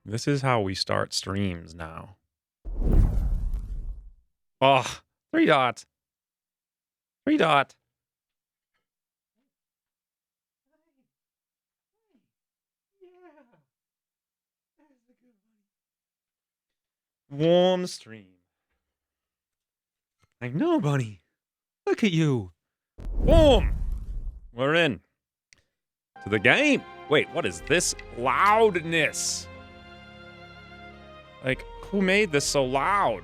This is how we start streams now. Oh, three dot. Three dot. Warm stream. I know, buddy. Look at you. Boom. We're in. To the game. Wait, what is this loudness? Like, who made this so loud?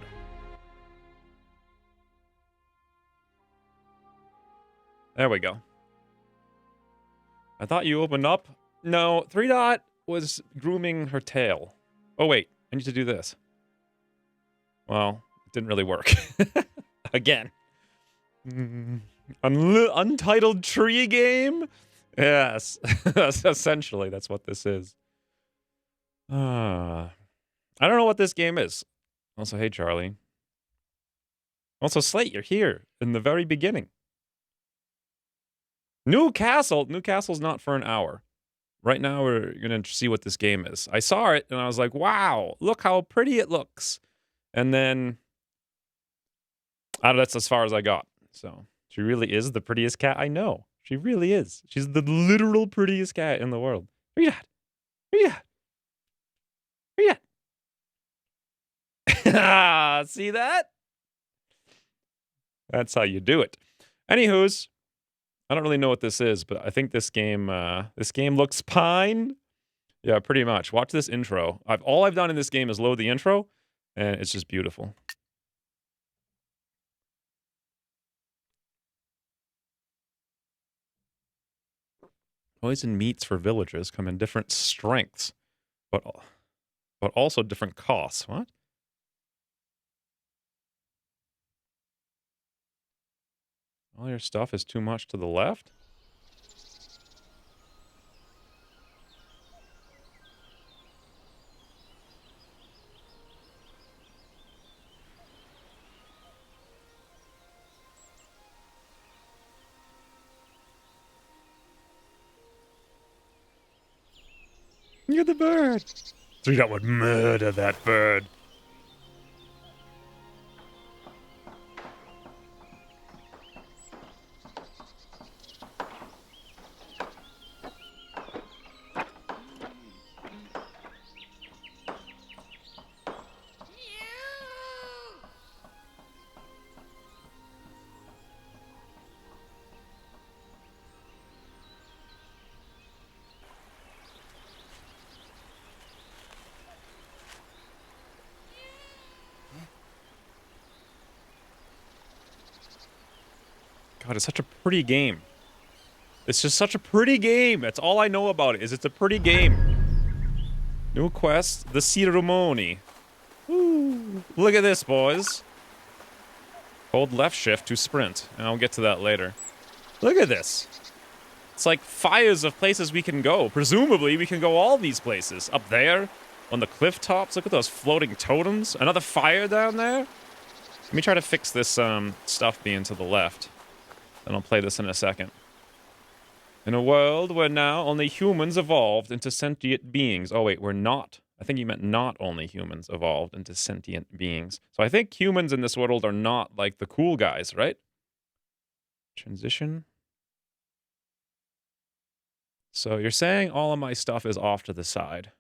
There we go. I thought you opened up. No, three dot was grooming her tail. Oh, wait. I need to do this. Well, it didn't really work. Again. Untitled tree game? Yes. Essentially, that's what this is. I don't know what this game is. Also, hey, Charlie. Also, Slate, you're here in the very beginning. Newcastle. Newcastle's not for an hour. Right now, we're going to see what this game is. I saw it, and I was like, wow, look how pretty it looks. And then, that's as far as I got. So, she really is the prettiest cat I know. She really is. She's the literal prettiest cat in the world. Read that. Read that. Read that. See that? That's how you do it. Anywho's, I don't really know what this is, but I think this game looks pine. Yeah, pretty much. Watch this intro. All I've done in this game is load the intro, and it's just beautiful. Poison meats for villagers come in different strengths, but also different costs. What? All your stuff is too much to the left? You're the bird. Three Dot would murder that bird. God, it's such a pretty game. It's just such a pretty game. That's all I know about it, is it's a pretty game. New quest, the ceremony. Woo. Look at this, boys. Hold left shift to sprint, and I'll get to that later. Look at this. It's like fires of places we can go. Presumably, we can go all these places. Up there, on the cliff tops. Look at those floating totems. Another fire down there. Let me try to fix this stuff being to the left. Then I'll play this in a second. In a world where now only humans evolved into sentient beings. Oh, wait, we're not. I think you meant not only humans evolved into sentient beings. So I think humans in this world are not like the cool guys, right? Transition. So you're saying all of my stuff is off to the side.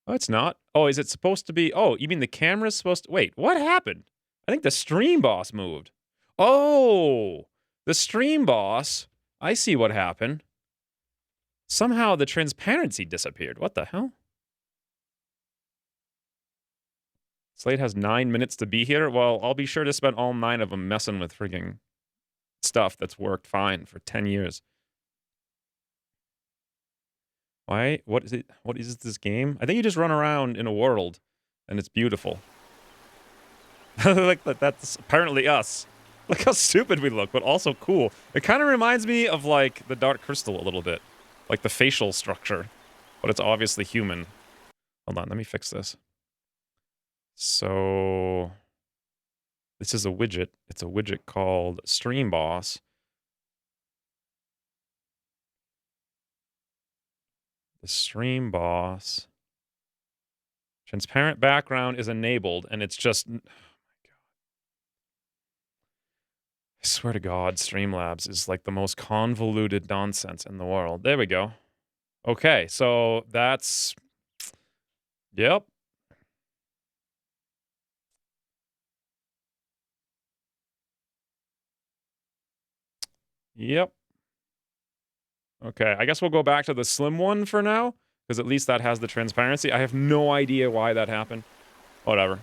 Oh, it's not. Oh, is it supposed to be? Oh, you mean the camera's supposed to... Wait, what happened? I think the stream boss moved. Oh, the stream boss... I see what happened. Somehow the transparency disappeared. What the hell? Slate has 9 minutes to be here. Well, I'll be sure to spend all 9 of them messing with frigging stuff that's worked fine for 10 years. Why? What is it? What is this game? I think you just run around in a world, and it's beautiful. Like that's apparently us. Look how stupid we look, but also cool. It kind of reminds me of, like, the Dark Crystal a little bit. Like, the facial structure. But it's obviously human. Hold on, let me fix this. So... this is a widget. It's a widget called Stream Boss. The Stream Boss... Transparent background is enabled, and it's just... Oh my God. I swear to God, Streamlabs is like the most convoluted nonsense in the world. There we go. Okay, so that's... Yep. Yep. Okay, I guess we'll go back to the slim one for now, because at least that has the transparency. I have no idea why that happened. Whatever.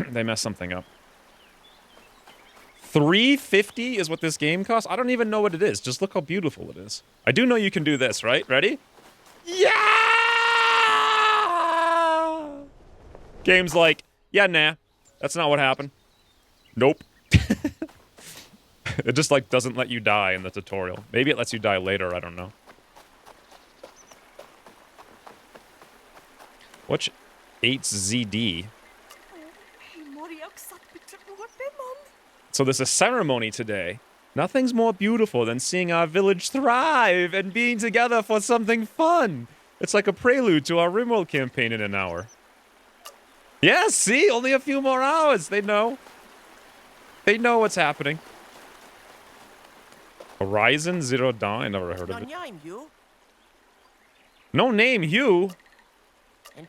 They messed something up. $3.50 is what this game costs? I don't even know what it is. Just look how beautiful it is. I do know you can do this, right? Ready? Yeah! Game's like, yeah, nah. That's not what happened. Nope. It just, like, doesn't let you die in the tutorial. Maybe it lets you die later, I don't know. What's 8ZD? So there's a ceremony today. Nothing's more beautiful than seeing our village thrive and being together for something fun. It's like a prelude to our RimWorld campaign in an hour. Yeah, see? Only a few more hours. They know. They know what's happening. Horizon Zero Dawn? I never heard of it. No name, Hugh. I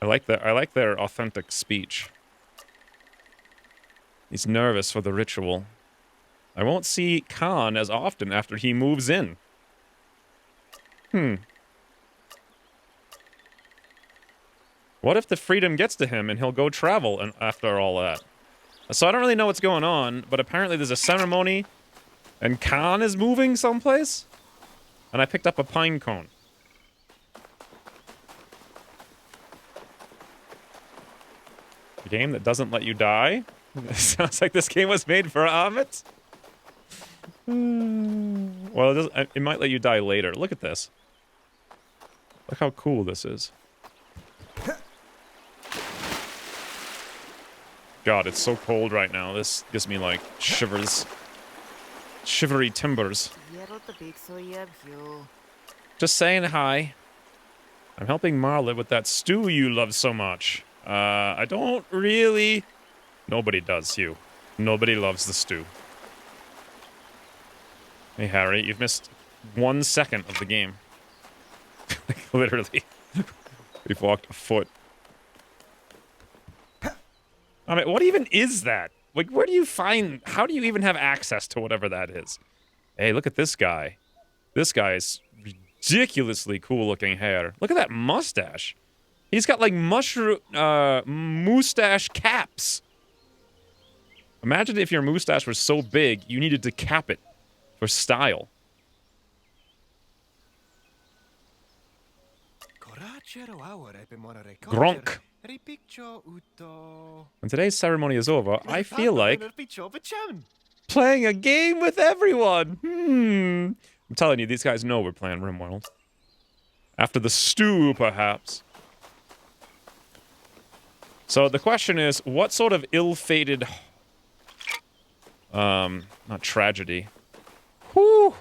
like their authentic speech. He's nervous for the ritual. I won't see Khan as often after he moves in. What if the freedom gets to him and he'll go travel and after all that? So I don't really know what's going on, but apparently there's a ceremony and Khan is moving someplace. And I picked up a pine cone. A game that doesn't let you die? Sounds like this game was made for Amit. Well, it might let you die later. Look at this. Look how cool this is. God, it's so cold right now. This gives me, like, shivers. Shivery timbers. Just saying hi. I'm helping Marla with that stew you love so much. I don't really... Nobody does, Hugh. Nobody loves the stew. Hey, Harry, you've missed 1 second of the game. Like, literally. We've walked a foot. I mean, what even is that? Like, where do you find... How do you even have access to whatever that is? Hey, look at this guy. This guy is ridiculously cool-looking hair. Look at that mustache. He's got, like, mustache caps. Imagine if your mustache was so big, you needed to cap it for style. Gronk. When today's ceremony is over, I feel like playing a game with everyone. I'm telling you, these guys know we're playing RimWorld. After the stew, perhaps. So the question is, what sort of ill-fated... not tragedy. Whew!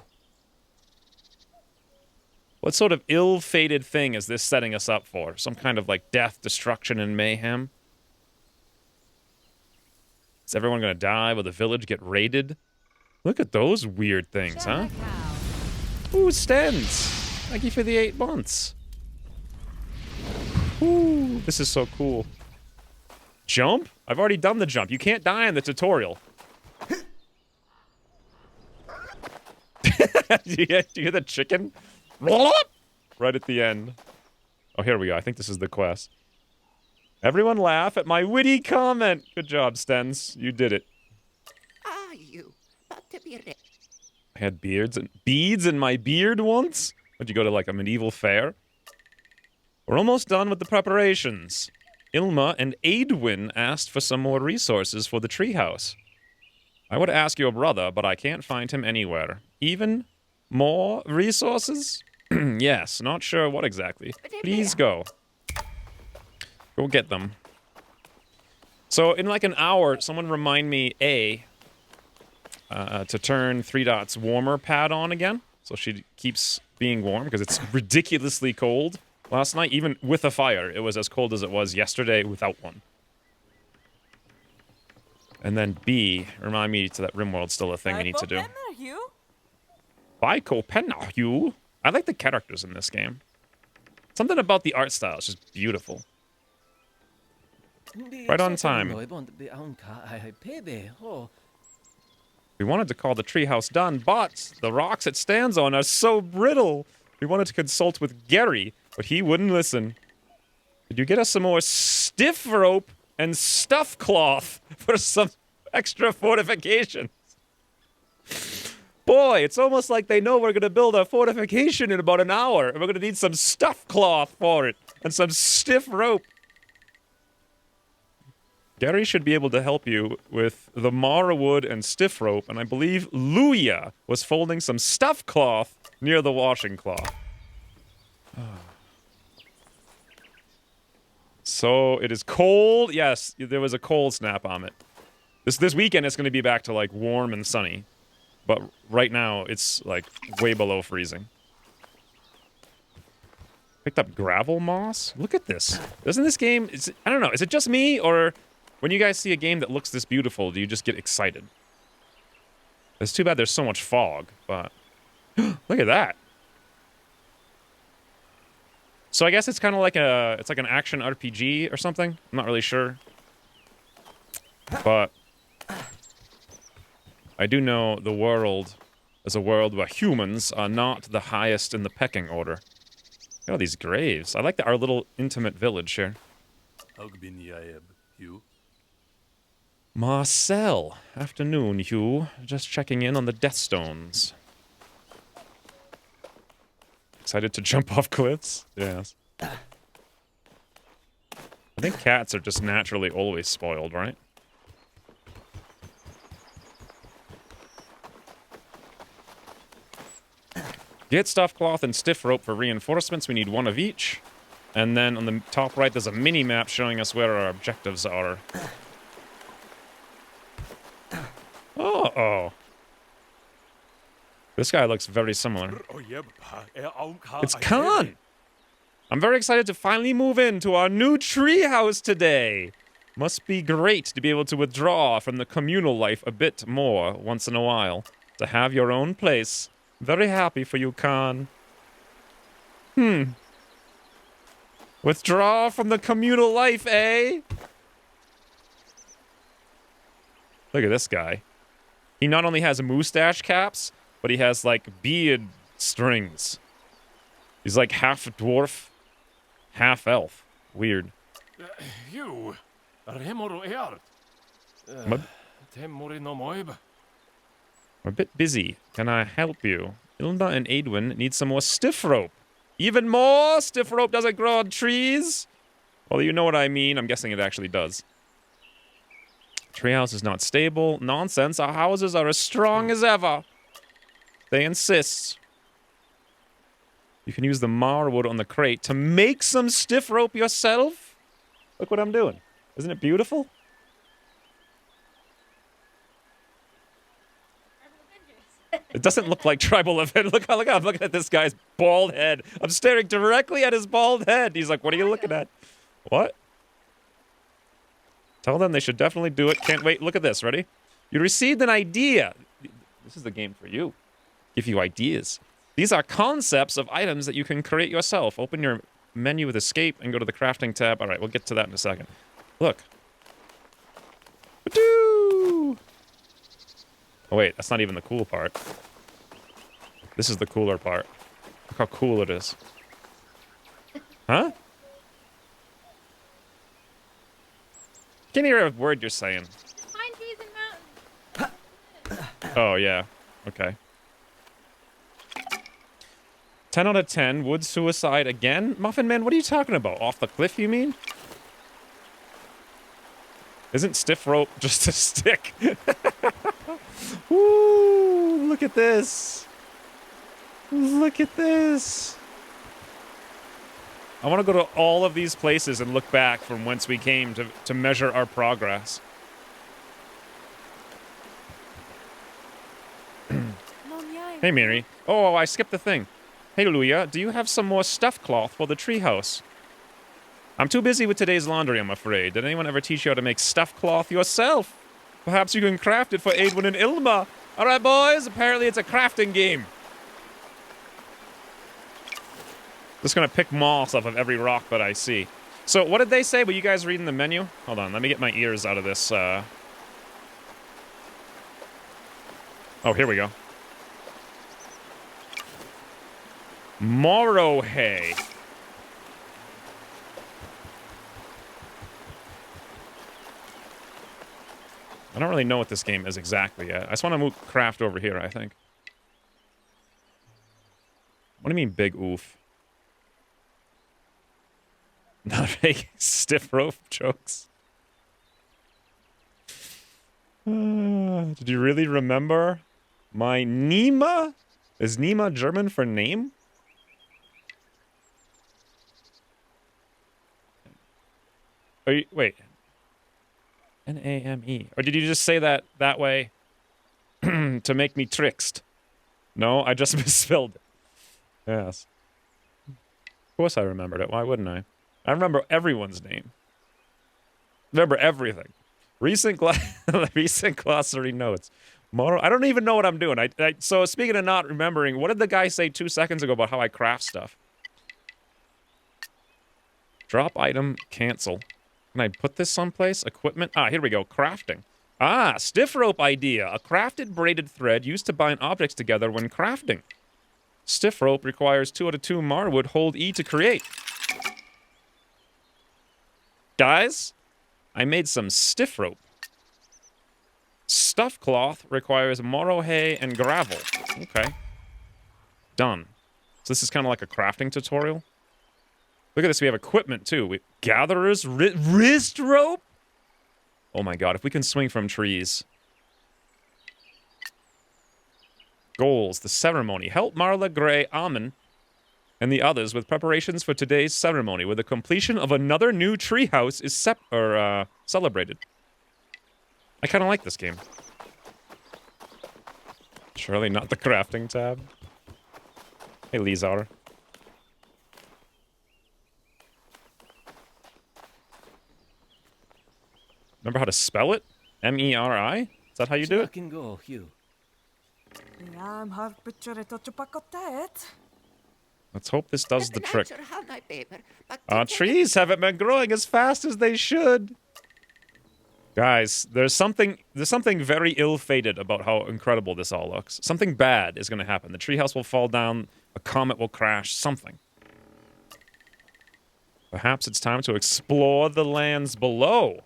What sort of ill-fated thing is this setting us up for? Some kind of, like, death, destruction, and mayhem? Is everyone gonna die? Will the village get raided? Look at those weird things, huh? Ooh, Stens! Thank you for the 8 months. Ooh, this is so cool. Jump? I've already done the jump. You can't die in the tutorial. Do you hear the chicken? Right at the end. Oh, here we go. I think this is the quest. Everyone laugh at my witty comment. Good job, Stens. You did it. I had beads in my beard once? Would you go to, like, a medieval fair? We're almost done with the preparations. Ilma and Aedwin asked for some more resources for the treehouse. I would ask your brother, but I can't find him anywhere. Even more resources? Yes, not sure what exactly. Please go. Go get them. So, in like an hour, someone remind me, to turn 3 Dots warmer pad on again. So she keeps being warm, because it's ridiculously cold Last night, even with a fire, it was as cold as it was yesterday without one. And then B, remind me to that RimWorld's still a thing we need to do. Baiko Penahue? I like the characters in this game. Something about the art style is just beautiful. Right on time. We wanted to call the treehouse done, but the rocks it stands on are so brittle. We wanted to consult with Gary, but he wouldn't listen. Could you get us some more stiff rope and stuff cloth for some extra fortifications? Boy, it's almost like they know we're going to build a fortification in about an hour, and we're going to need some stuff cloth for it, and some stiff rope. Gary should be able to help you with the Mara wood and stiff rope, and I believe Luya was folding some stuff cloth near the washing cloth. So, it is cold. Yes, there was a cold snap on it. This weekend it's going to be back to, like, warm and sunny. But right now, it's, like, way below freezing. Picked up gravel moss? Look at this. Doesn't this game... I don't know, is it just me, or... When you guys see a game that looks this beautiful, do you just get excited? It's too bad there's so much fog, but... Look at that! So I guess it's kind of like a... It's like an action RPG or something? I'm not really sure. But... I do know the world is a world where humans are not the highest in the pecking order. Look at all these graves. I like our little intimate village here. Marcel. Afternoon, Hugh. Just checking in on the death stones. Excited to jump off cliffs? Yes. I think cats are just naturally always spoiled, right? Get stuff cloth and stiff rope for reinforcements. We need one of each. And then on the top right, there's a mini-map showing us where our objectives are. Uh-oh. This guy looks very similar. It's Khan! I'm very excited to finally move into our new treehouse today. Must be great to be able to withdraw from the communal life a bit more once in a while. To have your own place. Very happy for you, Khan. Withdraw from the communal life, eh? Look at this guy. He not only has mustache caps, but he has, like, beard strings. He's like half dwarf, half elf. Weird. I'm a bit busy. Can I help you? Ilda and Aedwin need some more stiff rope. Even more? Stiff rope doesn't grow on trees? Well, you know what I mean. I'm guessing it actually does. Treehouse is not stable. Nonsense. Our houses are as strong as ever. They insist. You can use the marwood on the crate to make some stiff rope yourself. Look what I'm doing. Isn't it beautiful? It doesn't look like Tribal Avengers. Look, I'm looking at this guy's bald head. I'm staring directly at his bald head. He's like, what are you looking at? What? Tell them they should definitely do it. Can't wait. Look at this. Ready? You received an idea. This is the game for you. Give you ideas. These are concepts of items that you can create yourself. Open your menu with escape and go to the crafting tab. All right, we'll get to that in a second. Look. Woo! Oh, wait. That's not even the cool part. This is the cooler part. Look how cool it is. Huh? Can't hear a word you're saying. Pine trees and mountains. Oh, yeah. Okay. 10 out of 10. Wood suicide again? Muffin Man, what are you talking about? Off the cliff, you mean? Isn't stiff rope just a stick? Woo! Look at this. Look at this. I want to go to all of these places and look back from whence we came to measure our progress. Hey, Miri. Oh, I skipped the thing. Hey, Luya, do you have some more stuffed cloth for the treehouse? I'm too busy with today's laundry, I'm afraid. Did anyone ever teach you how to make stuffed cloth yourself? Perhaps you can craft it for Aidwin and Ilma. All right, boys, apparently it's a crafting game. Just gonna pick moss off of every rock that I see. So, what did they say? Were you guys reading the menu? Hold on, let me get my ears out of this. Oh, here we go. Morohe. I don't really know what this game is exactly yet. I just want to move craft over here, I think. What do you mean, big oof? Not making stiff rope jokes. Did you really remember my Nima? Is Nima German for name? Wait. N-A-M-E. Or did you just say that way to make me tricked? No, I just misspelled it. Yes. Of course I remembered it. Why wouldn't I? I remember everyone's name. Remember everything. Recent glossary notes. I don't even know what I'm doing. So speaking of not remembering, what did the guy say 2 seconds ago about how I craft stuff? Drop item, cancel. Can I put this someplace? Equipment? Ah, here we go. Crafting. Ah, stiff rope idea. A crafted braided thread used to bind objects together when crafting. Stiff rope requires 2 out of 2 marwood. Hold E to create. Guys, I made some stiff rope. Stuff cloth requires morohe and gravel. Okay. Done. So this is kind of like a crafting tutorial. Look at this. We have equipment, too. Gatherer's wrist rope? Oh, my God. If we can swing from trees. Goals. The ceremony. Help Marla, Gray, Amen, and the others with preparations for today's ceremony, where the completion of another new treehouse is celebrated. I kind of like this game. Surely not the crafting tab. Hey, Lizar. Remember how to spell it? M-E-R-I? Is that how you do it? Can go, Hugh. Let's hope this does the trick. Our trees haven't been growing as fast as they should. Guys, there's something very ill-fated about how incredible this all looks. Something bad is going to happen. The treehouse will fall down, a comet will crash, something. Perhaps it's time to explore the lands below.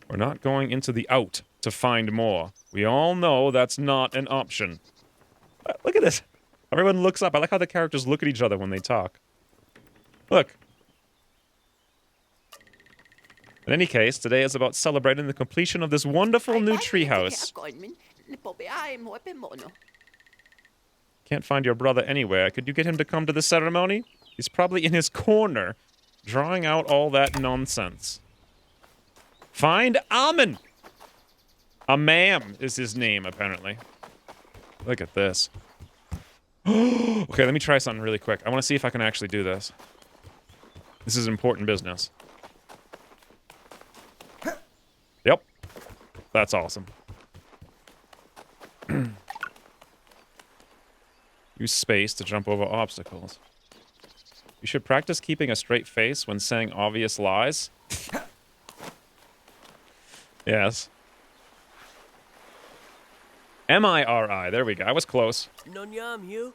We're not going into the out to find more. We all know that's not an option. Look at this. Everyone looks up. I like how the characters look at each other when they talk. Look. In any case, today is about celebrating the completion of this wonderful new treehouse. Can't find your brother anywhere. Could you get him to come to the ceremony? He's probably in his corner, drawing out all that nonsense. Find Amen! Amam is his name, apparently. Look at this. Okay, let me try something really quick. I want to see if I can actually do this. This is important business. Yep. That's awesome. Use space to jump over obstacles. You should practice keeping a straight face when saying obvious lies. Yes. M-I-R-I. There we go. I was close. Nonyam, Hugh.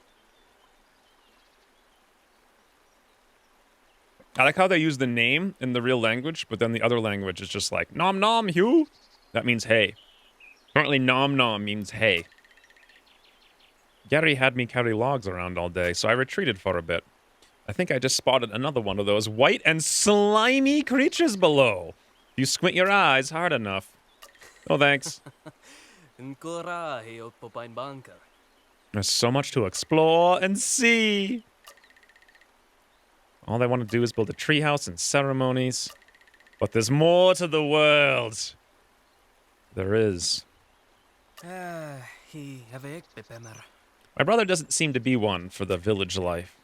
I like how they use the name in the real language, but then the other language is just like, nom nom, Hugh. That means hey. Apparently nom nom means hey. Gary had me carry logs around all day, so I retreated for a bit. I think I just spotted another one of those white and slimy creatures below. If you squint your eyes hard enough. Oh, thanks. There's so much to explore and see. All they want to do is build a treehouse and ceremonies. But there's more to the world. There is. My brother doesn't seem to be one for the village life.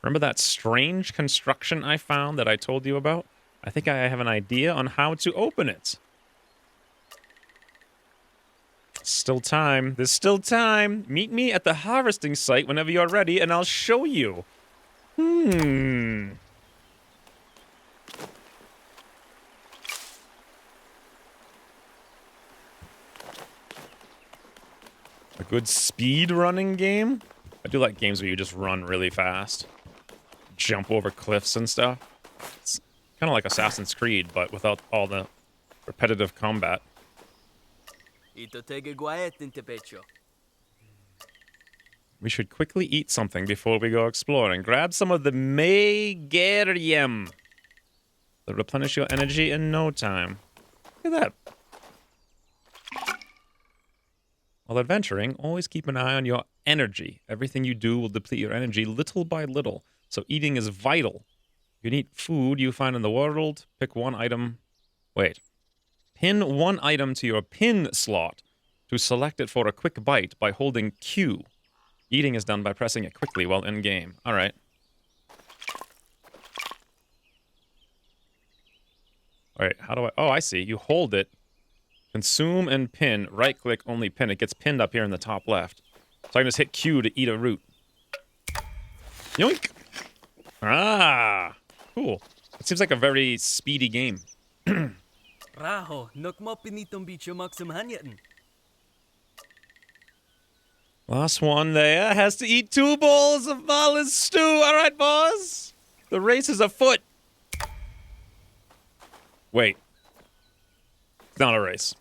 Remember that strange construction I found that I told you about? I think I have an idea on how to open it. Still time. There's still time. Meet me at the harvesting site whenever you're ready, and I'll show you. A good speed running game? I do like games where you just run really fast. Jump over cliffs and stuff. It's kind of like Assassin's Creed, but without all the repetitive combat. We should quickly eat something before we go exploring. Grab some of the Meigerium. They'll replenish your energy in no time. Look at that. While adventuring, always keep an eye on your energy. Everything you do will deplete your energy little by little, so eating is vital. You can eat food you find in the world. Pick one item. Wait. Pin one item to your pin slot to select it for a quick bite by holding Q. Eating is done by pressing it quickly while in-game. All right. All right, how do I... Oh, I see. You hold it. Consume and pin. Right-click, only pin. It gets pinned up here in the top left. So I can just hit Q to eat a root. Yoink! Ah! Cool. It seems like a very speedy game. Last one there has to eat 2 bowls of Marlin's stew. All right, boys. The race is afoot. Wait. It's not a race.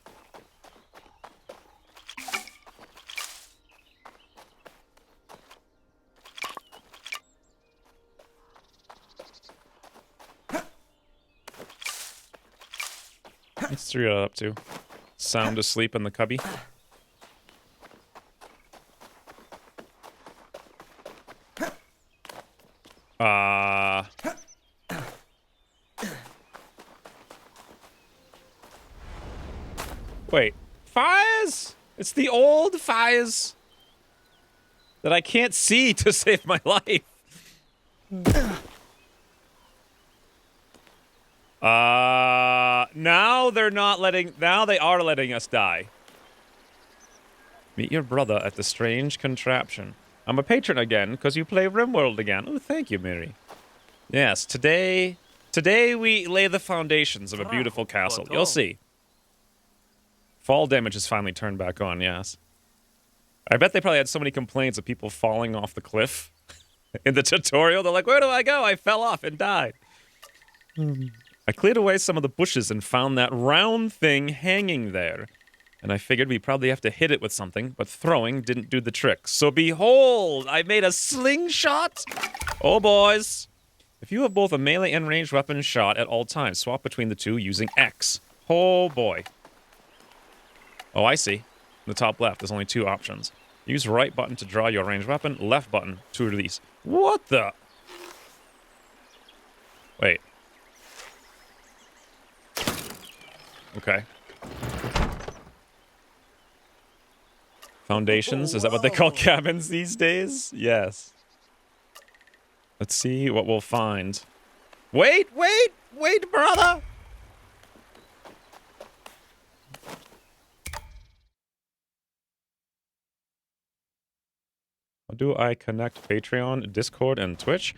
What's 3 up to? Sound asleep in the cubby. Wait. Fires? It's the old fires that I can't see to save my life. Now they're not letting... Now they are letting us die. Meet your brother at the strange contraption. I'm a patron again, because you play RimWorld again. Oh, thank you, Miri. Yes, today we lay the foundations of a beautiful castle. You'll see. Fall damage is finally turned back on, yes. I bet they probably had so many complaints of people falling off the cliff in the tutorial. They're like, where do I go? I fell off and died. I cleared away some of the bushes and found that round thing hanging there. And I figured we probably have to hit it with something, but throwing didn't do the trick. So behold, I made a slingshot. Oh, boys. If you have both a melee and ranged weapon shot at all times, swap between the two using X. Oh, boy. Oh, I see. In the top left, there's only 2 options. Use right button to draw your ranged weapon, left button to release. What the? Wait. Okay. Foundations? Is that what they call cabins these days? Yes. Let's see what we'll find. Wait, brother! How do I connect Patreon, Discord, and Twitch?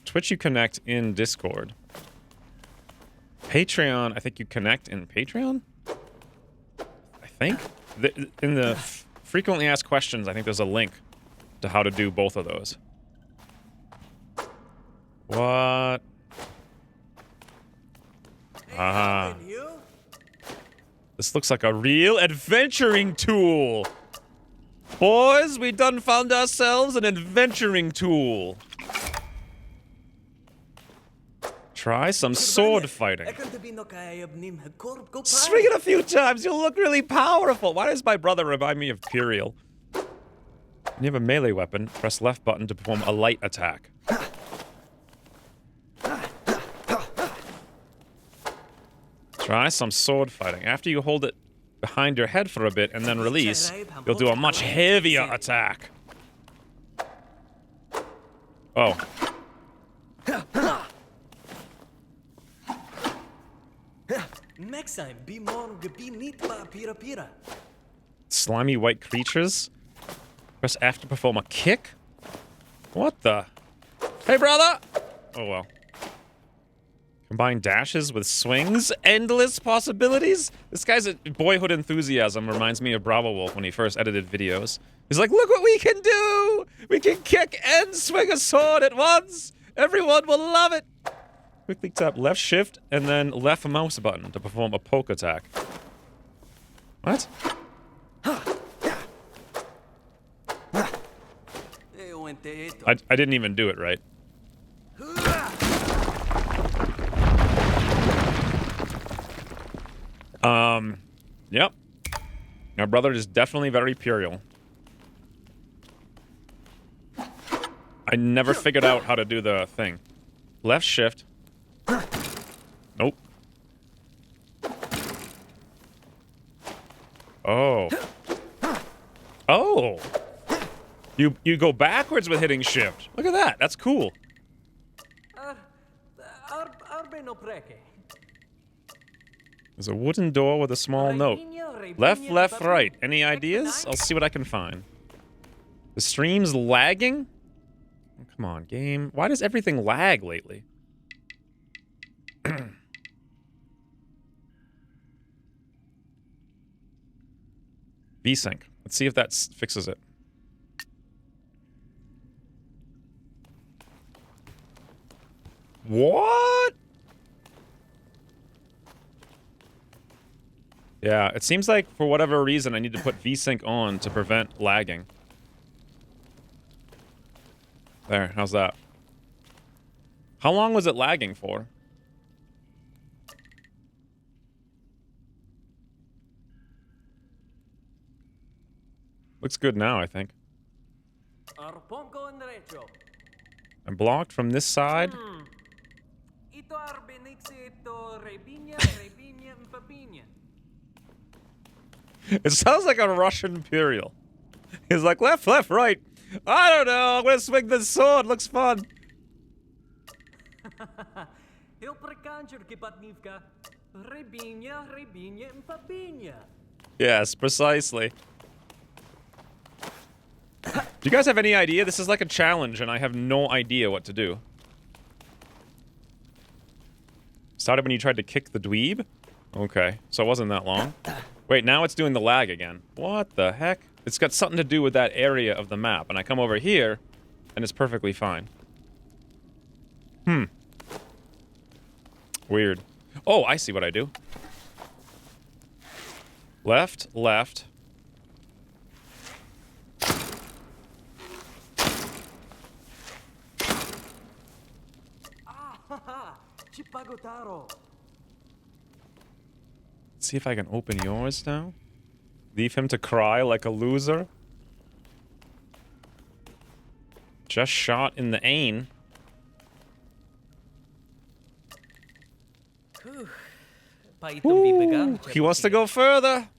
Twitch you connect in Discord. Patreon, I think you connect in Patreon? I think? In the frequently asked questions, I think there's a link to how to do both of those. What? Ah. This looks like a real adventuring tool. Boys, we done found ourselves an adventuring tool. Try some sword fighting. Swing it a few times, you'll look really powerful. Why does my brother remind me of Pyriel? When you have a melee weapon, press left button to perform a light attack. Try some sword fighting. After you hold it behind your head for a bit and then release, you'll do a much heavier attack. Oh. Slimy white creatures. Press F to perform a kick? What the? Hey, brother! Oh, well. Combine dashes with swings? Endless possibilities? This guy's boyhood enthusiasm reminds me of Bravo Wolf when he first edited videos. He's like, look what we can do! We can kick and swing a sword at once! Everyone will love it! Quickly tap left shift and then left mouse button to perform a poke attack. What? I didn't even do it right. Yep. My brother is definitely very puerile. I never figured out how to do the thing. Left shift. Nope. Oh. Oh! You go backwards with hitting shift. Look at that. That's cool. There's a wooden door with a small note. Left, left, right. Any ideas? I'll see what I can find. The stream's lagging? Oh, come on, game. Why does everything lag lately? VSync. Let's see if that fixes it. What? Yeah, it seems like for whatever reason I need to put VSync on to prevent lagging. There, how's that? How long was it lagging for? Looks good now, I think. I'm blocked from this side. It sounds like a Russian imperial. He's like, left, left, right. I don't know. I'm gonna swing this sword. Looks fun. Yes, precisely. Do you guys have any idea? This is like a challenge, and I have no idea what to do. Started when you tried to kick the dweeb? Okay, so it wasn't that long. Wait, now it's doing the lag again. What the heck? It's got something to do with that area of the map, and I come over here, and it's perfectly fine. Weird. Oh, I see what I do. Left, left. See if I can open yours now. Leave him to cry like a loser. Just shot in the ain. Ooh, he wants to go further.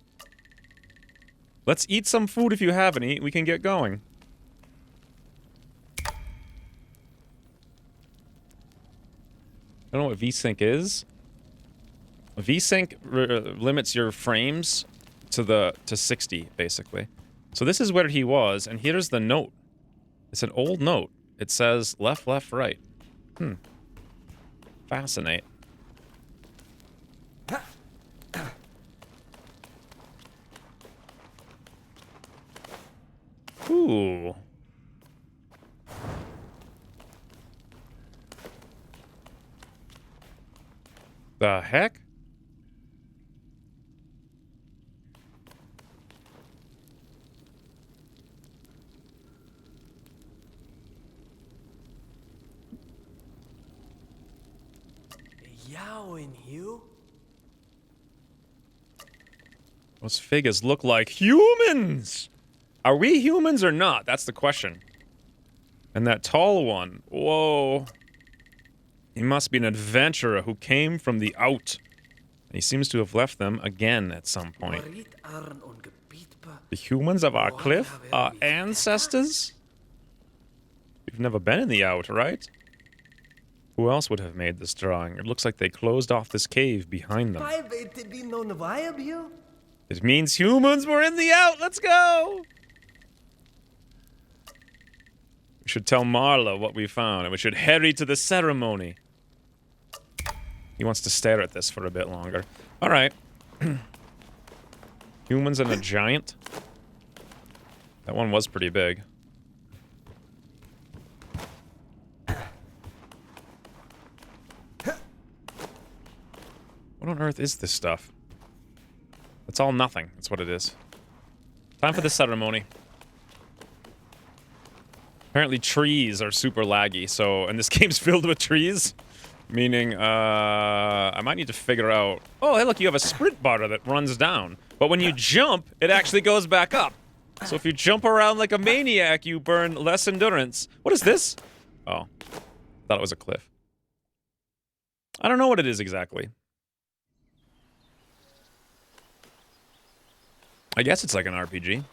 Let's eat some food if you have any. We can get going. I don't know what VSync is. VSync limits your frames to 60, basically. So this is where he was, and here's the note. It's an old note. It says left, left, right. Fascinate. Ooh. The heck? Those figures look like humans! Are we humans or not? That's the question. And that tall one, whoa. He must be an adventurer who came from the out. He seems to have left them again at some point. The humans of our cliff? Our ancestors? You've never been in the out, right? Who else would have made this drawing? It looks like they closed off this cave behind them. It means humans were in the out! Let's go! We should tell Marla what we found, and we should hurry to the ceremony. He wants to stare at this for a bit longer. Alright. Humans and a giant? That one was pretty big. What on earth is this stuff? It's all nothing. That's what it is. Time for the ceremony. Apparently trees are super laggy, so... And this game's filled with trees. Meaning, I might need to figure out... Oh, hey, look, you have a sprint bar that runs down. But when you jump, it actually goes back up. So if you jump around like a maniac, you burn less endurance. What is this? Oh. Thought it was a cliff. I don't know what it is exactly. I guess it's like an RPG.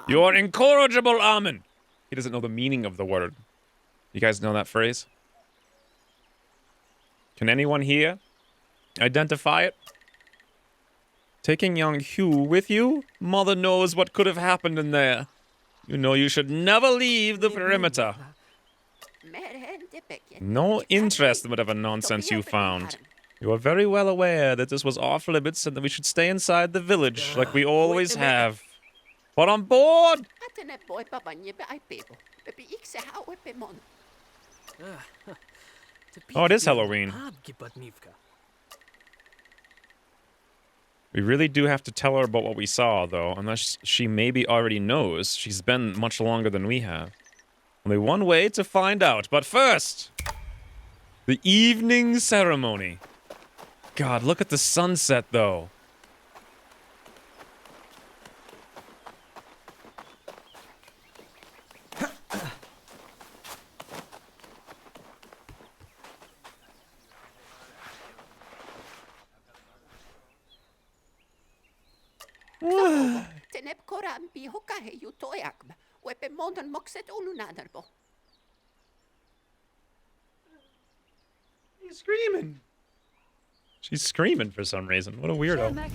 You're incorrigible, Amen. He doesn't know the meaning of the word. You guys know that phrase? Can anyone here identify it? Taking young Hugh with you? Mother knows what could have happened in there. You know you should never leave the perimeter. No interest in whatever nonsense you found. You are very well aware that this was off limits and that we should stay inside the village like we always have. But on board! Oh, it is Halloween. We really do have to tell her about what we saw, though, unless she maybe already knows. She's been much longer than we have. Only one way to find out, but first, the evening ceremony. God, look at the sunset, though. He's screaming. She's screaming for some reason. What a weirdo.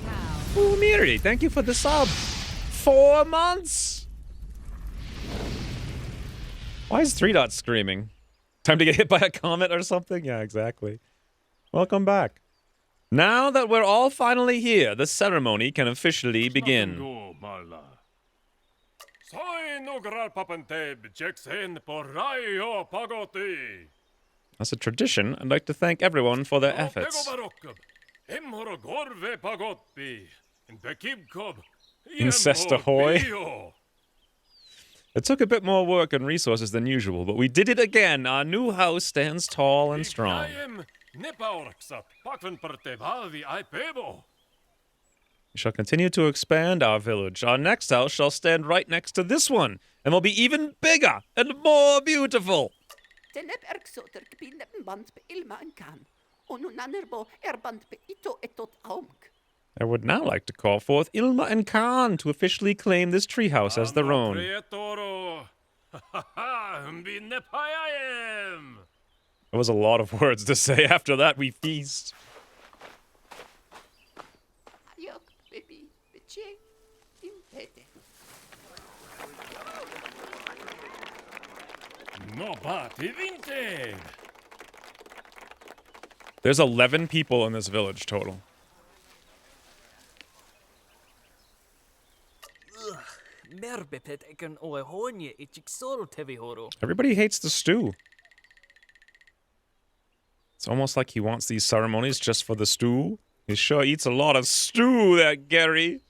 Ooh, Miri, thank you for the sub. 4 months? Why is 3 Dots screaming? Time to get hit by a comet or something? Yeah, exactly. Welcome back. Now that we're all finally here, the ceremony can officially begin. As a tradition, I'd like to thank everyone for their efforts. Incest ahoy. It took a bit more work and resources than usual, but we did it again. Our new house stands tall and strong. We shall continue to expand our village. Our next house shall stand right next to this one, and will be even bigger and more beautiful. I would now like to call forth Ilma and Khan to officially claim this treehouse as their own. That was a lot of words to say. After that, we feast. There's 11 people in this village total. Everybody hates the stew. It's almost like he wants these ceremonies just for the stew. He sure eats a lot of stew, that Gary.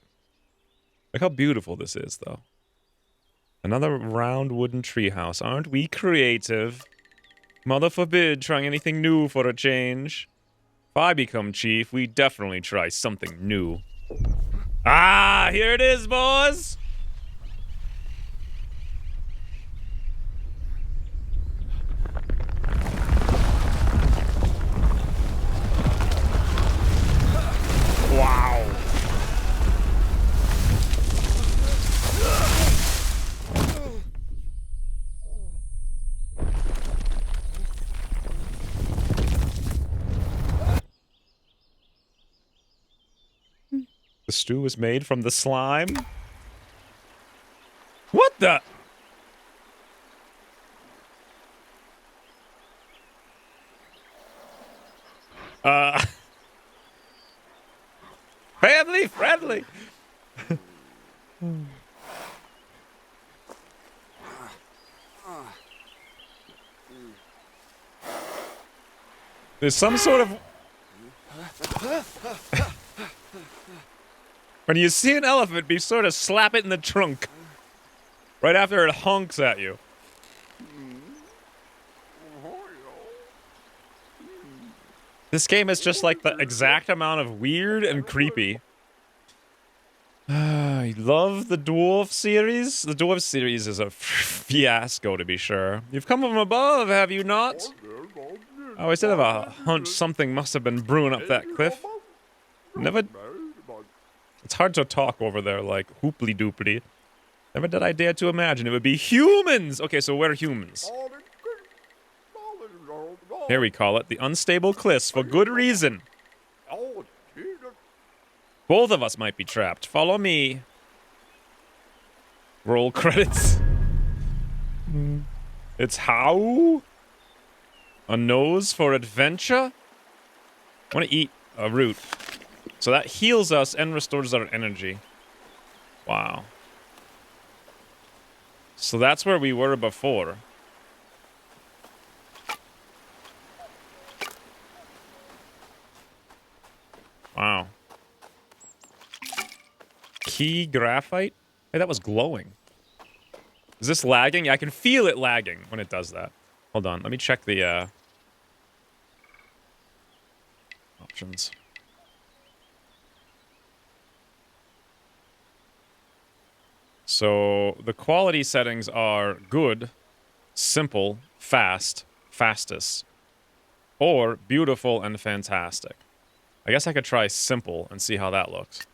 Look how beautiful this is, though. Another round wooden treehouse. Aren't we creative? Mother forbid trying anything new for a change. If I become chief, we definitely try something new. Ah, here it is, boys! The stew is made from the slime? What the? Family friendly! There's some sort of... When you see an elephant, be sure to slap it in the trunk. Right after it honks at you. This game is just like the exact amount of weird and creepy. I love the Dwarf series. The Dwarf series is a fiasco, to be sure. You've come from above, have you not? Oh, I still have a hunch something must have been brewing up that cliff. Never... It's hard to talk over there like hooply-dooply. Never did I dare to imagine it would be humans! Okay, so we're humans. Here we call it the unstable cliffs for good reason. Both of us might be trapped. Follow me. Roll credits. It's how? A nose for adventure? I want to eat a root. So that heals us and restores our energy. Wow. So that's where we were before. Wow. Key graphite? Hey, that was glowing. Is this lagging? Yeah, I can feel it lagging when it does that. Hold on, let me check the, options. So, the quality settings are good, simple, fast, fastest, or beautiful and fantastic. I guess I could try simple and see how that looks.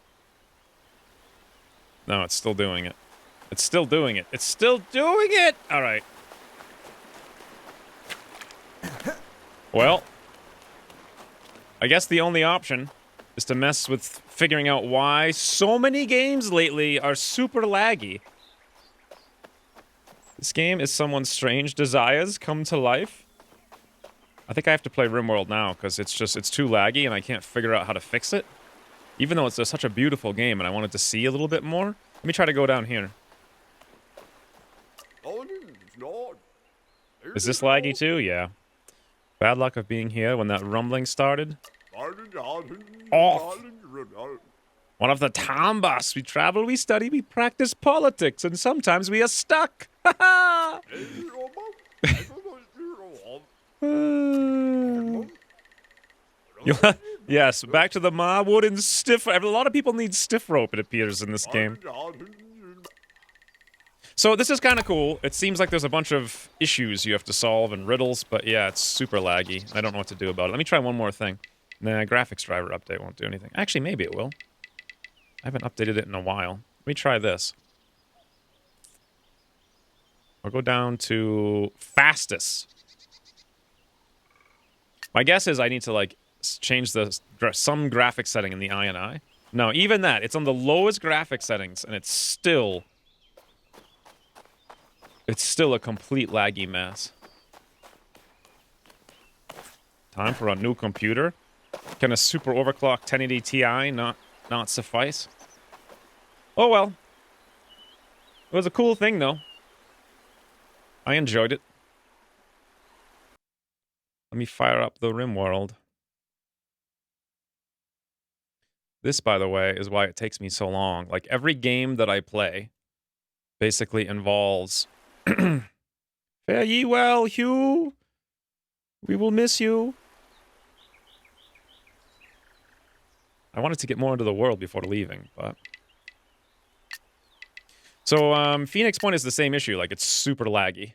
No, it's still doing it. It's still doing it. It's still doing it! Alright. Well, I guess the only option is to mess with figuring out why so many games lately are super laggy. This game is someone's strange desires come to life. I think I have to play RimWorld now, because it's too laggy and I can't figure out how to fix it. Even though it's such a beautiful game and I wanted to see a little bit more. Let me try to go down here. Is this laggy too? Yeah. Bad luck of being here when that rumbling started. Off! One of the town bus. We travel, we study, we practice politics, and sometimes we are stuck. Ha ha! Yes, back to the Marwood and stiff. A lot of people need stiff rope, it appears, in this game. So this is kind of cool. It seems like there's a bunch of issues you have to solve and riddles, but yeah, it's super laggy. I don't know what to do about it. Let me try one more thing. Nah, graphics driver update won't do anything. Actually, maybe it will. I haven't updated it in a while. Let me try this. I'll go down to fastest. My guess is I need to, like, change some graphic setting in the INI. No, even that. It's on the lowest graphic settings, and it's still a complete laggy mess. Time for a new computer. Can a super overclock 1080 Ti not suffice? Oh well. It was a cool thing though. I enjoyed it. Let me fire up the RimWorld. This, by the way, is why it takes me so long. Like, every game that I play basically involves... Fare ye well, Hugh. We will miss you. I wanted to get more into the world before leaving, but... So, Phoenix Point is the same issue. Like, it's super laggy.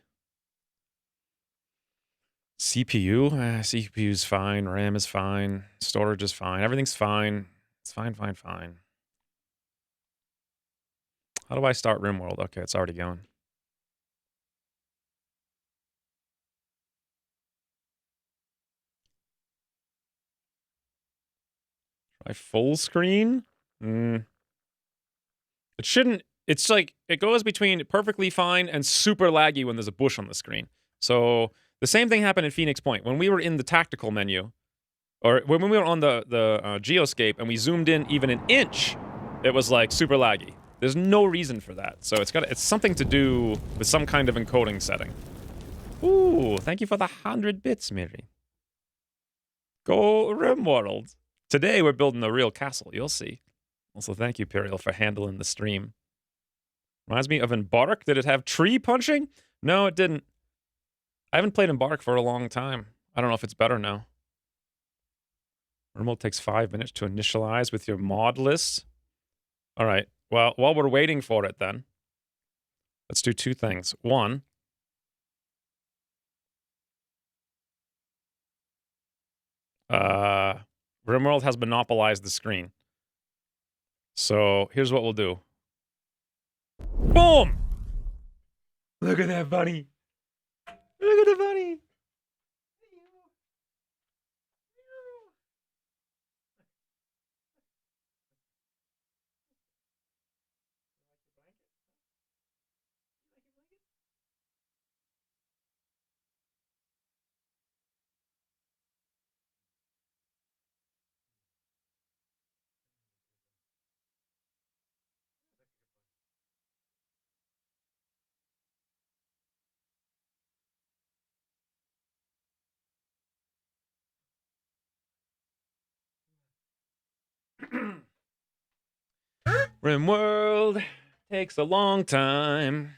CPU? CPU's fine. RAM is fine. Storage is fine. Everything's fine. It's fine, fine, fine. How do I start RimWorld? Okay, it's already going. Try full screen? It shouldn't. It's like it goes between perfectly fine and super laggy when there's a bush on the screen. So the same thing happened in Phoenix Point when we were in the tactical menu, or when we were on the geoscape and we zoomed in even an inch, it was like super laggy. There's no reason for that. So it's something to do with some kind of encoding setting. Ooh, thank you for the 100 bits, Miri. Go RimWorld. Today we're building a real castle. You'll see. Also, thank you, Periel, for handling the stream. Reminds me of Embark. Did it have tree punching? No, it didn't. I haven't played Embark for a long time. I don't know if it's better now. RimWorld takes 5 minutes to initialize with your mod list. All right. Well, while we're waiting for it then, let's do two things. One, RimWorld has monopolized the screen. So here's what we'll do. Boom! Look at that bunny. Look at the bunny. RimWorld takes a long time.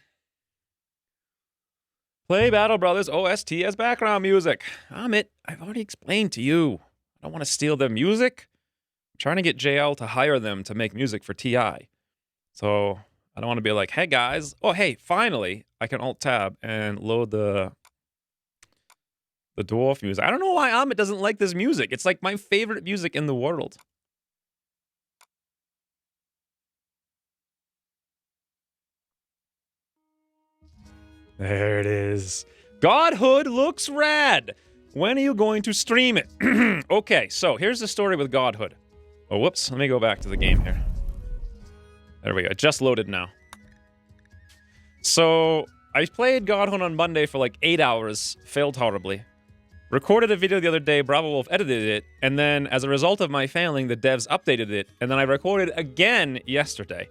Play Battle Brothers OST as background music. Amit, I've already explained to you. I don't want to steal their music. I'm trying to get JL to hire them to make music for TI. So I don't want to be like, hey guys, oh hey, finally I can Alt-Tab and load the dwarf music. I don't know why Amit doesn't like this music. It's like my favorite music in the world. There it is. Godhood looks rad. When are you going to stream it? Okay, so here's the story with Godhood. Oh, whoops. Let me go back to the game here. There we go. It just loaded now. So I played Godhood on Monday for like 8 hours. Failed horribly. Recorded a video the other day. Bravo Wolf edited it. And then as a result of my failing, the devs updated it. And then I recorded again yesterday.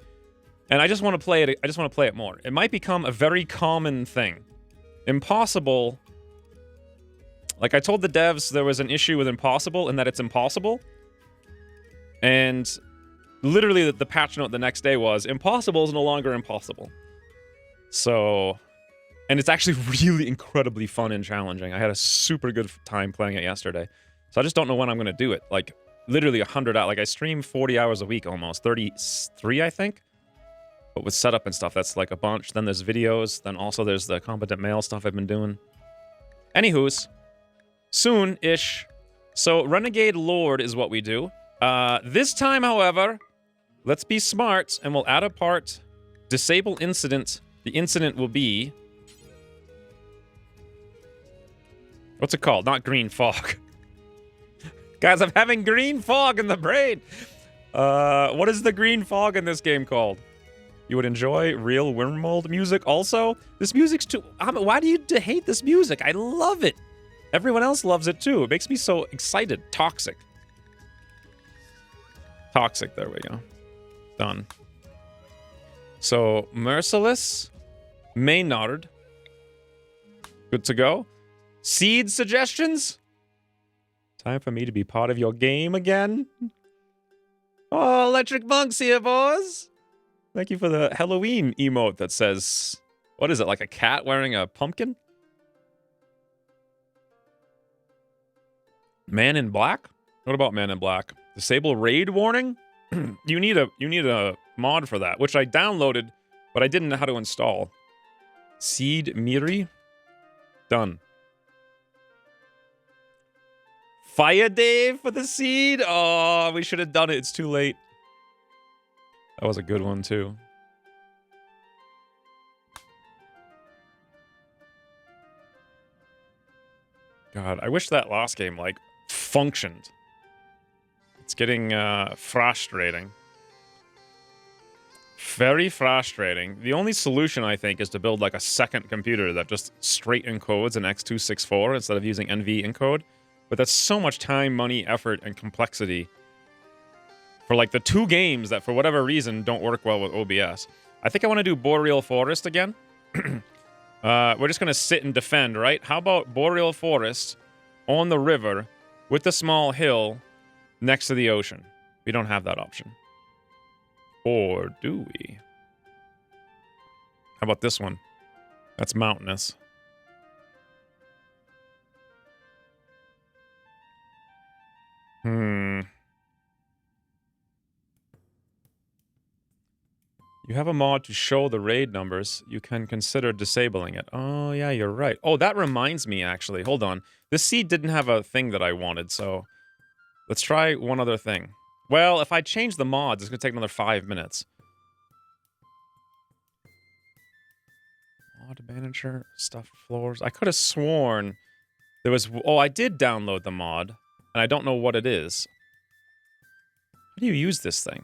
And I just want to play it. I just want to play it more. It might become a very common thing. Impossible. Like I told the devs there was an issue with Impossible and that it's impossible. And literally the patch note the next day was Impossible is no longer impossible. So, and it's actually really incredibly fun and challenging. I had a super good time playing it yesterday. So I just don't know when I'm going to do it. Like literally 100 hours. Like I stream 40 hours a week almost. 33, I think. But with setup and stuff, that's like a bunch. Then there's videos. Then also there's the competent mail stuff I've been doing. Anywho's, soon-ish. So Renegade Lord is what we do. This time, however, let's be smart and we'll add a part. Disable incident. The incident will be... What's it called? Not green fog. Guys, I'm having green fog in the brain. What is the green fog in this game called? You would enjoy real Wormwold music also? This music's too... why do you hate this music? I love it. Everyone else loves it too. It makes me so excited. Toxic. Toxic, there we go. Done. So, Merciless. Maynard. Good to go. Seed suggestions? Time for me to be part of your game again? Oh, Electric Monk's here, boys. Thank you for the Halloween emote that says... What is it, like a cat wearing a pumpkin? Man in Black? What about Man in Black? Disable raid warning? You need a mod for that, which I downloaded, but I didn't know how to install. Seed Miri? Done. Fire Dave for the seed? Oh, we should have done it. It's too late. That was a good one, too. God, I wish that last game, like, functioned. It's getting frustrating. Very frustrating. The only solution, I think, is to build like a second computer that just straight encodes an X264 instead of using NV encode. But that's so much time, money, effort, and complexity for like the 2 games that, for whatever reason, don't work well with OBS. I think I want to do Boreal Forest again. We're just going to sit and defend, right? How about Boreal Forest on the river with the small hill next to the ocean? We don't have that option. Or do we? How about this one? That's mountainous. You have a mod to show the raid numbers. You can consider disabling it. Oh, yeah, you're right. Oh, that reminds me, actually. Hold on. This seed didn't have a thing that I wanted, so let's try one other thing. Well, if I change the mods, it's going to take another 5 minutes. Mod manager, stuffed floors. I could have sworn there was... Oh, I did download the mod, and I don't know what it is. How do you use this thing?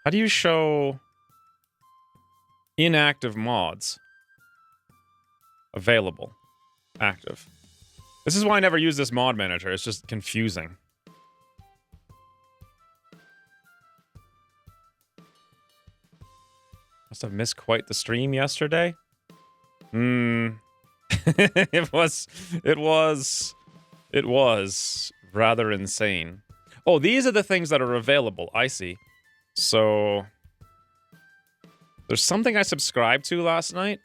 How do you show inactive mods? Available. Active. This is why I never use this mod manager. It's just confusing. Must have missed quite the stream yesterday. It was rather insane. Oh, these are the things that are available. I see. So there's something I subscribed to last night.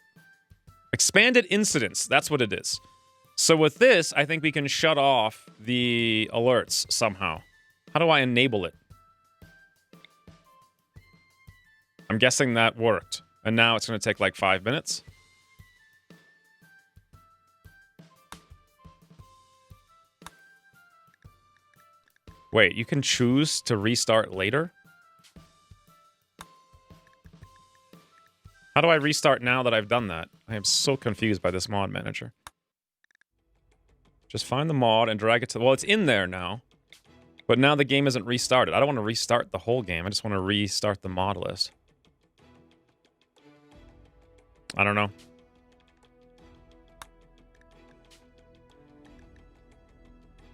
Expanded incidents. That's what it is. So with this, I think we can shut off the alerts somehow. How do I enable it? I'm guessing that worked. And now it's going to take like 5 minutes. Wait, you can choose to restart later? How do I restart now that I've done that? I am so confused by this mod manager. Just find the mod and drag it to... Well, it's in there now. But now the game isn't restarted. I don't want to restart the whole game. I just want to restart the mod list. I don't know.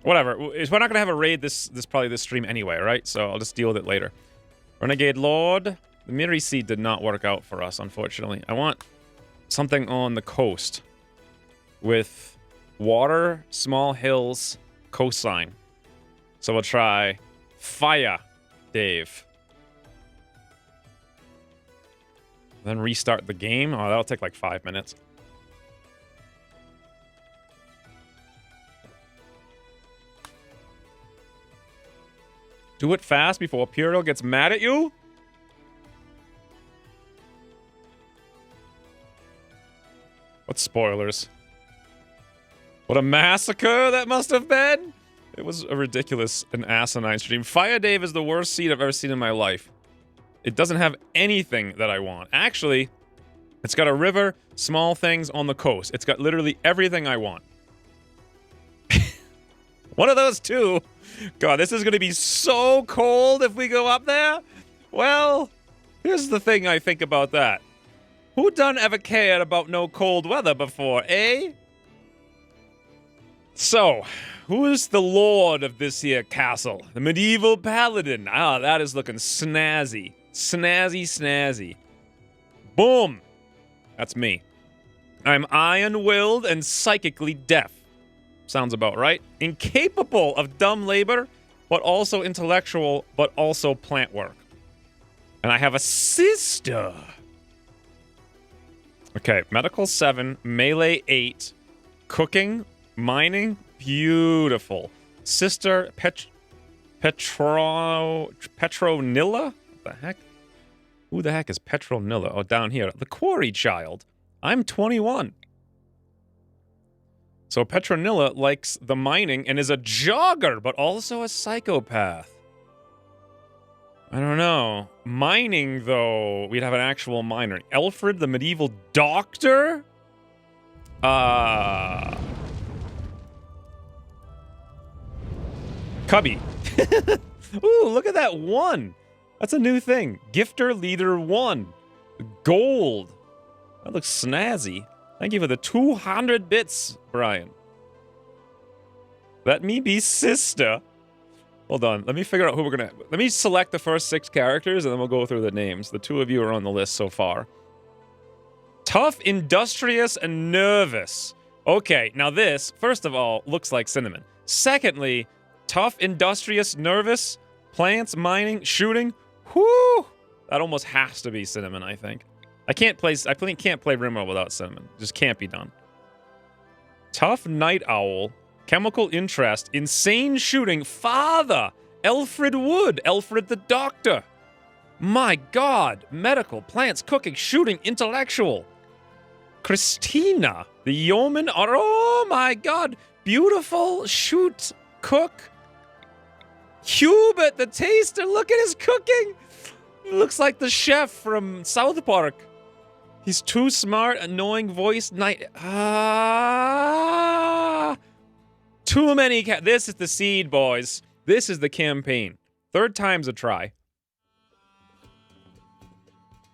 Whatever. We're not going to have a raid this stream anyway, right? So I'll just deal with it later. Renegade Lord. The Miri Seed did not work out for us, unfortunately. I want something on the coast with water, small hills, coastline. So we'll try Fire Dave. Then restart the game. Oh, that'll take like 5 minutes. Do it fast before Puriel gets mad at you? What spoilers? What a massacre that must have been! It was a ridiculous and asinine stream. Fire Dave is the worst seed I've ever seen in my life. It doesn't have anything that I want. Actually, it's got a river, small things on the coast. It's got literally everything I want. One of those two. God, this is going to be so cold if we go up there. Well, here's the thing I think about that. Who done ever cared about no cold weather before, eh? So, who is the lord of this here castle? The medieval paladin. Ah, that is looking snazzy. Snazzy, snazzy. Boom. That's me. I'm iron-willed and psychically deaf. Sounds about right. Incapable of dumb labor, but also intellectual, but also plant work. And I have a sister. Okay, medical 7, melee 8, cooking, mining, beautiful. Sister Petronilla? What the heck? Who the heck is Petronilla? Oh, down here. The Quarry Child. I'm 21. So Petronilla likes the mining and is a jogger, but also a psychopath. I don't know. Mining, though, we'd have an actual miner. Alfred, the medieval doctor? Cubby. Ooh, look at that one. That's a new thing. Gifter Leader 1. Gold. That looks snazzy. Thank you for the 200 bits, Brian. Let me be sister. Hold on. Let me figure out who we're gonna... Let me select the first 6 characters, and then we'll go through the names. The 2 of you are on the list so far. Tough, industrious, and nervous. Okay, now this, first of all, looks like Cinnamon. Secondly, tough, industrious, nervous, plants, mining, shooting. Whoo! That almost has to be Cinnamon, I think. I can't play Rimworld without Cinnamon. Just can't be done. Tough night owl, chemical interest, insane shooting, father, Alfred Wood, Alfred the Doctor. My God, medical, plants, cooking, shooting, intellectual. Christina, the yeoman, oh my God, beautiful, shoot, cook. Hubert, the taster, look at his cooking. Looks like the chef from South Park. He's too smart, annoying voice, night. Too many. This is the seed, boys. This is the campaign. 3rd time's a try.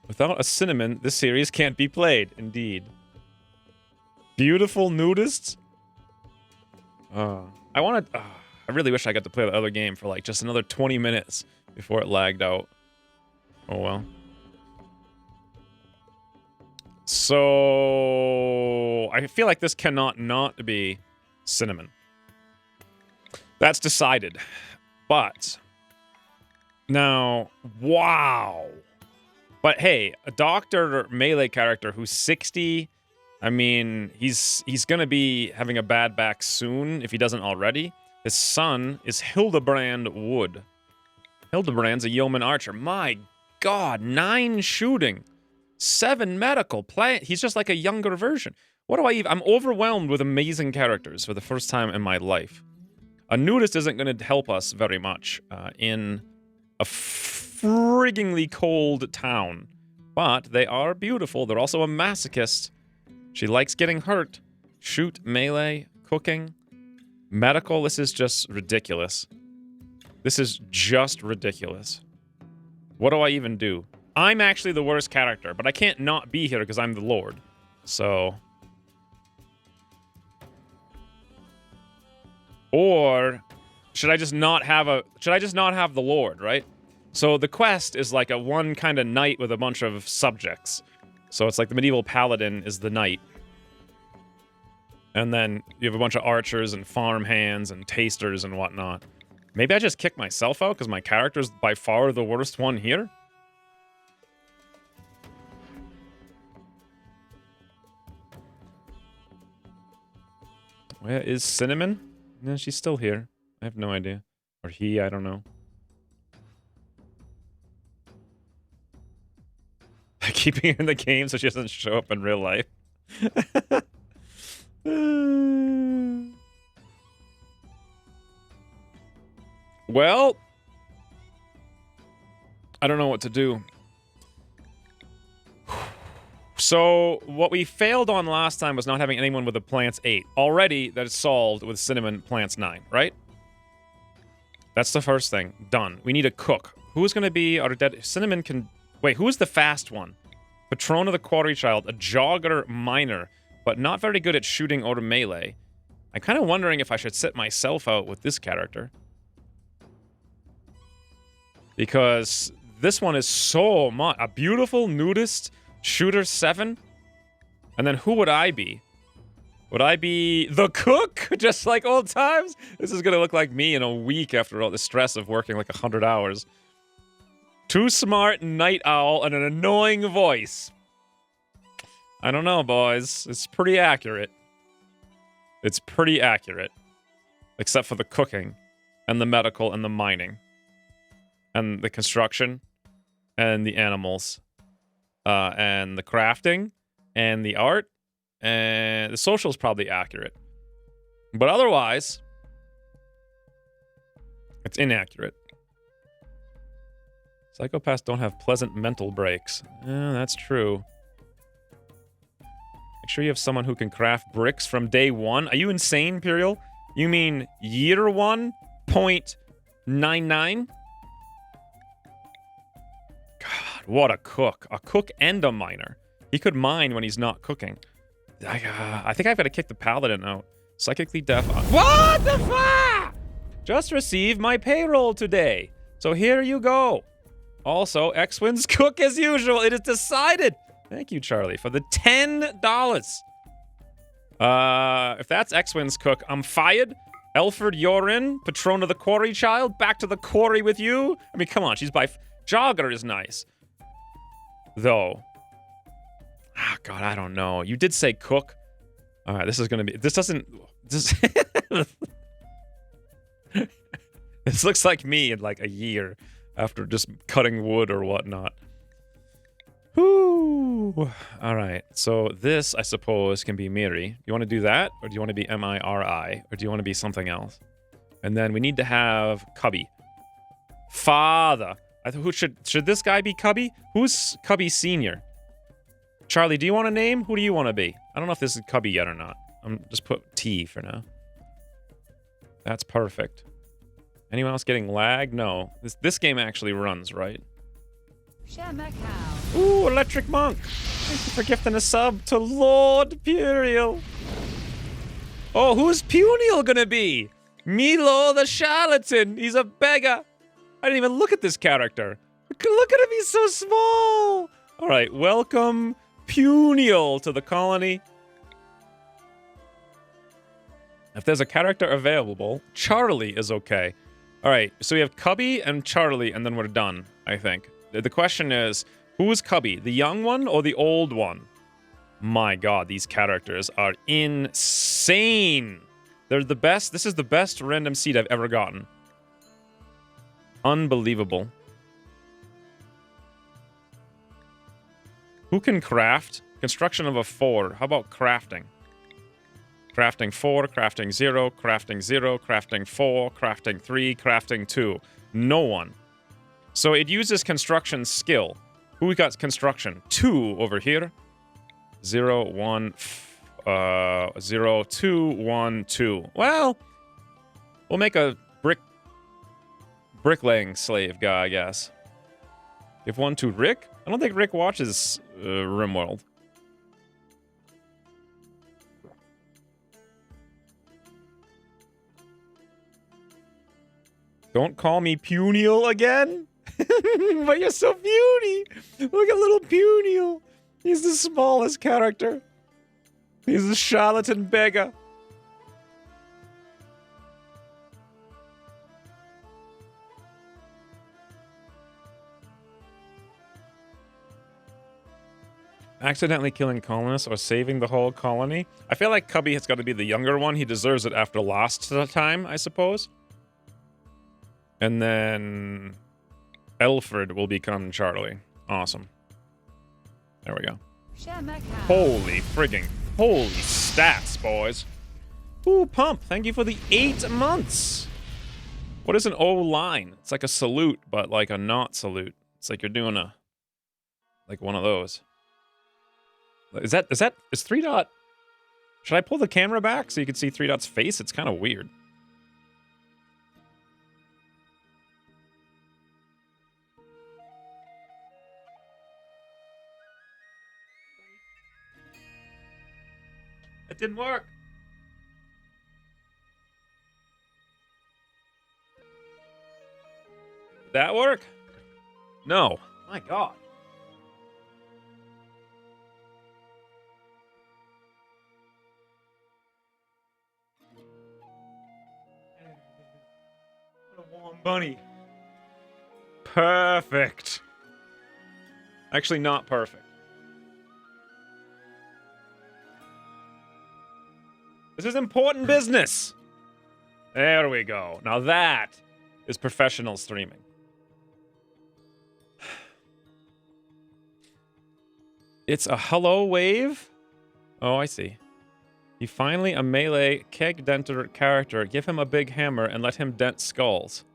Without a Cinnamon, this series can't be played. Indeed. Beautiful nudists. I really wish I got to play the other game for like just another 20 minutes before it lagged out. Oh well. So I feel like this cannot not be Cinnamon. That's decided. But now, wow. But hey, a doctor melee character who's 60. I mean, he's gonna be having a bad back soon if he doesn't already. His son is Hildebrand Wood. Hildebrand's a yeoman archer. My God, 9 shooting, 7 medical. He's just like a younger version. What do I even... I'm overwhelmed with amazing characters for the first time in my life. A nudist isn't going to help us very much in a friggingly cold town. But they are beautiful. They're also a masochist. She likes getting hurt. Shoot, melee, cooking, medical. This is just ridiculous. This is just ridiculous. What do I even do? I'm actually the worst character, but I can't not be here because I'm the Lord. So... Or should I just not have the Lord, right? So the quest is like a one kind of knight with a bunch of subjects. So it's like the medieval paladin is the knight. And then you have a bunch of archers and farm hands and tasters and whatnot. Maybe I just kick myself out because my character's by far the worst one here? Where is Cinnamon? No, she's still here. I have no idea. Or he, I don't know. Keeping her in the game so she doesn't show up in real life. Well, I don't know what to do. So, what we failed on last time was not having anyone with a plants 8. Already, that is solved with Cinnamon plants 9, right? That's the first thing. Done. We need a cook. Who's going to be our dead... Cinnamon can... Wait, who's the fast one? Patron of the Quarry Child, a jogger miner, but not very good at shooting or melee. I'm kind of wondering if I should sit myself out with this character. Because this one is so much... A beautiful nudist... Shooter 7? And then who would I be? Would I be the cook? Just like old times? This is gonna look like me in a week after all the stress of working like 100 hours. Too smart, night owl, and an annoying voice. I don't know, boys. It's pretty accurate. It's pretty accurate. Except for the cooking, and the medical, and the mining. And the construction, and the animals. And the crafting, and the art, and the social is probably accurate. But otherwise, it's inaccurate. Psychopaths don't have pleasant mental breaks. That's true. Make sure you have someone who can craft bricks from day 1. Are you insane, Imperial? You mean year 1.99? What a cook. A cook and a miner. He could mine when he's not cooking. I think I've got to kick the paladin out. Psychically deaf. What the fuck? Just received my payroll today. So here you go. Also, X-Win's cook as usual. It is decided. Thank you, Charlie, for the $10. If that's X-Win's cook, I'm fired. Elford, you're in. Patron of the quarry child. Back to the quarry with you. I mean, come on. She's by... Jogger is nice. Though. Ah, God, I don't know. You did say cook. All right, this is going to be... This doesn't... This... This looks like me in like a year after just cutting wood or whatnot. Whoo! All right, so this, I suppose, can be Miri. You want to do that? Or do you want to be M-I-R-I? Or do you want to be something else? And then we need to have Cubby. Father. Who should this guy be Cubby? Who's Cubby Senior? Charlie, do you want a name? Who do you want to be? I don't know if this is Cubby yet or not. I'm just put T for now. That's perfect. Anyone else getting lag? No. This game actually runs, right? Ooh, Electric Monk. Thank you for gifting a sub to Lord Puriel. Oh, who's Puniel gonna be? Milo the Charlatan. He's a beggar. I didn't even look at this character. Look at him, he's so small. All right, welcome Puniel to the colony. If there's a character available, Charlie is okay. All right, so we have Cubby and Charlie, and then we're done, I think. The question is, who is Cubby? The young one or the old one? My God, these characters are insane. They're the best. This is the best random seed I've ever gotten. Unbelievable. Who can craft? Construction of a 4. How about crafting? Crafting 4, crafting 0, crafting 0, crafting 4, crafting 3, crafting 2. No one. So it uses construction skill. Who got construction? 2 over here. 0, 1, 0, 2, 1, 2. Well, we'll make a bricklaying slave guy, I guess. Give 1 to Rick? I don't think Rick watches RimWorld. Don't call me Puniel again. But you're so puny. Look at little Puniel. He's the smallest character. He's a charlatan beggar. Accidentally killing colonists or saving the whole colony? I feel like Cubby has got to be the younger one. He deserves it after last time, I suppose. And then Elford will become Charlie. Awesome. There we go. Holy frigging. Holy stats, boys. Ooh, Pump. Thank you for the 8 months. What is an O line? It's like a salute, but like a not salute. It's like you're doing a... like one of those. Is 3 Dot... Should I pull the camera back so you can see 3 Dot's face? It's kind of weird. It didn't work. Did that work? No. My God. What a warm bunny. Perfect. Actually, not perfect. This is important business. There we go. Now that is professional streaming. It's a hello wave. Oh, I see. He finally a melee keg denter character. Give him a big hammer and let him dent skulls.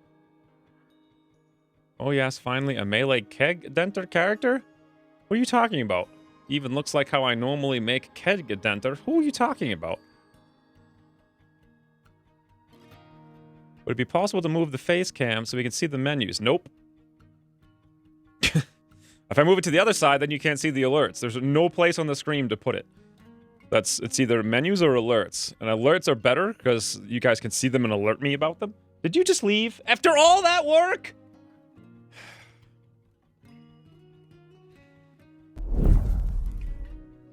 Oh yes, finally a melee keg denter character? What are you talking about? Even looks like how I normally make keg denter. Who are you talking about? Would it be possible to move the face cam so we can see the menus? Nope. If I move it to the other side, then you can't see the alerts. There's no place on the screen to put it. It's either menus or alerts. And alerts are better because you guys can see them and alert me about them. Did you just leave? After all that work?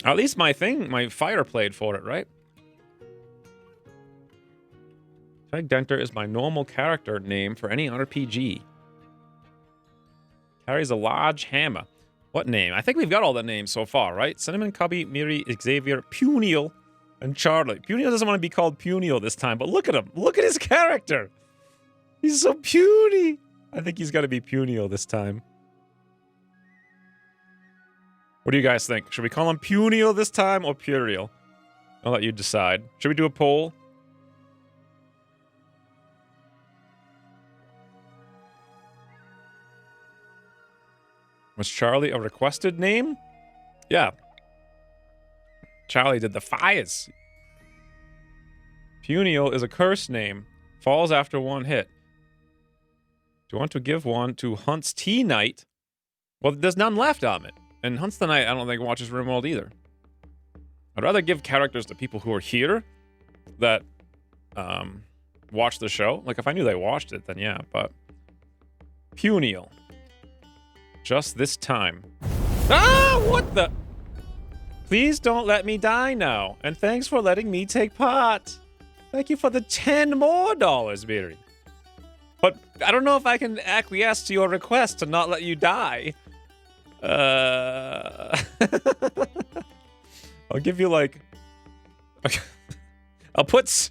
At least my fire played for it, right? Denter is my normal character name for any RPG. Carries a large hammer. What name? I think we've got all the names so far, right? Cinnamon, Cubby, Miri, Xavier, Puniel, and Charlie. Puniel doesn't want to be called Puniel this time, but look at him. Look at his character. He's so puny. I think he's got to be Puniel this time. What do you guys think? Should we call him Puniel this time or Puriel? I'll let you decide. Should we do a poll? Was Charlie a requested name? Yeah. Charlie did the fires. Puniel is a curse name. Falls after one hit. Do you want to give one to Hunt's Tea Night? Well, there's none left on it. And Hunt's the Night, I don't think watches RimWorld either. I'd rather give characters to people who are here that watch the show. Like, if I knew they watched it, then yeah, but... Puniel. Just this time. Ah, what the? Please don't let me die now. And thanks for letting me take part. Thank you for the $10 more, Miri. But I don't know if I can acquiesce to your request to not let you die. I'll give you like... I'll put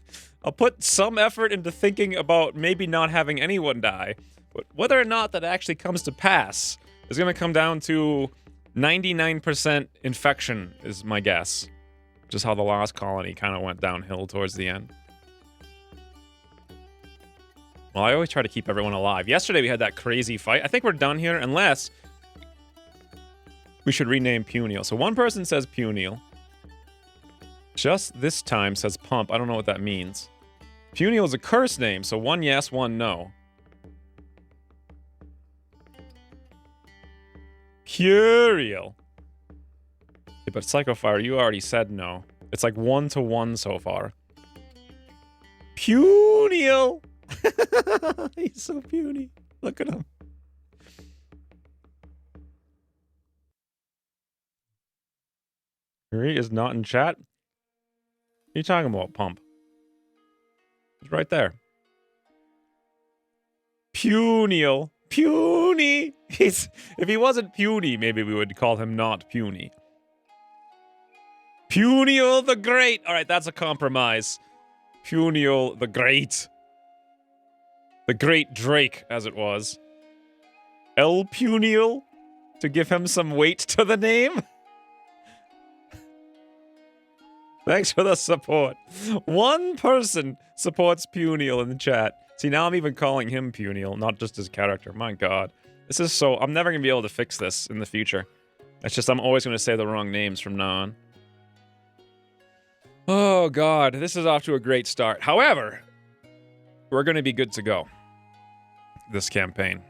some effort into thinking about maybe not having anyone die. But whether or not that actually comes to pass... It's going to come down to 99% infection is my guess. Just how the last colony kind of went downhill towards the end. Well, I always try to keep everyone alive. Yesterday we had that crazy fight. I think we're done here unless we should rename Puniel. So one person says Puniel. Just this time says Pump. I don't know what that means. Puniel is a curse name, so one yes, one no. Puriel. Yeah, but Psychofire, you already said no. It's like 1-to-1 so far. Puniel! He's so puny. Look at him. He is not in chat. What are you talking about, Pump? He's right there. Puniel. Puny! If he wasn't puny, maybe we would call him not puny. Puniel the Great! Alright, that's a compromise. Puniel the Great. The Great Drake, as it was. El Puniel? To give him some weight to the name? Thanks for the support. One person supports Puniel in the chat. See, now I'm even calling him Puniel, not just his character. My god. This is so... I'm never going to be able to fix this in the future. It's just I'm always going to say the wrong names from now on. Oh god, this is off to a great start. However, we're going to be good to go. This campaign.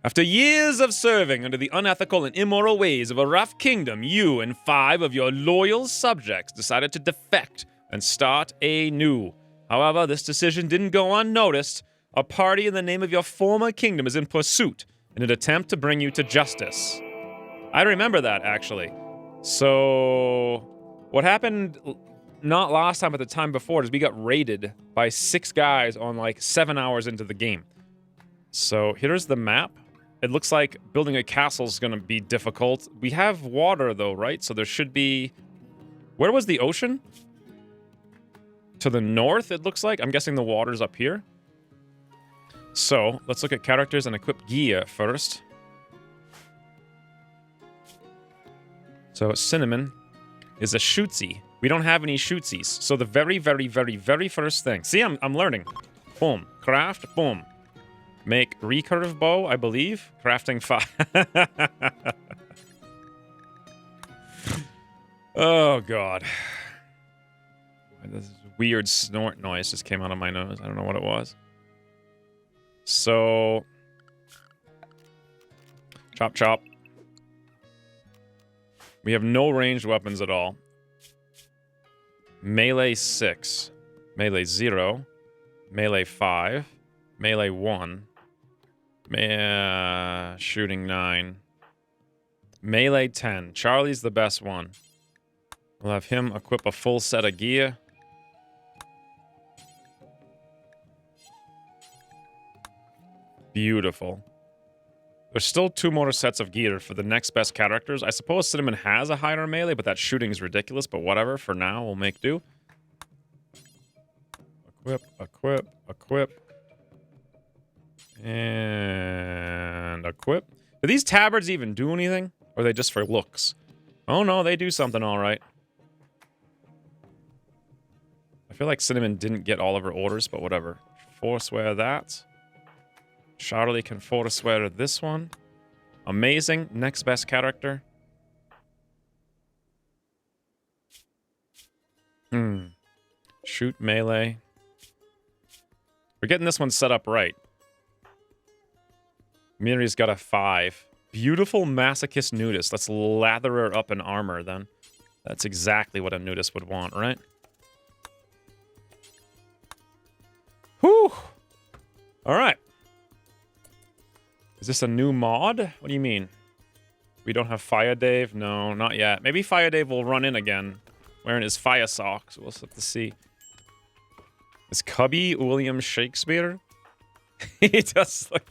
After years of serving under the unethical and immoral ways of a rough kingdom, you and 5 of your loyal subjects decided to defect and start anew. However, this decision didn't go unnoticed. A party in the name of your former kingdom is in pursuit in an attempt to bring you to justice. I remember that, actually. So, what happened not last time, but the time before, is we got raided by 6 guys on like 7 hours into the game. So, here's the map. It looks like building a castle is going to be difficult. We have water, though, right? So there should be... Where was the ocean? To the north, it looks like. I'm guessing the water's up here. So, let's look at characters and equip gear first. So, Cinnamon is a shootsy. We don't have any shootsies. So the very, very, very, very first thing... See, I'm learning. Boom. Craft. Boom. Make recurve bow, I believe. Crafting 5. Oh, God. This weird snort noise just came out of my nose. I don't know what it was. So... Chop, chop. We have no ranged weapons at all. Melee 6. Melee 0. Melee 5. Melee 1. Shooting 9. Melee 10. Charlie's the best one. We'll have him equip a full set of gear. Beautiful. There's still 2 more sets of gear for the next best characters. I suppose Cinnamon has a higher melee, but that shooting is ridiculous. But whatever, for now, we'll make do. Equip, equip, equip. And equip. Do these tabards even do anything? Or are they just for looks? Oh no, they do something alright. I feel like Cinnamon didn't get all of her orders, but whatever. Forswear that. Charlie can forswear this one. Amazing. Next best character. Shoot melee. We're getting this one set up right. Miri's got a 5. Beautiful masochist nudist. Let's lather her up in armor then. That's exactly what a nudist would want, right? Whew. All right. Is this a new mod? What do you mean? We don't have Fire Dave? No, not yet. Maybe Fire Dave will run in again wearing his fire socks. We'll have to see. Is Cubby William Shakespeare? He does like...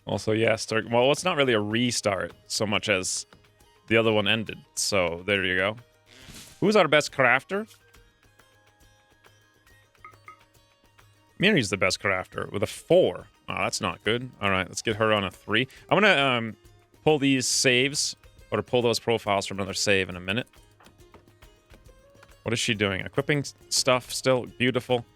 Also, yeah, well, it's not really a restart so much as the other one ended. So, there you go. Who's our best crafter? Miri's the best crafter with a 4. Oh, that's not good. All right, let's get her on a 3. I'm going to pull these saves, or pull those profiles from another save in a minute. What is she doing? Equipping stuff still. Beautiful.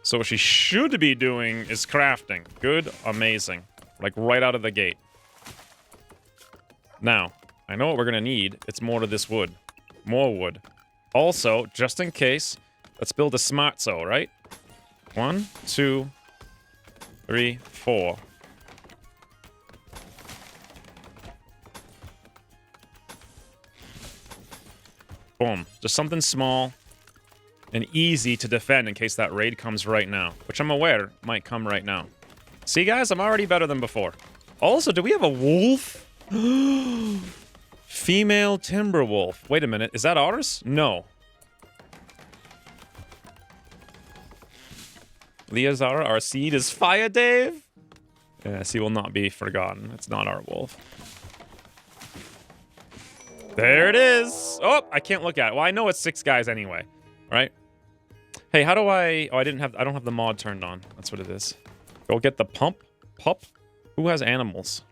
So what she should be doing is crafting. Good. Amazing. Like right out of the gate. Now, I know what we're going to need. It's more of this wood. More wood. Also, just in case, let's build a smartso, right? 1, 2, 3, 4. Boom. Just something small and easy to defend in case that raid comes right now. Which I'm aware might come right now. See, guys? I'm already better than before. Also, do we have a wolf? Female timber wolf. Wait a minute. Is that ours? No. Leazara, our seed is Fire Dave. Yes, he will not be forgotten. It's not our wolf. There it is. Oh, I can't look at it. Well, I know it's 6 guys anyway, right? Hey, how do I... Oh, I don't have the mod turned on. That's what it is. Go get the pup. Who has animals?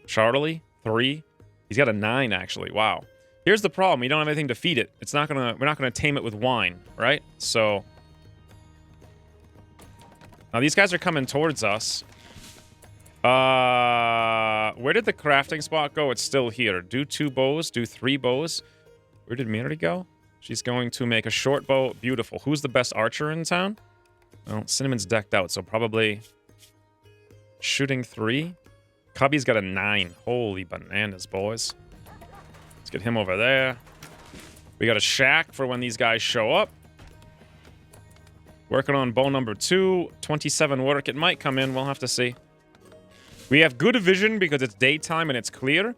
Charlie, 3. He's got a 9, actually. Wow. Here's the problem. We don't have anything to feed it. It's not gonna... We're not gonna tame it with wine, right? So... Now, these guys are coming towards us. Where did the crafting spot go? It's still here. Do 2 bows. Do 3 bows. Where did Miri go? She's going to make a short bow. Beautiful. Who's the best archer in town? Well, Cinnamon's decked out, so probably... Shooting 3. Cubby's got a 9. Holy bananas, boys. Let's get him over there. We got a shack for when these guys show up. Working on bow number 2. 27 work. It might come in. We'll have to see. We have good vision because it's daytime and it's clear.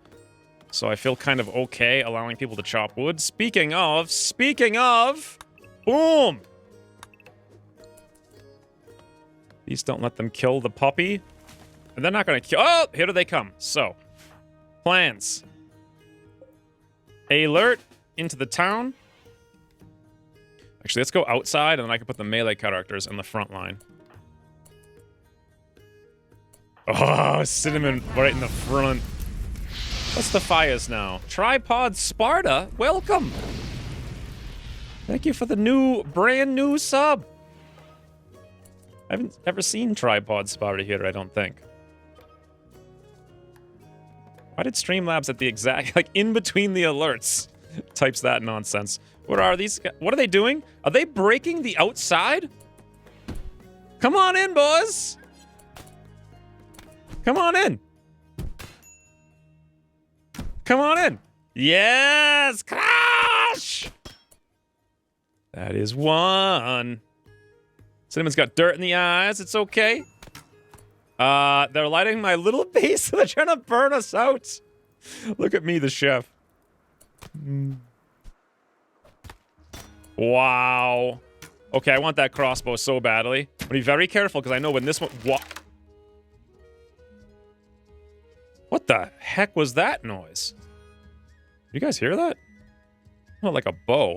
So I feel kind of okay allowing people to chop wood. Speaking of... Boom! Please don't let them kill the puppy. And they're not going to kill... Oh! Here they come. So. Plans. Alert into the town. Actually, let's go outside, and then I can put the melee characters in the front line. Oh, Cinnamon right in the front. What's the fires now? Tripod Sparta, welcome. Thank you for the brand new sub. I haven't ever seen Tripod Sparta here, I don't think. Why did Streamlabs at the exact, like in between the alerts, types that nonsense? What are these guys? What are they doing? Are they breaking the outside? Come on in, boys. Come on in. Come on in. Yes! Crash! That is one. Cinnamon's got dirt in the eyes. It's okay. They're lighting my little base. They're trying to burn us out. Look at me, the chef. Wow. Okay, I want that crossbow so badly. But be very careful, because I know when this one... What the heck was that noise? You guys hear that? Not like a bow.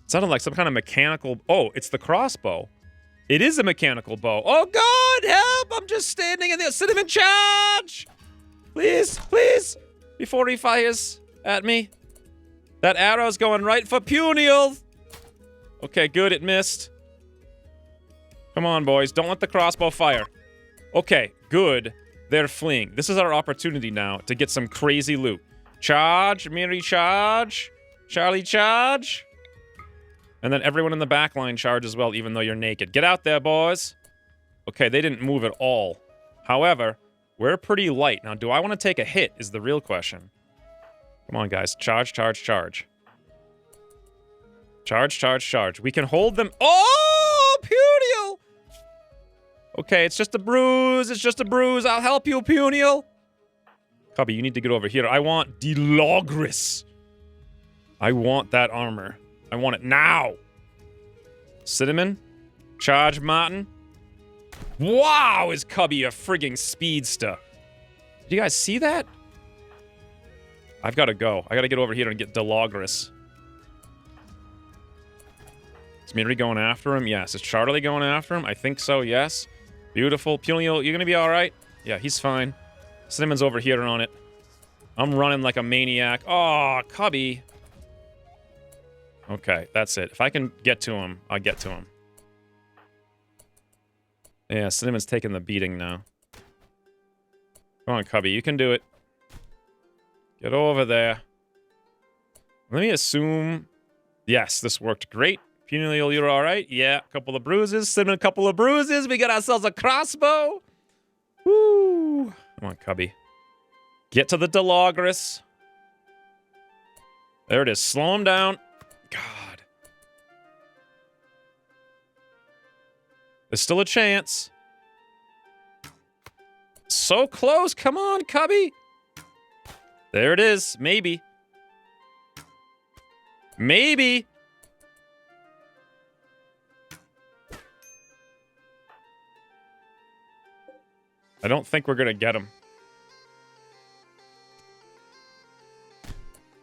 It sounded like some kind of mechanical... Oh, it's the crossbow. It is a mechanical bow. Oh, God, help! I'm just standing in there. Cinnamon, charge! Please, please! Before he fires at me. That arrow's going right for Puniel. Okay, good, it missed. Come on, boys. Don't let the crossbow fire. Okay, good. They're fleeing. This is our opportunity now to get some crazy loot. Charge, Miri, charge. Charlie, charge. And then everyone in the back line charge as well, even though you're naked. Get out there, boys. Okay, they didn't move at all. However, we're pretty light. Now, do I want to take a hit is the real question. Come on, guys. Charge, charge, charge. Charge, charge, charge. We can hold them. Oh, Puniel! Okay, it's just a bruise. It's just a bruise. I'll help you, Puniel. Cubby, you need to get over here. I want Delogris. I want that armor. I want it now. Cinnamon. Charge, Martin. Wow, is Cubby a frigging speedster. Did you guys see that? I've got to go. I got to get over here and get Delogris. Is Miri going after him? Yes. Is Charlie going after him? I think so, yes. Beautiful. Puniel, you gonna be alright? Yeah, he's fine. Cinnamon's over here on it. I'm running like a maniac. Oh, Cubby. Okay, that's it. If I can get to him, I'll get to him. Yeah, Cinnamon's taking the beating now. Come on, Cubby, you can do it. Get over there. Let me assume... Yes, this worked great. Puniel, you're alright? Yeah, a couple of bruises. Cinnamon, a couple of bruises. We got ourselves a crossbow. Woo! Come on, Cubby. Get to the Delogris. There it is. Slow him down. God. There's still a chance. So close. Come on, Cubby. There it is. Maybe. Maybe. I don't think we're going to get him.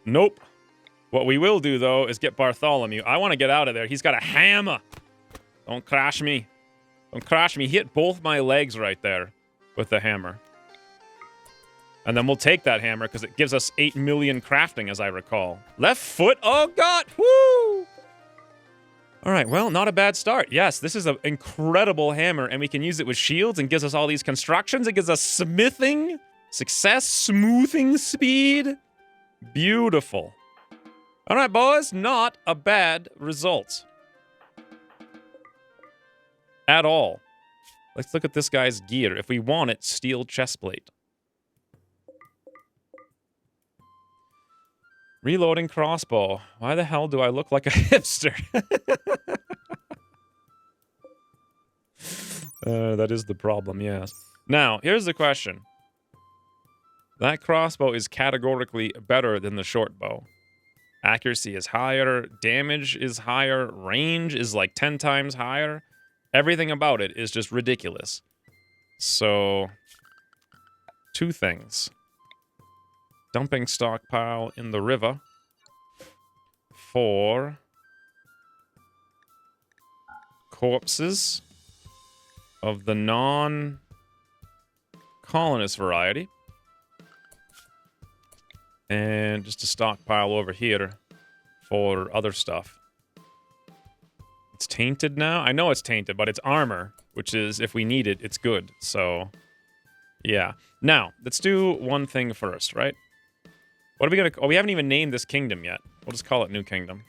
Nope. What we will do, though, is get Bartholomew. I want to get out of there. He's got a hammer. Don't crash me. Don't crash me. He hit both my legs right there with the hammer. And then we'll take that hammer because it gives us 8 million crafting, as I recall. Left foot. Oh, God. Woo! All right, well, not a bad start. Yes, this is an incredible hammer, and we can use it with shields and gives us all these constructions. It gives us smithing, success, smoothing speed. Beautiful. All right, boys, not a bad result. At all. Let's look at this guy's gear. If we want it, steel chestplate. Reloading crossbow. Why the hell do I look like a hipster? That is the problem, yes. Now, here's the question. That crossbow is categorically better than the short bow. Accuracy is higher, damage is higher, range is like 10 times higher. Everything about it is just ridiculous. So, two things. Dumping stockpile in the river for corpses of the non-colonist variety. And just a stockpile over here for other stuff. It's tainted now? I know it's tainted, but it's armor, which is, if we need it, it's good. So, yeah. Now, let's do one thing first, right? What are we gonna... Oh, we haven't even named this kingdom yet. We'll just call it New Kingdom.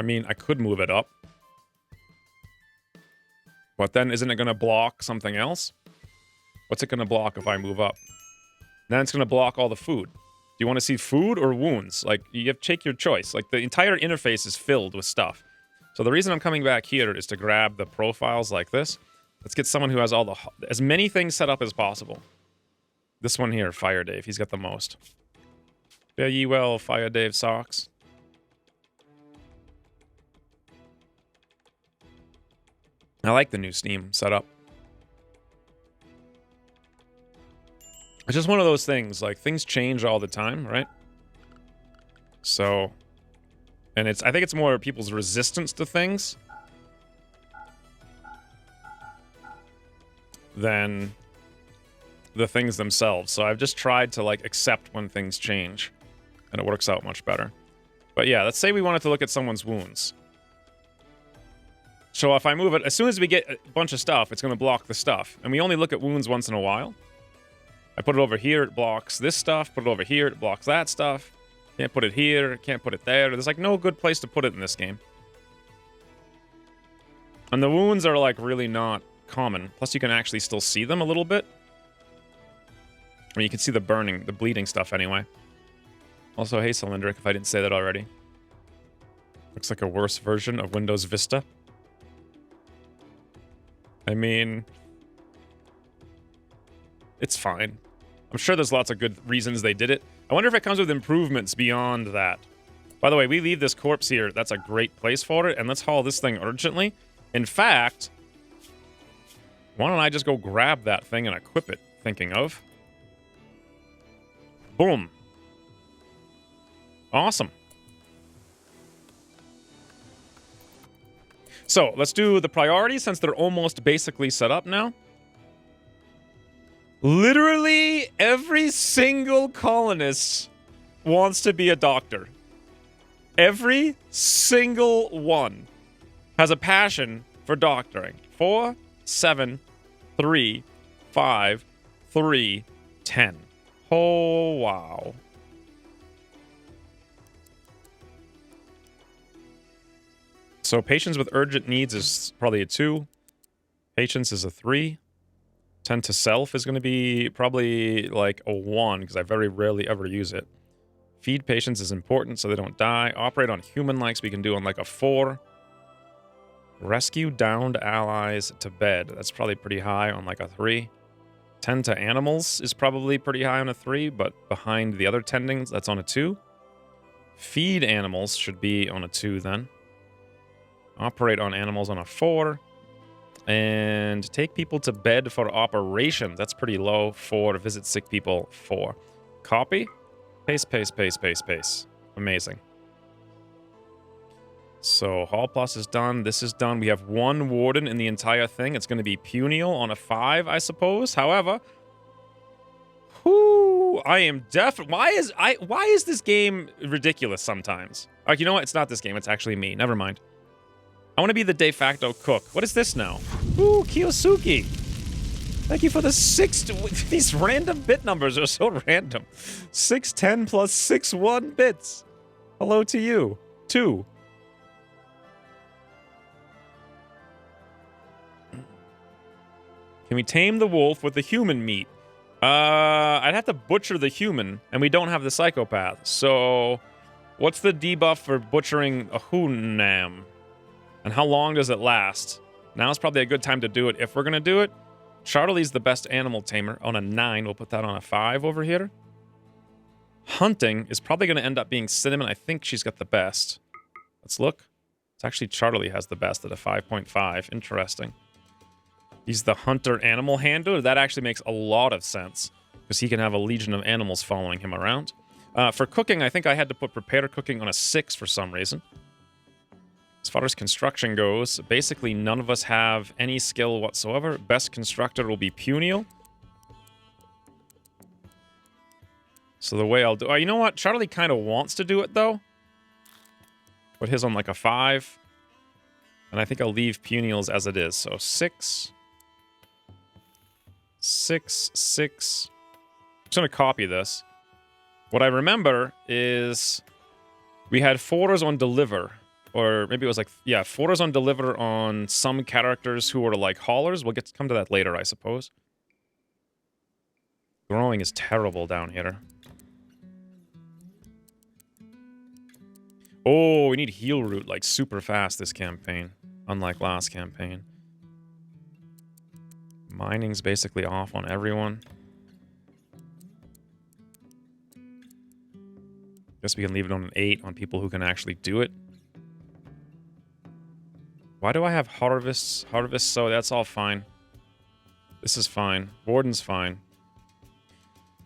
I mean, I could move it up. But then isn't it going to block something else? What's it going to block if I move up? Then it's going to block all the food. Do you want to see food or wounds? Like, you have to take your choice. Like, the entire interface is filled with stuff. So the reason I'm coming back here is to grab the profiles like this. Let's get someone who has as many things set up as possible. This one here, Fire Dave. He's got the most. Fare ye well, Fire Dave Socks. I like the new Steam setup. It's just one of those things, like, things change all the time, right? So, and I think it's more people's resistance to things than the things themselves. So I've just tried to, like, accept when things change, and it works out much better. But yeah, let's say we wanted to look at someone's wounds. So if I move it, as soon as we get a bunch of stuff, it's going to block the stuff. And we only look at wounds once in a while. I put it over here, it blocks this stuff. Put it over here, it blocks that stuff. Can't put it here, can't put it there. There's, like, no good place to put it in this game. And the wounds are, like, really not common. Plus, you can actually still see them a little bit. I mean, you can see the burning, the bleeding stuff anyway. Also, hey, Cylindric, if I didn't say that already. Looks like a worse version of Windows Vista. I mean, it's fine. I'm sure there's lots of good reasons they did it. I wonder if it comes with improvements beyond that. By the way, we leave this corpse here. That's a great place for it. And let's haul this thing urgently. In fact, why don't I just go grab that thing and equip it? Thinking of. Boom. Awesome. So, let's do the priorities since they're almost basically set up now. Literally every single colonist wants to be a doctor. Every single one has a passion for doctoring. 4, 7, 3, 5, 3, 10. Oh, wow. So patients with urgent needs is probably a 2. Patience is a 3. Tend to self is going to be probably like a 1 because I very rarely ever use it. Feed patients is important so they don't die. Operate on human likes we can do on like a 4. Rescue downed allies to bed. That's probably pretty high on like a 3. Tend to animals is probably pretty high on a 3, but behind the other tendings, that's on a 2. Feed animals should be on a 2 then. Operate on animals on a 4. And take people to bed for operation. That's pretty low. 4. Visit sick people. 4. Copy. Paste, paste, paste, paste, paste. Amazing. So Hall Plus is done. This is done. We have 1 warden in the entire thing. It's going to be Punial on a 5, I suppose. However, I am why is this game ridiculous sometimes? Like, you know what? It's not this game. It's actually me. Never mind. I want to be the de facto cook. What is this now? Ooh, Kiyosuke. Thank you for the 6... These random bit numbers are so random. 610 plus 61 bits. Hello to you. 2. Can we tame the wolf with the human meat? I'd have to butcher the human, and we don't have the psychopath. So, what's the debuff for butchering a Hunam? And how long does it last? Now's probably a good time to do it if we're going to do it. Charlie's the best animal tamer on a 9. We'll put that on a 5 over here. Hunting is probably going to end up being Cinnamon. I think she's got the best. Let's look. It's actually Charlie has the best at a 5.5. Interesting. He's the hunter animal handler. That actually makes a lot of sense because he can have a legion of animals following him around. For cooking, I think I had to put prepare cooking on a 6 for some reason. As far as construction goes, basically none of us have any skill whatsoever. Best constructor will be Punial. So the way I'll do... you know what? Charlie kind of wants to do it, though. Put his on like a 5. And I think I'll leave Punial's as it is. So 6. 6, 6. I'm just going to copy this. What I remember is we had 4s on deliver. or maybe it was like, yeah, 4 is on deliver on some characters who are like haulers. We'll come to that later, I suppose. Growing is terrible down here. Oh, we need heal root like super fast this campaign, unlike last campaign. Mining's basically off on everyone. Guess we can leave it on an 8 on people who can actually do it. Why do I have harvests? Harvests, so that's all fine. This is fine. Warden's fine.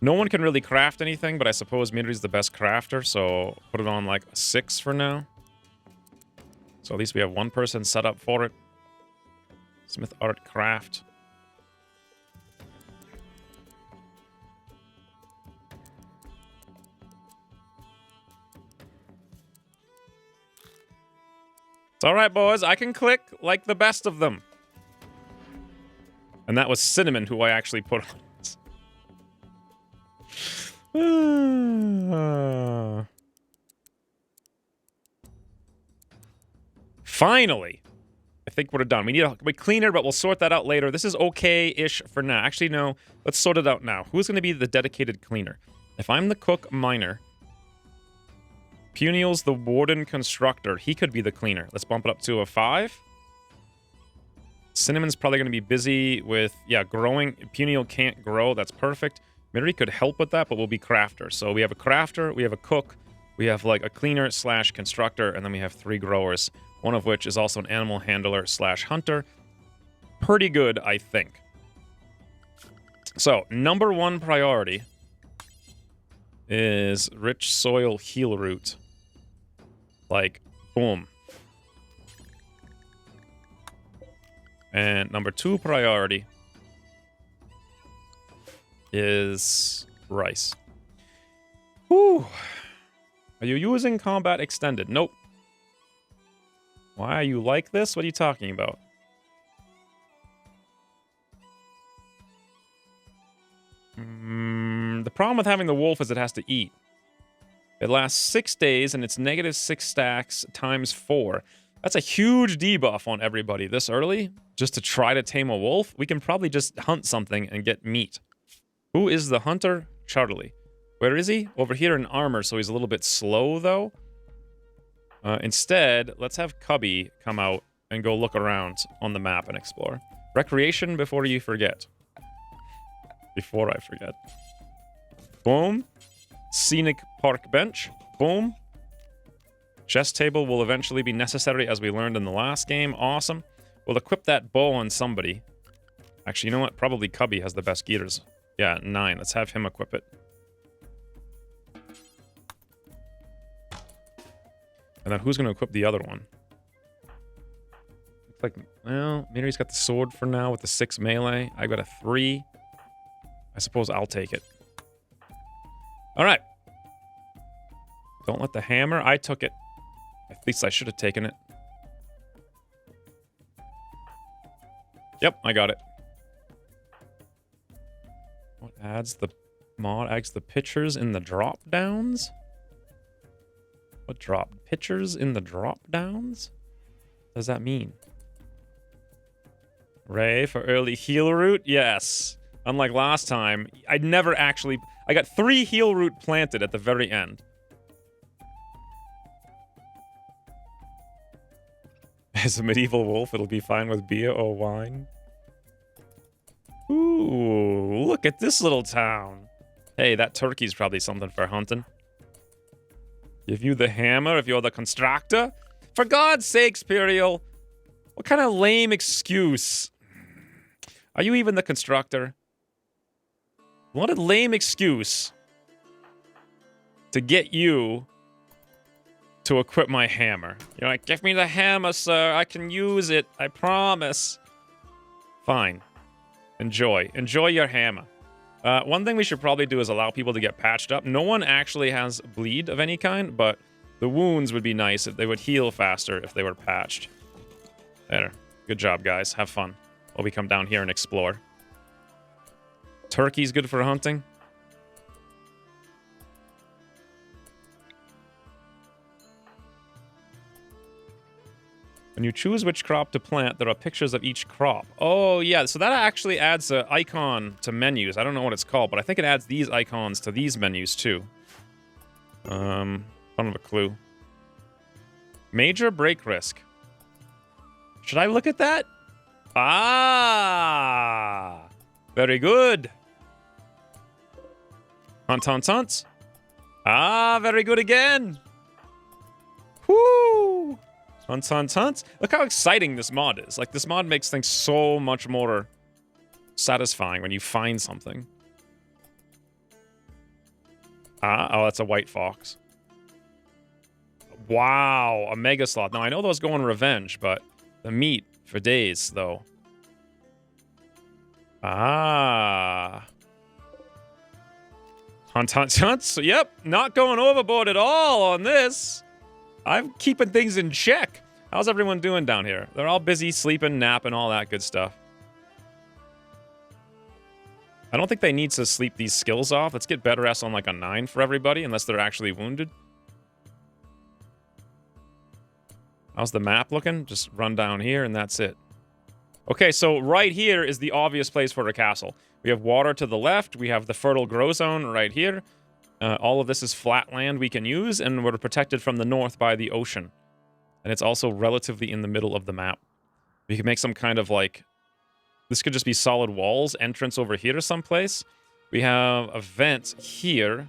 No one can really craft anything, but I suppose Midori's the best crafter, so put it on like a 6 for now. So at least we have one person set up for it. Smith Art Craft. It's alright, boys. I can click like the best of them. And that was Cinnamon who I actually put on it. Finally. I think we're done. We need a cleaner, but we'll sort that out later. This is okay-ish for now. Actually, no. Let's sort it out now. Who's going to be the dedicated cleaner? If I'm the cook miner... Puniel's the warden constructor. He could be the cleaner. Let's bump it up to a 5. Cinnamon's probably going to be busy with, yeah, growing. Puniel can't grow. That's perfect. Midori could help with that, but we'll be crafter. So we have a crafter, we have a cook, we have like a cleaner / constructor, and then we have 3 growers. One of which is also an animal handler / hunter. Pretty good, I think. So, number 1 priority is rich soil heal root. Like, boom. And number 2 priority is rice. Whew. Are you using combat extended? Nope. Why are you like this? What are you talking about? The problem with having the wolf is it has to eat. It lasts 6 days, and it's -6 stacks times 4. That's a huge debuff on everybody this early. Just to try to tame a wolf, we can probably just hunt something and get meat. Who is the hunter? Charlie. Where is he? Over here in armor, so he's a little bit slow, though. Instead, let's have Cubby come out and go look around on the map and explore. Recreation before you forget. Before I forget. Boom. Scenic park bench. Boom. Chess table will eventually be necessary, as we learned in the last game. Awesome. We'll equip that bow on somebody. Actually, you know what? Probably Cubby has the best gears. Yeah, 9. Let's have him equip it. And then who's going to equip the other one? Looks like, well, Midori's got the sword for now with the 6 melee. I got a 3. I suppose I'll take it. All right. Don't let the hammer. I took it. At least I should have taken it. Yep, I got it. What adds the mod? Adds the pictures in the drop downs? What drop? Pictures in the drop downs? What does that mean? Ray for early heal root? Yes. Unlike last time, I got 3 heal root planted at the very end. As a medieval wolf, it'll be fine with beer or wine. Ooh, look at this little town. Hey, that turkey's probably something for hunting. Give you the hammer if you're the constructor? For God's sakes, Puriel. What kind of lame excuse? Are you even the constructor? What a lame excuse to get you to equip my hammer. You're like, give me the hammer, sir. I can use it. I promise. Fine. Enjoy. Enjoy your hammer. One thing we should probably do is allow people to get patched up. No one actually has bleed of any kind, but the wounds would be nice if they would heal faster if they were patched. There. Good job, guys. Have fun while we come down here and explore. Turkey's good for hunting. When you choose which crop to plant, there are pictures of each crop. Oh, yeah, so that actually adds an icon to menus. I don't know what it's called, but I think it adds these icons to these menus, too. Don't have a clue. Major break risk. Should I look at that? Ah! Very good. Hunt, hunt, hunt. Ah, very good again. Whoo! Hunt, hunt, hunt. Look how exciting this mod is. Like, this mod makes things so much more satisfying when you find something. Ah, oh, that's a white fox. Wow, a mega sloth. Now, I know those go on revenge, but the meat for days, though. Ah. Hunt, hunt, hunt. So, yep, not going overboard at all on this. I'm keeping things in check. How's everyone doing down here? They're all busy sleeping, napping, all that good stuff. I don't think they need to sleep these skills off. Let's get better S on like a 9 for everybody, unless they're actually wounded. How's the map looking? Just run down here and that's it. Okay, so right here is the obvious place for a castle. We have water to the left. We have the fertile grow zone right here. All of this is flat land we can use, and we're protected from the north by the ocean. And it's also relatively in the middle of the map. We can make some kind of like... This could just be solid walls, entrance over here someplace. We have a vent here.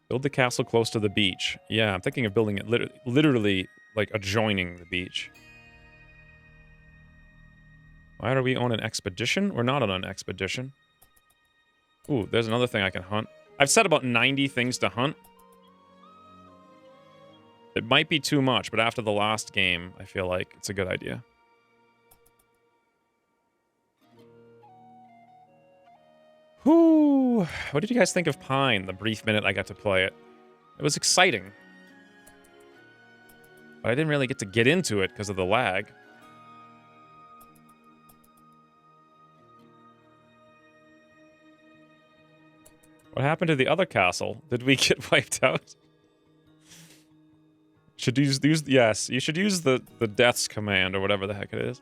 Build the castle close to the beach. Yeah, I'm thinking of building it literally like adjoining the beach. Why are we on an expedition? We're not on an expedition. Ooh, there's another thing I can hunt. I've said about 90 things to hunt. It might be too much, but after the last game, I feel like it's a good idea. Whoo! What did you guys think of Pine, the brief minute I got to play it? It was exciting. But I didn't really get to get into it because of the lag. What happened to the other castle? Did we get wiped out? Should use yes, you should use the deaths command or whatever the heck it is.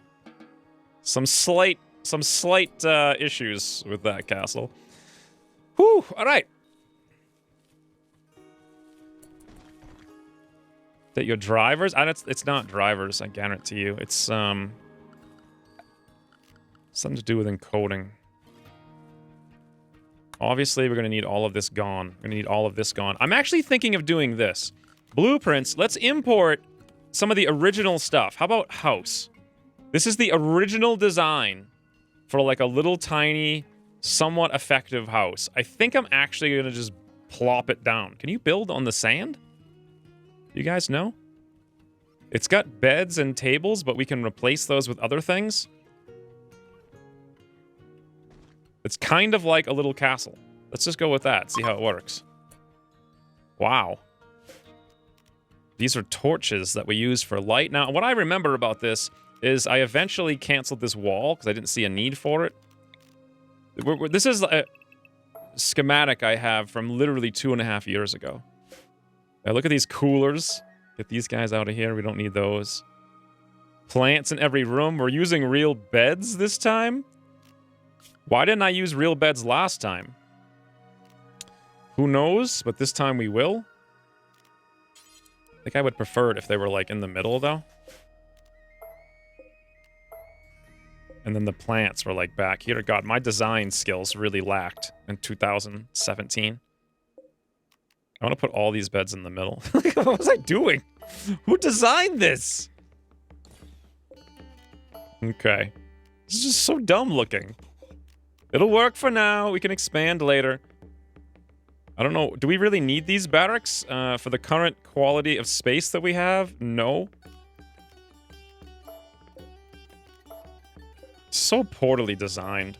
Some slight issues with that castle. Whew, all right. That your drivers? It's not drivers, I guarantee you. It's something to do with encoding. Obviously, we're going to need all of this gone. We're going to need all of this gone. I'm actually thinking of doing this. Blueprints, let's import some of the original stuff. How about house? This is the original design for like a little tiny, somewhat effective house. I think I'm actually going to just plop it down. Can you build on the sand? You guys know? It's got beds and tables, but we can replace those with other things. It's kind of like a little castle. Let's just go with that, see how it works. Wow. These are torches that we use for light. Now, what I remember about this is I eventually canceled this wall because I didn't see a need for it. This is a schematic I have from literally 2.5 years ago. Now, look at these coolers. Get these guys out of here. We don't need those. Plants in every room. We're using real beds this time. Why didn't I use real beds last time? Who knows? But this time we will. I think I would prefer it if they were, like, in the middle, though. And then the plants were, like, back here. God, my design skills really lacked in 2017. I want to put all these beds in the middle. What was I doing? Who designed this? Okay. This is just so dumb looking. It'll work for now. We can expand later. I don't know. Do we really need these barracks for the current quality of space that we have? No. So poorly designed.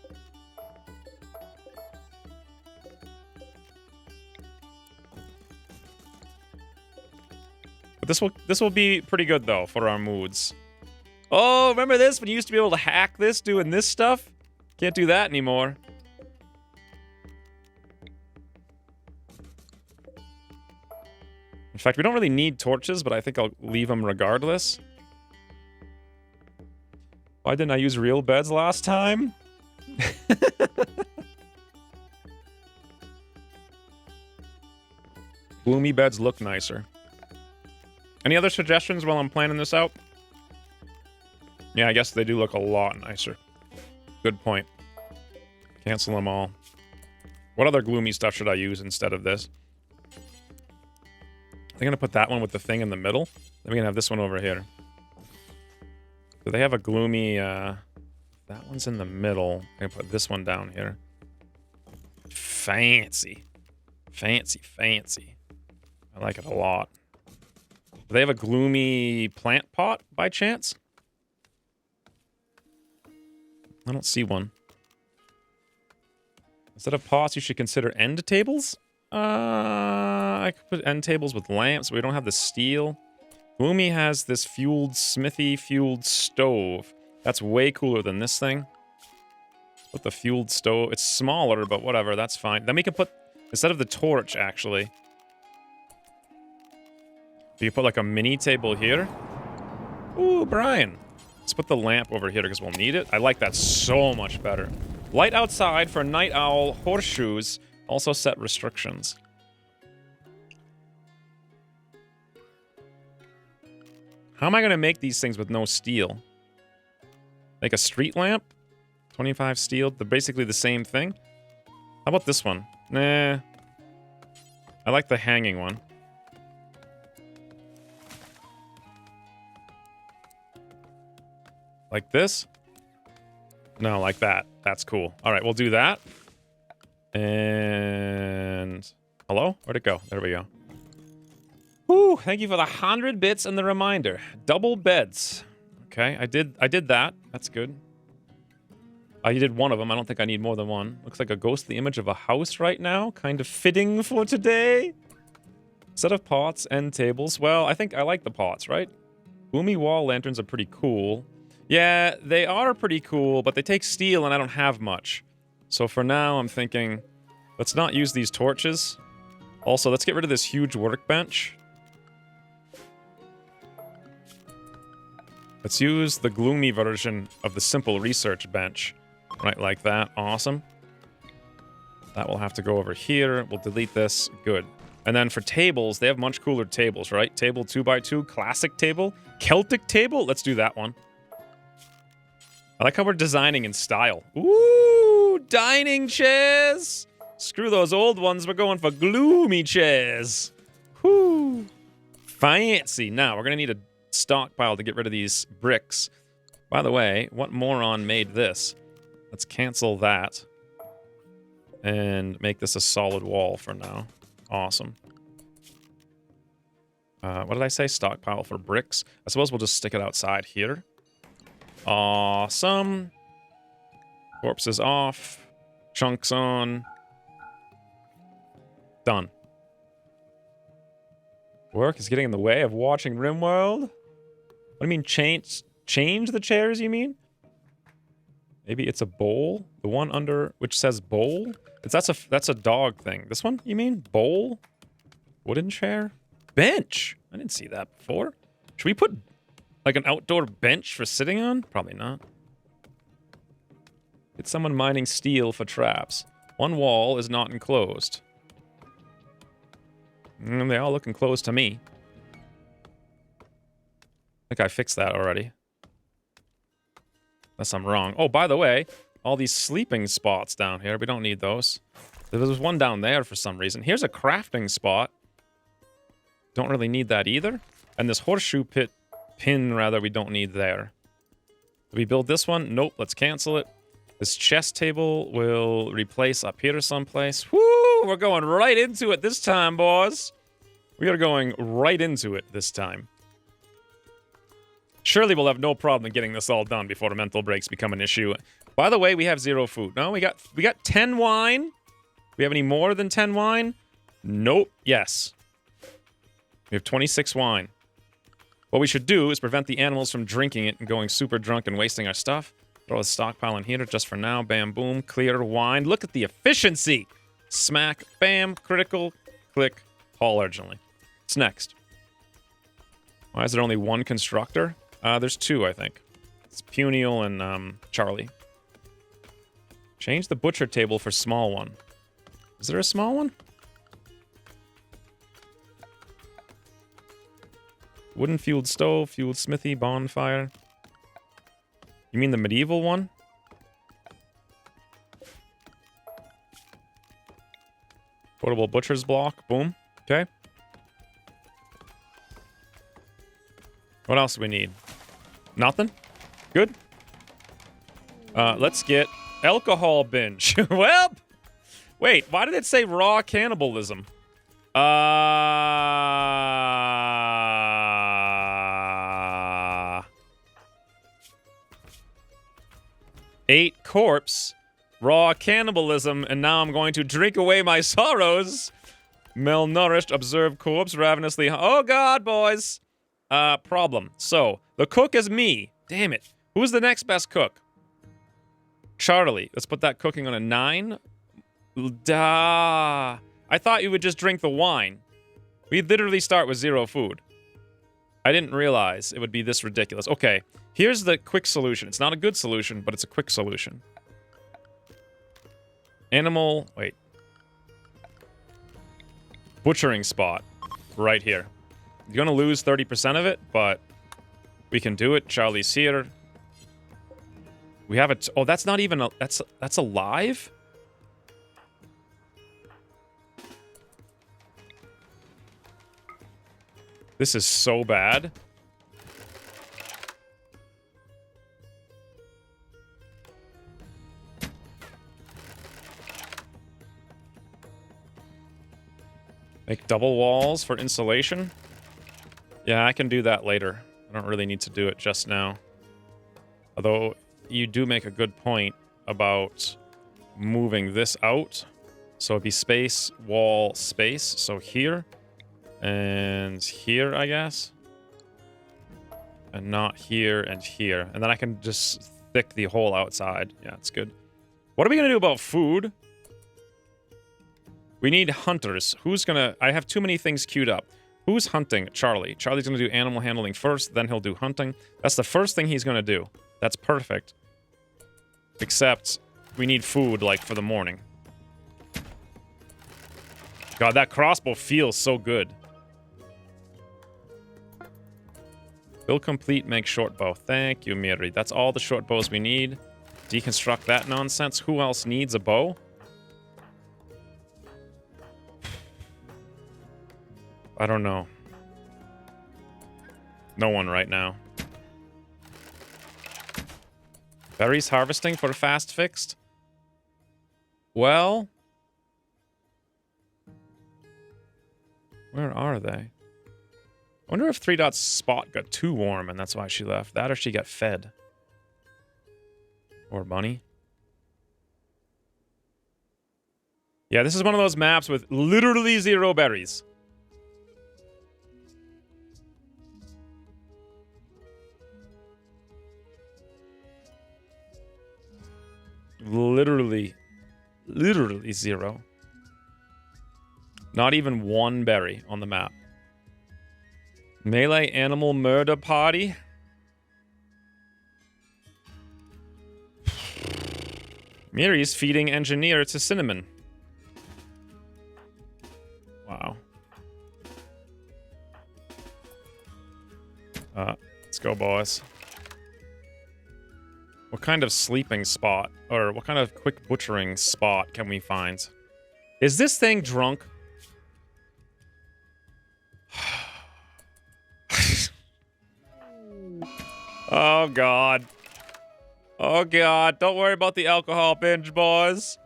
But this will be pretty good though for our moods. Oh, remember this? When you used to be able to hack this doing this stuff? Can't do that anymore. In fact, we don't really need torches, but I think I'll leave them regardless. Why didn't I use real beds last time? Gloomy beds look nicer. Any other suggestions while I'm planning this out? Yeah, I guess they do look a lot nicer. Good point. Cancel them all. What other gloomy stuff should I use instead of this? I'm going to put that one with the thing in the middle. Then we're going to have this one over here. So they have a gloomy... that one's in the middle. I'm going to put this one down here. Fancy. Fancy, fancy. I like it a lot. Do they have a gloomy plant pot by chance? I don't see one. Instead of pots, you should consider end tables? I could put end tables with lamps. We don't have the steel. Gloomy has this smithy fueled stove. That's way cooler than this thing. Let's put the fueled stove. It's smaller, but whatever. That's fine. Then we can put, instead of the torch, actually, you put like a mini table here. Ooh, Brian. Let's put the lamp over here because we'll need it. I like that so much better. Light outside for night owl horseshoes. Also set restrictions. How am I going to make these things with no steel? Make a street lamp? 25 steel. They're basically the same thing. How about this one? Nah. I like the hanging one. Like this? No, like that. That's cool. All right, we'll do that. And... Hello? Where'd it go? There we go. Whew, thank you for the 100 bits and the reminder. Double beds. Okay, I did that. That's good. You did one of them. I don't think I need more than one. Looks like a ghostly image of a house right now. Kind of fitting for today. Set of pots and tables. Well, I think I like the pots, right? Gloomy wall lanterns are pretty cool. Yeah, they are pretty cool, but they take steel and I don't have much. So for now, I'm thinking, let's not use these torches. Also, let's get rid of this huge workbench. Let's use the gloomy version of the simple research bench. Right, like that. Awesome. That will have to go over here. We'll delete this. Good. And then for tables, they have much cooler tables, right? Table 2x2, classic table, Celtic table. Let's do that one. I like how we're designing in style. Ooh, dining chairs. Screw those old ones. We're going for gloomy chairs. Whoo. Fancy. Now, we're going to need a stockpile to get rid of these bricks. By the way, what moron made this? Let's cancel that. And make this a solid wall for now. Awesome. What did I say? Stockpile for bricks. I suppose we'll just stick it outside here. Awesome. Corpses off. Chunks on. Done. Work is getting in the way of watching RimWorld? What do you mean change the chairs, you mean? Maybe it's a bowl? The one under which says bowl? That's a dog thing. This one, you mean? Bowl? Wooden chair? Bench! I didn't see that before. Should we put like an outdoor bench for sitting on? Probably not. It's someone mining steel for traps. One wall is not enclosed. They all look enclosed to me. I think I fixed that already. Unless I'm wrong. Oh, by the way, all these sleeping spots down here, we don't need those. There was one down there for some reason. Here's a crafting spot. Don't really need that either. And this horseshoe pin, rather, we don't need there. Do we build this one? Nope, let's cancel it. This chest table will replace up here someplace. Woo! We're going right into it this time, boys. We are going right into it this time. Surely we'll have no problem in getting this all done before the mental breaks become an issue. By the way, we have 0 food. No, we got 10 wine. We have any more than 10 wine? Nope. Yes. We have 26 wine. What we should do is prevent the animals from drinking it and going super drunk and wasting our stuff. Throw a stockpile in here just for now. Bam, boom, clear wine. Look at the efficiency. Smack, bam, critical, click, haul urgently. What's next? Why is there only one constructor? There's two, I think. It's Puniel and Charlie. Change the butcher table for small one. Is there a small one? Wooden fueled stove, fueled smithy, bonfire. You mean the medieval one? Portable butcher's block. Boom. Okay. What else do we need? Nothing? Good. Let's get alcohol binge. Well, wait, why did it say raw cannibalism? 8 corpse, raw cannibalism, and now I'm going to drink away my sorrows. Malnourished, observed corpse, ravenously. Oh God, boys. Problem. So, the cook is me. Damn it. Who's the next best cook? Charlie. Let's put that cooking on a 9. Duh. I thought you would just drink the wine. We literally start with 0 food. I didn't realize it would be this ridiculous. Okay, here's the quick solution. It's not a good solution, but it's a quick solution. Animal... Wait. Butchering spot. Right here. You're gonna lose 30% of it, but we can do it. Charlie's here. We have it. Oh, that's not even a... That's alive? This is so bad. Make double walls for insulation? Yeah, I can do that later. I don't really need to do it just now. Although, you do make a good point about moving this out. So it'd be space, wall, space. So here. And here, I guess. And not here and here. And then I can just thick the whole outside. Yeah, it's good. What are we going to do about food? We need hunters. Who's going to... I have too many things queued up. Who's hunting? Charlie. Charlie's going to do animal handling first, then he'll do hunting. That's the first thing he's going to do. That's perfect. Except we need food, like, for the morning. God, that crossbow feels so good. Build complete, make short bow. Thank you, Miri. That's all the short bows we need. Deconstruct that nonsense. Who else needs a bow? I don't know. No one right now. Berries harvesting for fast fixed? Well... Where are they? I wonder if 3 Dot's spot got too warm and that's why she left. That or she got fed. Or bunny. Yeah, this is one of those maps with literally 0 berries. Literally 0. Not even 1 berry on the map. Melee animal murder party. Miri's feeding engineer to Cinnamon. Wow. Let's go, boys. What kind of sleeping spot, or what kind of quick butchering spot can we find? Is this thing drunk? Oh, God. Oh, God. Don't worry about the alcohol binge, boys.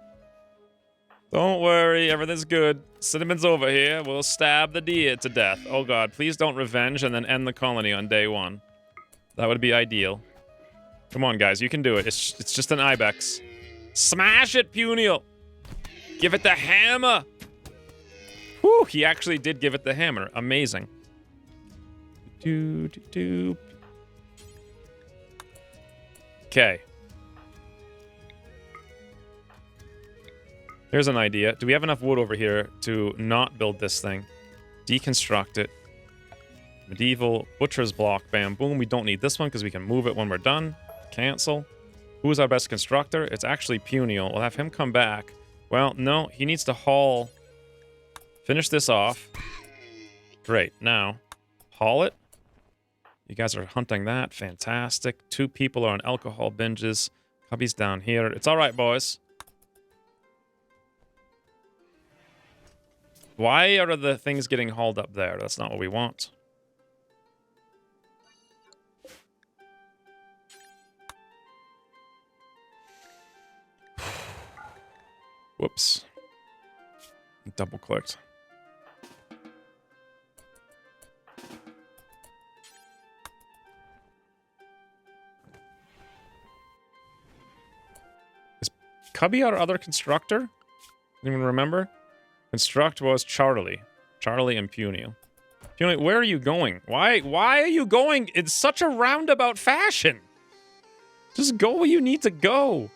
Don't worry. Everything's good. Cinnamon's over here. We'll stab the deer to death. Oh, God. Please don't revenge and then end the colony on day 1. That would be ideal. Come on, guys. You can do it. It's just an ibex. Smash it, Puniel. Give it the hammer. Whew, he actually did give it the hammer. Amazing. Okay. Here's an idea. Do we have enough wood over here to not build this thing? Deconstruct it. Medieval. Butcher's block. Bam, boom. We don't need this one because we can move it when we're done. Cancel. Who's our best constructor? It's actually Puniel. We'll have him come back. Well, no. He needs to haul. Finish this off. Great. Now, haul it. You guys are hunting that. Fantastic. 2 people are on alcohol binges. Hubby's down here. It's all right, boys. Why are the things getting hauled up there? That's not what we want. Whoops. Double-clicked. Cubby our other constructor? Didn't even remember? Construct was Charlie. Charlie and Puniel. Puniel, where are you going? Why are you going in such a roundabout fashion? Just go where you need to go.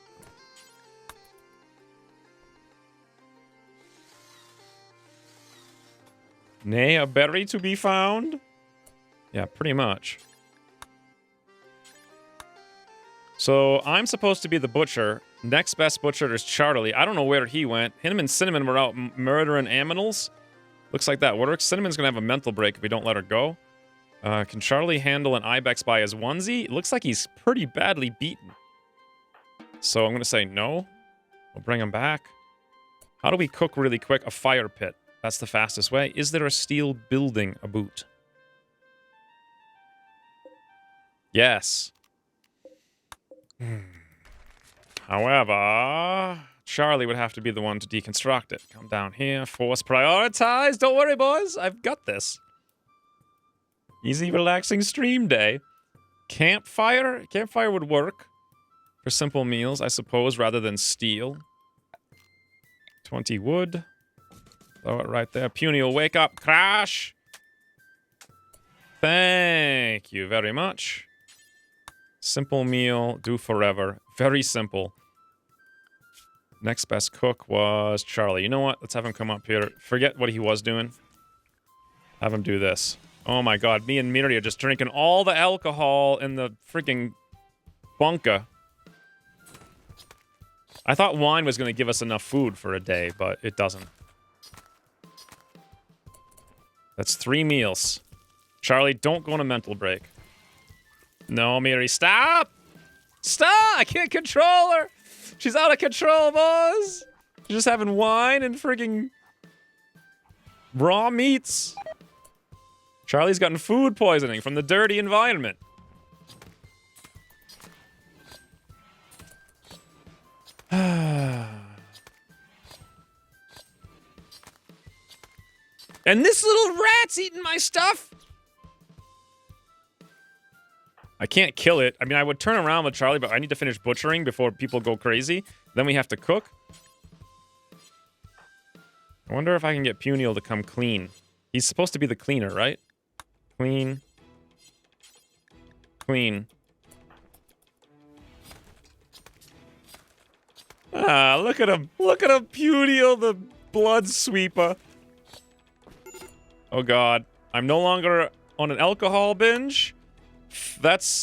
Nay, a berry to be found? Yeah, pretty much. So, I'm supposed to be the butcher. Next best butcher is Charlie. I don't know where he went. Him and Cinnamon were out murdering aminals. Looks like that works. Cinnamon's gonna have a mental break if we don't let her go. Can Charlie handle an ibex by his onesie? It looks like he's pretty badly beaten. So I'm gonna say no. We'll bring him back. How do we cook really quick? A fire pit. That's the fastest way. Is there a steel building about? Yes. However, Charlie would have to be the one to deconstruct it. Come down here. Force prioritize. Don't worry, boys. I've got this. Easy, relaxing stream day. Campfire. Campfire would work for simple meals, I suppose, rather than steel. 20 wood. Throw it right there. Puniel, wake up. Crash. Thank you very much. Simple meal. Do forever. Very simple. Next best cook was Charlie. You know what? Let's have him come up here. Forget what he was doing. Have him do this. Oh my god. Me and Miri are just drinking all the alcohol in the freaking bunker. I thought wine was going to give us enough food for a day, but it doesn't. That's 3 meals. Charlie, don't go on a mental break. No, Miri, stop! Stop! I can't control her! She's out of control, boys! She's just having wine and frigging raw meats. Charlie's gotten food poisoning from the dirty environment. And this little rat's eating my stuff! I can't kill it. I mean, I would turn around with Charlie, but I need to finish butchering before people go crazy. Then we have to cook. I wonder if I can get Puniel to come clean. He's supposed to be the cleaner, right? Clean. Clean. Ah, look at him. Look at him, Puniel, the blood sweeper. Oh, God. I'm no longer on an alcohol binge. That's,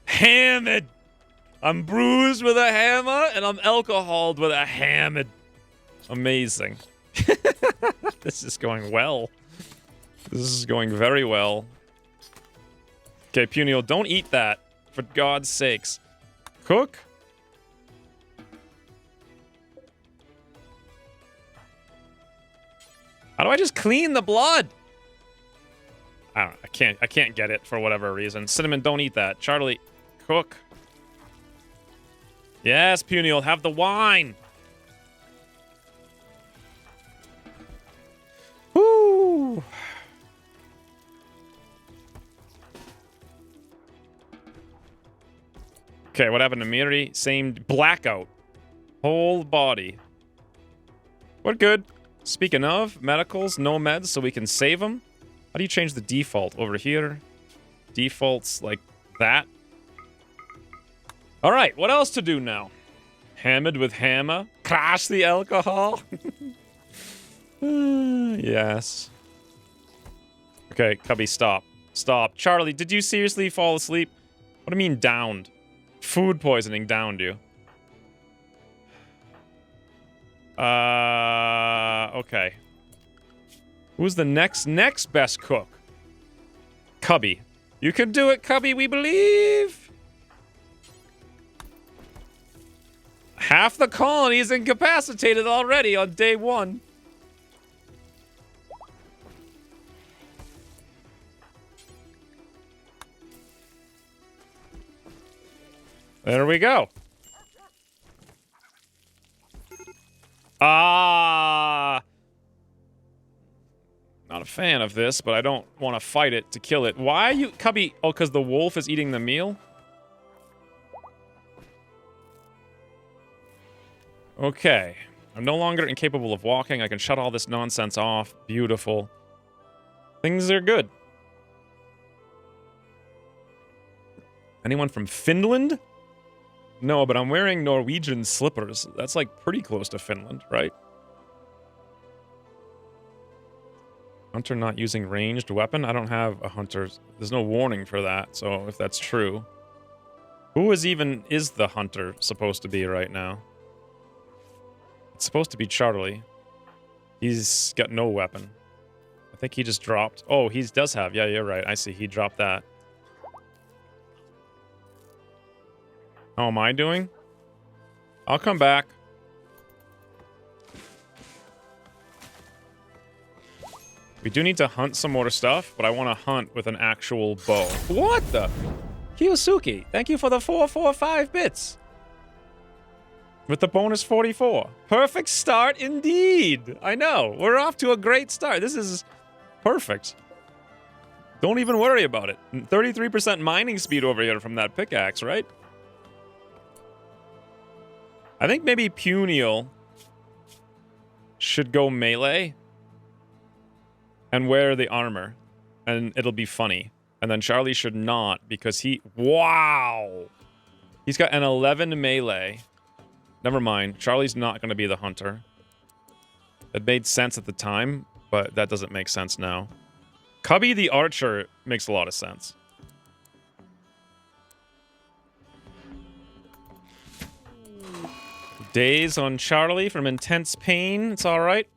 hammered. I'm bruised with a hammer, and I'm alcoholed with a hammered. Amazing. This is going well. This is going very well. Okay, Puniel, don't eat that. For God's sakes. Cook? How do I just clean the blood? I don't know. I can't get it for whatever reason. Cinnamon, don't eat that. Charlie, cook. Yes, Puniel, have the wine. Woo! Okay, what happened to Miri? Same blackout. Whole body. We're good. Speaking of, medicals, no meds, so we can save them. How do you change the default? Over here. Defaults like that. Alright, what else to do now? Hammered with hammer. Crash the alcohol. Yes. Okay, Cubby, stop. Stop. Charlie, did you seriously fall asleep? What do you mean downed? Food poisoning downed you. Okay. Who's the next best cook? Cubby. You can do it, Cubby, we believe! Half the colony is incapacitated already on day 1. There we go. Not a fan of this, but I don't want to fight it to kill it. Why are you... Cubby... Oh, because the wolf is eating the meal? Okay. I'm no longer incapable of walking. I can shut all this nonsense off. Beautiful. Things are good. Anyone from Finland? No, but I'm wearing Norwegian slippers. That's like pretty close to Finland, right? Hunter not using ranged weapon? I don't have a hunter. There's no warning for that, so if that's true. Who is the hunter supposed to be right now? It's supposed to be Charlie. He's got no weapon. I think he just dropped. Oh, he does have. Yeah, you're right. I see. He dropped that. How am I doing? I'll come back. We do need to hunt some more stuff, but I want to hunt with an actual bow. What the? Kiyosuke, thank you for the 445 bits. With the bonus 44. Perfect start indeed. I know. We're off to a great start. This is perfect. Don't even worry about it. 33% mining speed over here from that pickaxe, right? I think maybe Puniel should go melee and wear the armor, and it'll be funny. And then Charlie should not, because he... Wow! He's got an 11 melee. Never mind. Charlie's not going to be the hunter. It made sense at the time, but that doesn't make sense now. Cubby the archer makes a lot of sense. Days on Charlie from intense pain. It's alright.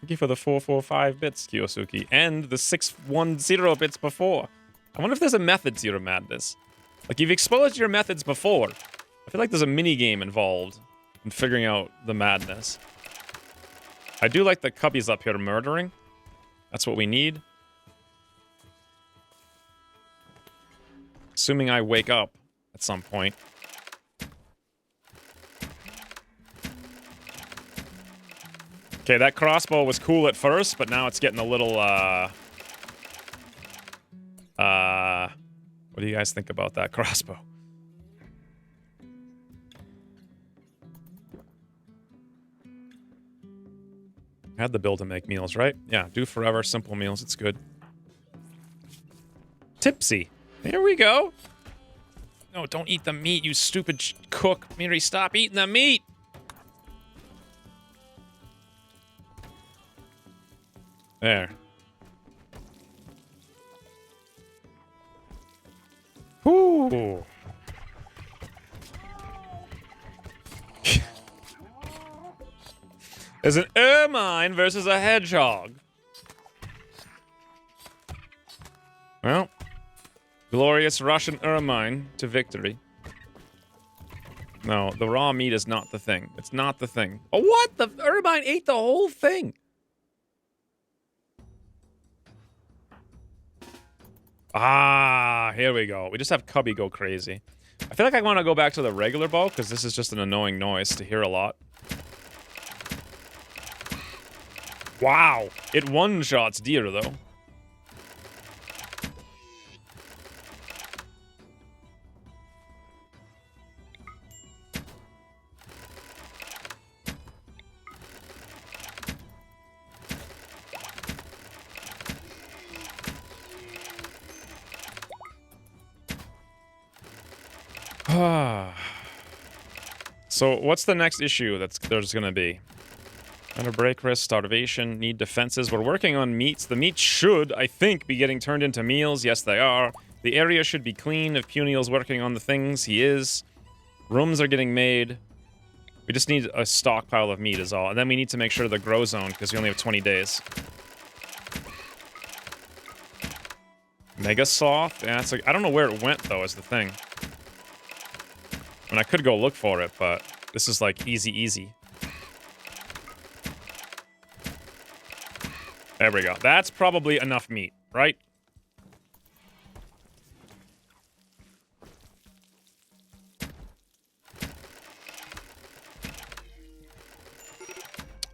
Thank you for the 445 bits, Kiyosuke. And the 610 bits before. I wonder if there's a method to your madness. Like, you've exposed your methods before. I feel like there's a mini-game involved in figuring out the madness. I do like the Cubbies up here murdering. That's what we need. Assuming I wake up at some point. Okay, that crossbow was cool at first, but now it's getting a little, what do you guys think about that crossbow? I had the build to make meals, right? Yeah, do forever, simple meals, it's good. Tipsy. Here we go. No, don't eat the meat, you stupid cook. Miri, stop eating the meat! There. Ooh. There's an ermine versus a hedgehog. Well, glorious Russian ermine to victory. No, the raw meat is not the thing. It's not the thing. Oh, what? The ermine ate the whole thing. Ah, here we go. We just have Cubby go crazy. I feel like I want to go back to the regular bow, because this is just an annoying noise to hear a lot. Wow. It one-shots deer, though. So what's the next issue there's gonna be? Under break risk, starvation, need defenses. We're working on meats. The meats should, I think, be getting turned into meals. Yes, they are. The area should be clean if Puniel's working on the things. He is. Rooms are getting made. We just need a stockpile of meat is all. And then we need to make sure the grow zone, because we only have 20 days. Mega Sloth? Yeah, it's like, I don't know where it went, though, is the thing. I mean, I could go look for it, but this is like easy. There we go. That's probably enough meat, right?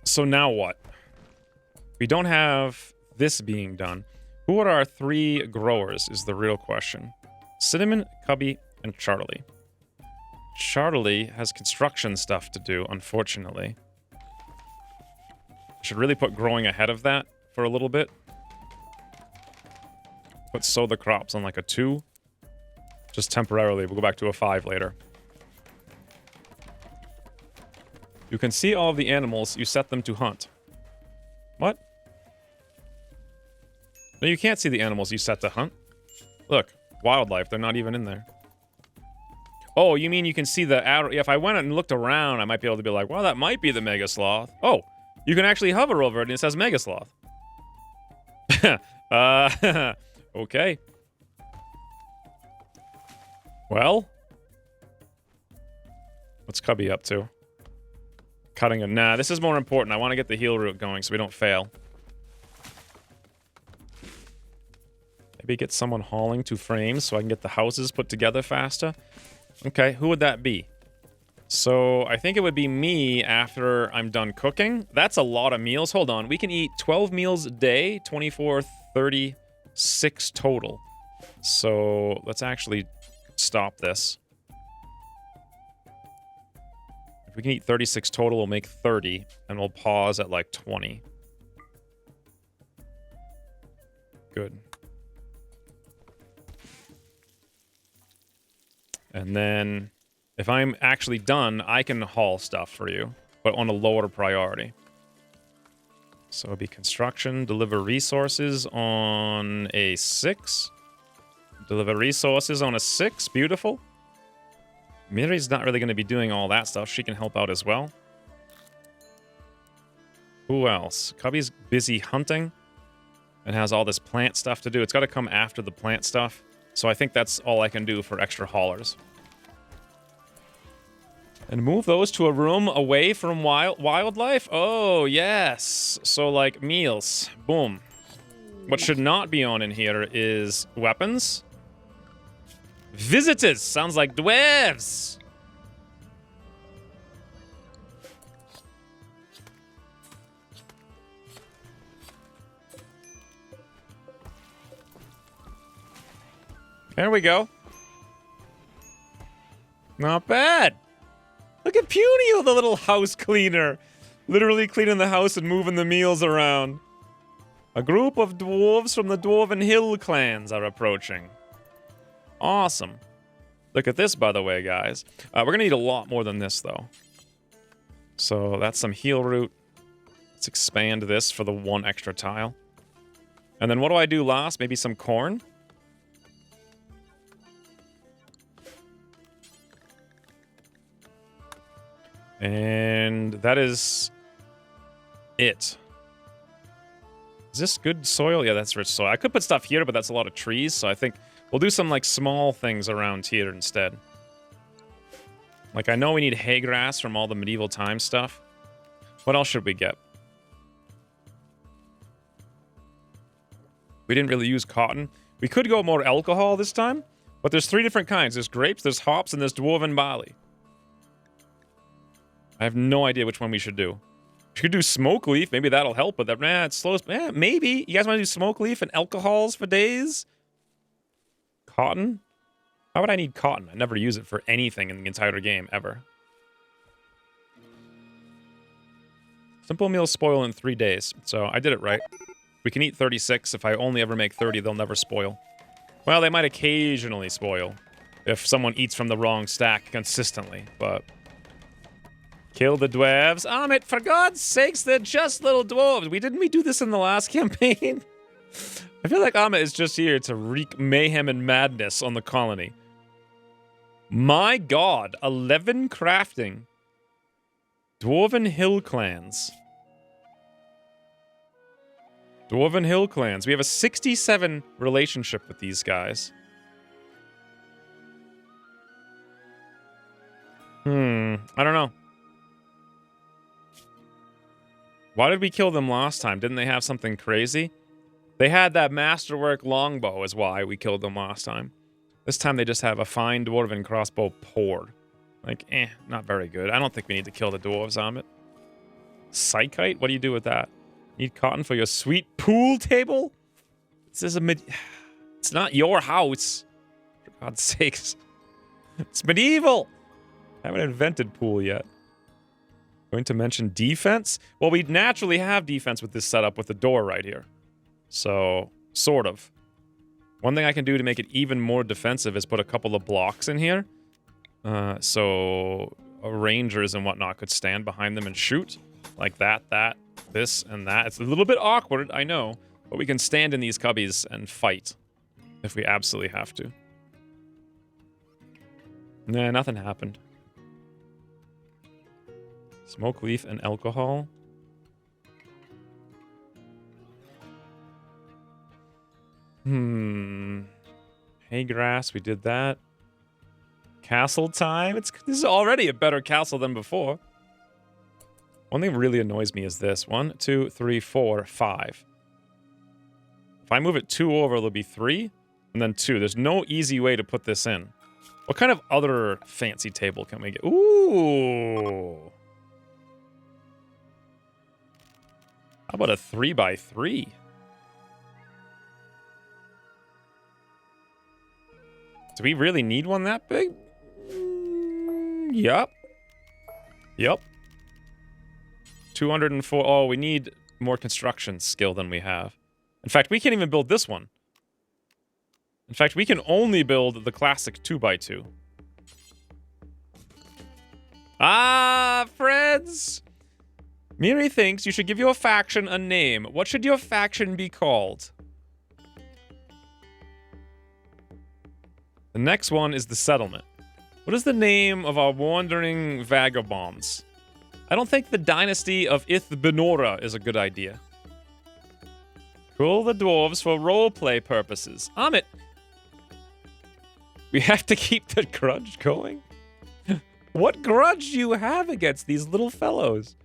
So now what? We don't have this being done. Who are our 3 growers is the real question. Cinnamon, Cubby, and Charlie. Charlie has construction stuff to do, unfortunately. Should really put growing ahead of that for a little bit. Put sow the crops on like a 2. Just temporarily. We'll go back to a 5 later. You can see all of the animals you set them to hunt. What? No, you can't see the animals you set to hunt. Look, wildlife, they're not even in there. Oh, you mean you can see the arrow? Yeah, if I went and looked around, I might be able to be like, well, that might be the Mega Sloth. Oh, you can actually hover over it and it says Mega Sloth. Okay. Well, what's Cubby up to? Cutting a... Nah, this is more important. I want to get the heal route going so we don't fail. Maybe get someone hauling 2 frames so I can get the houses put together faster. Okay, who would that be? So I think it would be me after I'm done cooking. That's a lot of meals. Hold on. We can eat 12 meals a day, 24, 36 total. So let's actually stop this. If we can eat 36 total, we'll make 30, and we'll pause at like 20. Good. And then, if I'm actually done, I can haul stuff for you, but on a lower priority. So it'll be construction, deliver resources on a 6. Deliver resources on a 6, beautiful. Miri's not really going to be doing all that stuff. She can help out as well. Who else? Cubby's busy hunting and has all this plant stuff to do. It's got to come after the plant stuff. So I think that's all I can do for extra haulers. And move those to a room away from wildlife? Oh, yes. So, like, meals. Boom. What should not be on in here is weapons. Visitors! Sounds like dwarves! There we go. Not bad. Look at Punio, the little house cleaner. Literally cleaning the house and moving the meals around. A group of dwarves from the Dwarven Hill clans are approaching. Awesome. Look at this, by the way, guys. We're going to need a lot more than this, though. So that's some heal root. Let's expand this for the 1 extra tile. And then what do I do last? Maybe some corn? And that is it. Is this good soil? Yeah, that's rich soil. I could put stuff here, but that's a lot of trees, so I think we'll do some, like, small things around here instead. Like, I know we need hay grass from all the medieval time stuff. What else should we get? We didn't really use cotton. We could go more alcohol this time, but there's 3 different kinds. There's grapes, there's hops, and there's dwarven barley. I have no idea which one we should do. We could do smoke leaf. Maybe that'll help, but it slows. Yeah, maybe. You guys want to do smoke leaf and alcohols for days? Cotton? Why would I need cotton? I never use it for anything in the entire game, ever. Simple meals spoil in 3 days. So I did it right. We can eat 36. If I only ever make 30, they'll never spoil. Well, they might occasionally spoil if someone eats from the wrong stack consistently, but Kill the dwarves. Amit, for God's sakes, they're just little dwarves. Didn't we do this in the last campaign? I feel like Amit is just here to wreak mayhem and madness on the colony. My God, 11 crafting. Dwarven Hill clans. Dwarven Hill clans. We have a 67 relationship with these guys. I don't know. Why did we kill them last time? Didn't they have something crazy? They had that masterwork longbow is why we killed them last time. This time they just have a fine dwarven crossbow port. Like, not very good. I don't think we need to kill the dwarves on it. Psychite? What do you do with that? Need cotton for your sweet pool table? This is It's not your house. For God's sakes. It's medieval. I haven't invented pool yet. Going to mention defense? Well, we naturally have defense with this setup with the door right here. So, sort of. One thing I can do to make it even more defensive is put a couple of blocks in here. So rangers and whatnot could stand behind them and shoot. Like that, this, and that. It's a little bit awkward, I know. But we can stand in these cubbies and fight. If we absolutely have to. Nah, nothing happened. Smoke leaf and alcohol. Hay grass, we did that. Castle time. This is already a better castle than before. One thing that really annoys me is this. 1, 2, 3, 4, 5. If I move it 2 over, it'll be 3, and then 2. There's no easy way to put this in. What kind of other fancy table can we get? Ooh. How about a 3x3? Do we really need one that big? Yup. 204. Oh, we need more construction skill than we have. In fact, we can't even build this one. In fact, we can only build the classic 2x2. Ah, friends! Miri thinks you should give your faction a name. What should your faction be called? The next one is the settlement. What is the name of our wandering vagabonds? I don't think the dynasty of Ithbenora is a good idea. Cool the dwarves for roleplay purposes. Amit! We have to keep the grudge going? What grudge do you have against these little fellows?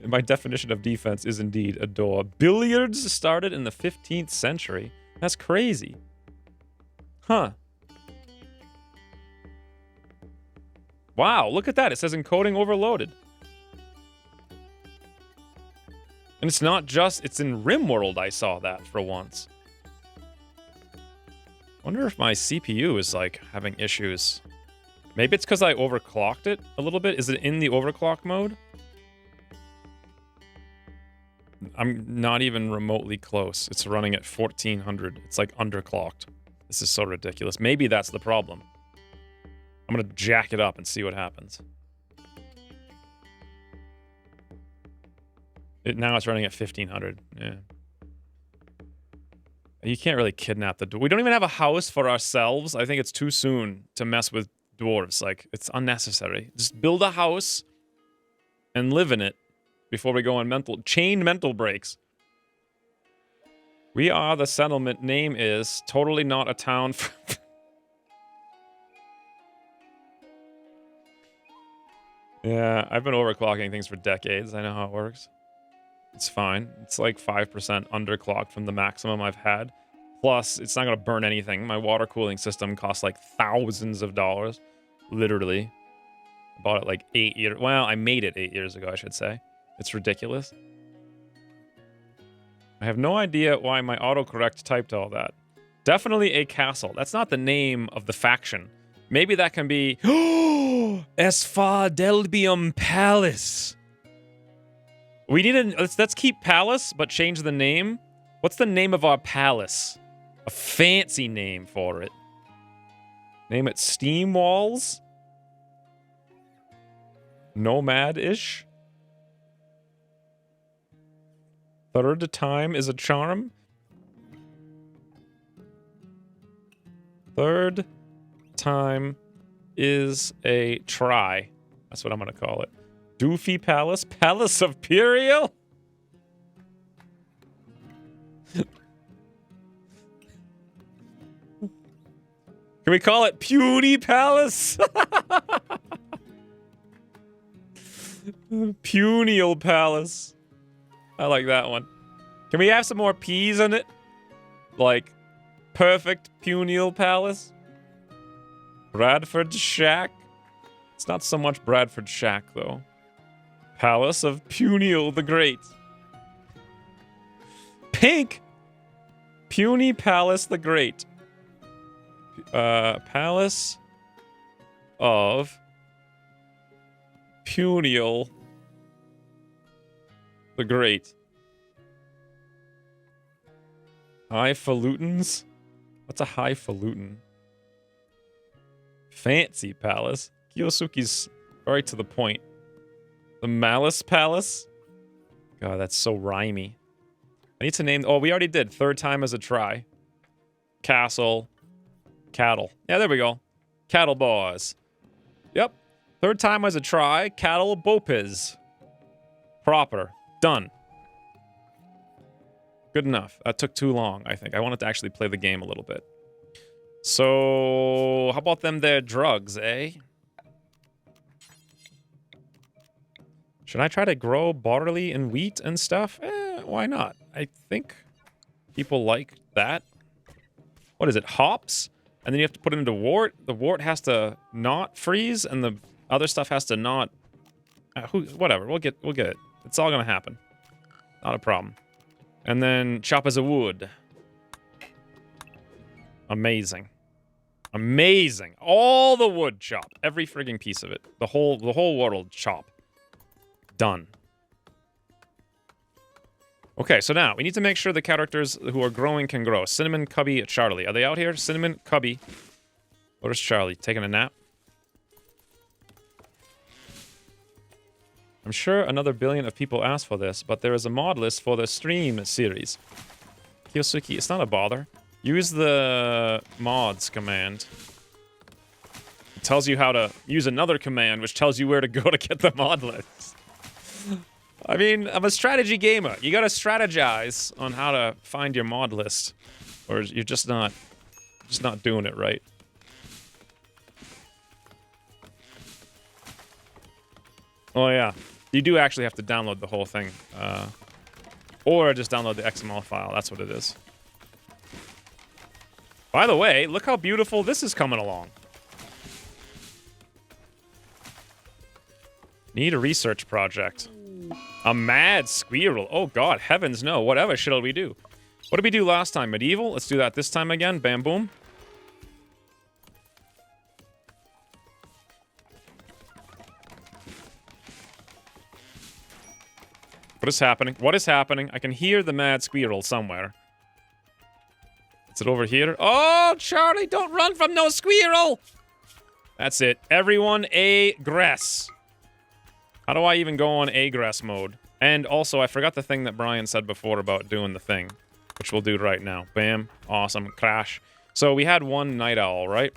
My definition of defense is indeed a door. Billiards started in the 15th century. That's crazy. Huh. Wow, look at that. It says encoding overloaded. And it's not just, it's in RimWorld I saw that for once. Wonder if my CPU is like having issues. Maybe it's because I overclocked it a little bit. Is it in the overclock mode? I'm not even remotely close. It's running at 1400. It's like underclocked. This is so ridiculous. Maybe that's the problem. I'm gonna jack it up and see what happens. Now it's running at 1500. Yeah. You can't really kidnap the... We don't even have a house for ourselves. I think it's too soon to mess with dwarves. Like, it's unnecessary. Just build a house and live in it before we go on chain mental breaks. We are the settlement. Name is totally not a town. Yeah, I've been overclocking things for decades. I know how it works. It's fine. It's like 5% underclocked from the maximum I've had. Plus, it's not going to burn anything. My water cooling system costs like thousands of dollars. Literally. I bought it like 8 years... Well, I made it 8 years ago, I should say. It's ridiculous. I have no idea why my autocorrect typed all that. Definitely a castle. That's not the name of the faction. Maybe that can be... Esfadelbium Palace. We need a... Let's keep Palace, but change the name. What's the name of our palace? A fancy name for it. Name it Steam Walls? Nomad-ish. Third time is a charm. Third time is a try. That's what I'm gonna call it. Doofy Palace. Palace of Puriel? Can we call it Puny Palace? Punial Palace. I like that one. Can we have some more P's in it? Like, perfect Punial Palace? Bradford Shack? It's not so much Bradford Shack, though. Palace of Puniel the Great. Pink! Puny Palace the Great. Palace of Puniel the Great. Highfalutins? What's a highfalutin? Fancy Palace. Kiyosuke's very to the point. The Malice Palace? God, that's so rhymey. I need to name... Oh, we already did. Third time as a try. Castle. Cattle. Yeah, there we go. Cattle Boys. Yep. Third time as a try. Cattle Bopiz. Proper. Done. Good enough. That took too long, I think. I wanted to actually play the game a little bit. So, how about them there drugs, eh? Should I try to grow barley and wheat and stuff? Why not? I think people like that. What is it? Hops? And then you have to put it into wort. The wort has to not freeze, and the other stuff has to not... whatever. We'll get it. It's all gonna happen. Not a problem. And then chop as a wood. Amazing. Amazing. All the wood chop. Every frigging piece of it. The whole world chop. Done. Okay, so now we need to make sure the characters who are growing can grow. Cinnamon, Cubby, Charlie. Are they out here? Cinnamon, Cubby. Where's Charlie? Taking a nap? I'm sure another billion of people asked for this, but there is a mod list for the stream series. Kiyosuke, it's not a bother. Use the mods command. It tells you how to use another command, which tells you where to go to get the mod list. I mean, I'm a strategy gamer. You gotta strategize on how to find your mod list, or you're just not doing it right. Oh yeah, you do actually have to download the whole thing, or just download the XML file. That's what it is. By the way, look how beautiful this is coming along. Need a research project. A mad squirrel. Oh god, heavens no. Whatever shall we do? What did we do last time? Medieval? Let's do that this time again. Bam boom. What is happening? What is happening? I can hear the mad squirrel somewhere. Is it over here? Oh, Charlie, don't run from no squirrel! That's it. Everyone, aggress. How do I even go on aggress mode? And also, I forgot the thing that Brian said before about doing the thing, which we'll do right now. Bam. Awesome. Crash. So we had one night owl, right?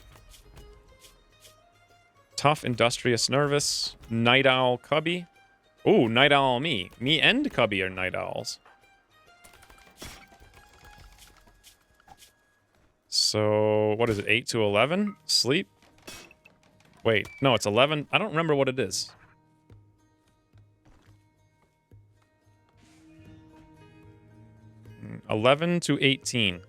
Tough, industrious, nervous. Night owl, Cubby. Ooh, night owl, me. Me and Cubby are night owls. So, what is it? 8 to 11? Sleep? Wait, no, it's 11. I don't remember what it is. Mm, 11 to 18.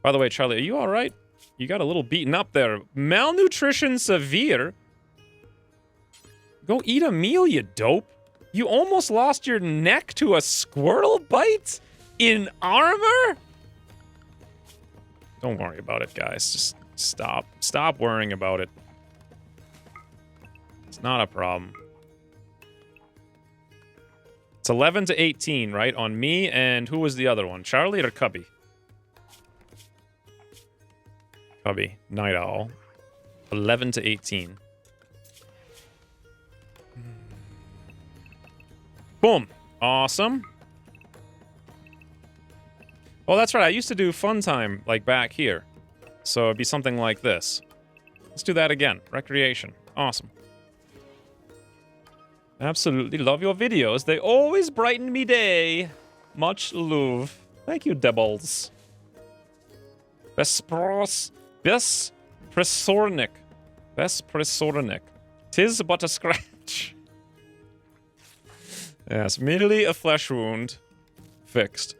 By the way, Charlie, are you all right? You got a little beaten up there. Malnutrition severe? Go eat a meal, you dope. You almost lost your neck to a squirrel bite? In armor? Don't worry about it, guys. Just stop. Stop worrying about it. It's not a problem. It's 11 to 18, right? On me, and who was the other one? Charlie or Cubby? Cubby. Night Owl. 11 to 18. Boom. Awesome. Oh, that's right. I used to do fun time, like, back here. So it'd be something like this. Let's do that again. Recreation. Awesome. Absolutely love your videos. They always brighten me day. Much love. Thank you, Debbles. Vespresornik. Vespresornik. 'Tis but a scratch. Yes, merely a flesh wound. Fixed.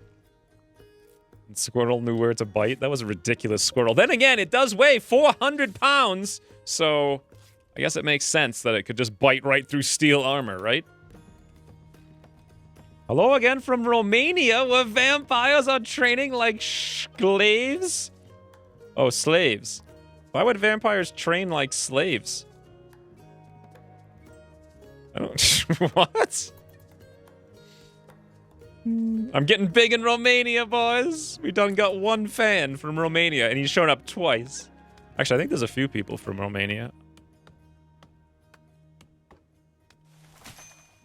And Squirrel knew where to bite. That was a ridiculous squirrel. Then again, it does weigh 400 pounds. So, I guess it makes sense that it could just bite right through steel armor, right? Hello again from Romania, where vampires are training like slaves? Oh, slaves. Why would vampires train like slaves? I don't... What? I'm getting big in Romania, boys. We done got one fan from Romania, and he's shown up twice. Actually, I think there's a few people from Romania.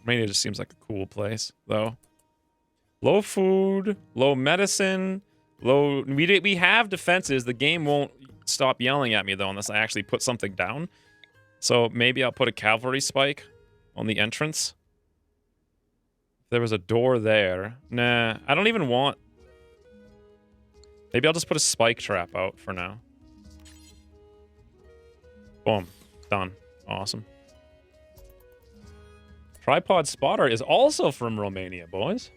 Romania just seems like a cool place, though. Low food, low medicine, low... We have defenses. The game won't stop yelling at me, though, unless I actually put something down. So maybe I'll put a cavalry spike on the entrance. There was a door there. Nah, I don't even want... Maybe I'll just put a spike trap out for now. Boom. Done. Awesome. Tripod Spotter is also from Romania, boys.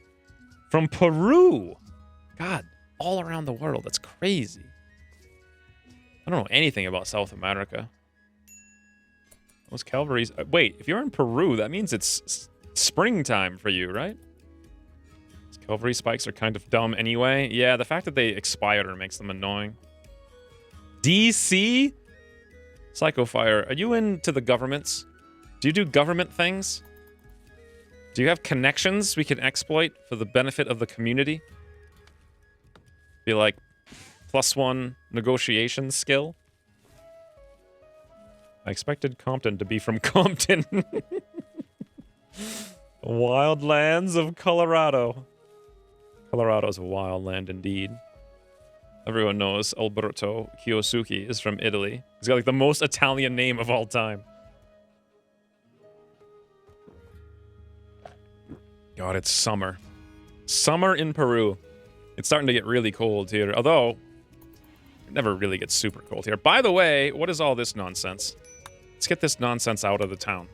From Peru. God, all around the world. That's crazy. I don't know anything about South America. Those cavalries... wait, if you're in Peru, that means it's springtime for you, right? These cavalry spikes are kind of dumb anyway. Yeah, the fact that they expired makes them annoying. DC? Psychofire, are you into the governments? Do you do government things? Do you have connections we can exploit for the benefit of the community? Be like +1 negotiation skill? I expected Compton to be from Compton. Wildlands of Colorado. Colorado's a wild land indeed. Everyone knows Alberto Kiyosuke is from Italy. He's got like the most Italian name of all time. God, it's summer. Summer in Peru. It's starting to get really cold here. Although, it never really gets super cold here. By the way, what is all this nonsense? Let's get this nonsense out of the town.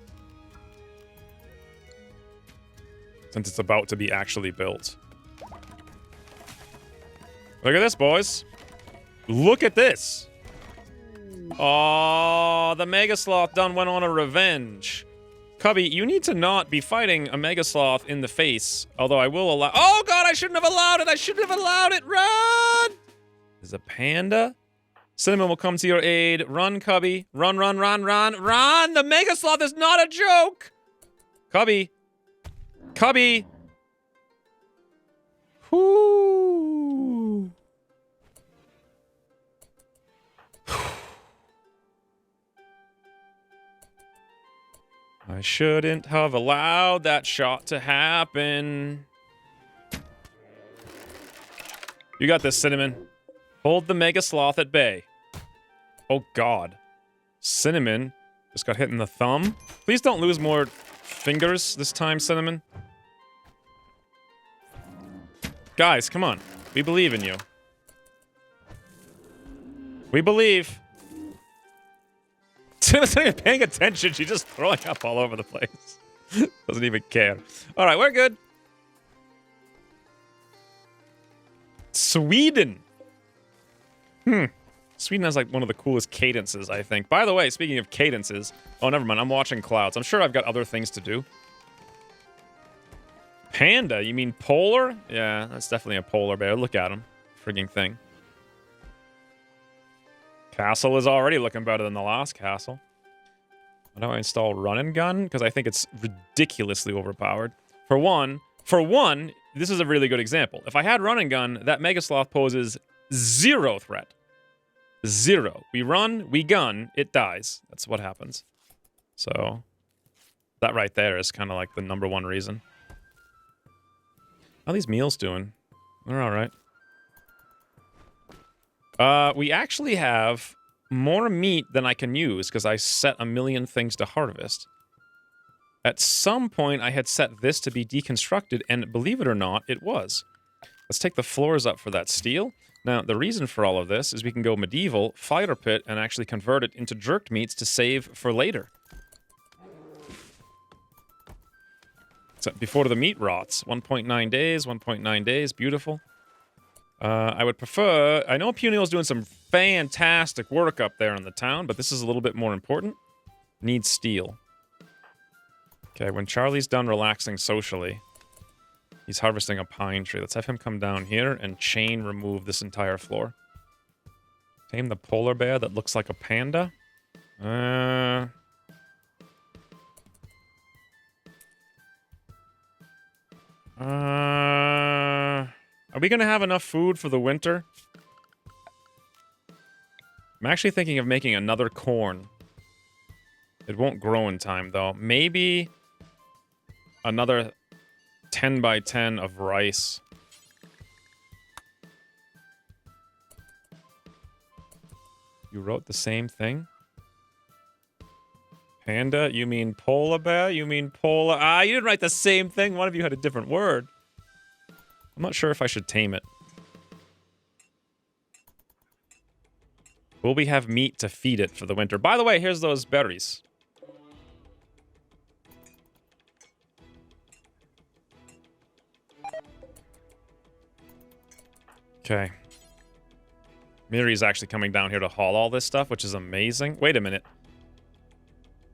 Since it's about to be actually built. Look at this, boys. Look at this. Oh, the Mega Sloth done went on a revenge. Cubby, you need to not be fighting a Mega Sloth in the face. Although I will allow... Oh, God, I shouldn't have allowed it. I shouldn't have allowed it. Run! There's a panda. Cinnamon will come to your aid. Run, Cubby. Run, run, run, run, run! The Mega Sloth is not a joke! Cubby. Cubby! Whoo! I shouldn't have allowed that shot to happen. You got this, Cinnamon. Hold the Mega Sloth at bay. Oh, God. Cinnamon just got hit in the thumb. Please don't lose more fingers this time, Cinnamon. Guys, come on. We believe in you. We believe. Cinnamon's not even paying attention. She's just throwing up all over the place. Doesn't even care. All right, we're good. Sweden. Sweden has like one of the coolest cadences, I think. By the way, speaking of cadences... Oh, never mind. I'm watching clouds. I'm sure I've got other things to do. Panda? You mean polar? Yeah, that's definitely a polar bear. Look at him. Frigging thing. Castle is already looking better than the last castle. Why don't I install Run and Gun? Because I think it's ridiculously overpowered. For one, this is a really good example. If I had Run and Gun, that Mega Sloth poses 0 threat. 0. We run, we gun, it dies. That's what happens. So, that right there is kind of like the #1 reason. How are these meals doing? They're all right. We actually have more meat than I can use because I set a million things to harvest. At some point, I had set this to be deconstructed, and believe it or not, it was. Let's take the floors up for that steel. Now, the reason for all of this is we can go medieval, fire pit, and actually convert it into jerked meats to save for later. So before the meat rots. 1.9 days, 1.9 days, beautiful. I would prefer... I know Puniel's doing some fantastic work up there in the town, but this is a little bit more important. Needs steel. Okay, when Charlie's done relaxing socially, he's harvesting a pine tree. Let's have him come down here and chain remove this entire floor. Tame the polar bear that looks like a panda. Are we gonna have enough food for the winter? I'm actually thinking of making another corn. It won't grow in time, though. Maybe another 10 by 10 of rice. You wrote the same thing? Panda? You mean polar bear? You mean polar... Ah, you didn't write the same thing. One of you had a different word. I'm not sure if I should tame it. Will we have meat to feed it for the winter? By the way, here's those berries. Okay. Miri's actually coming down here to haul all this stuff, which is amazing. Wait a minute.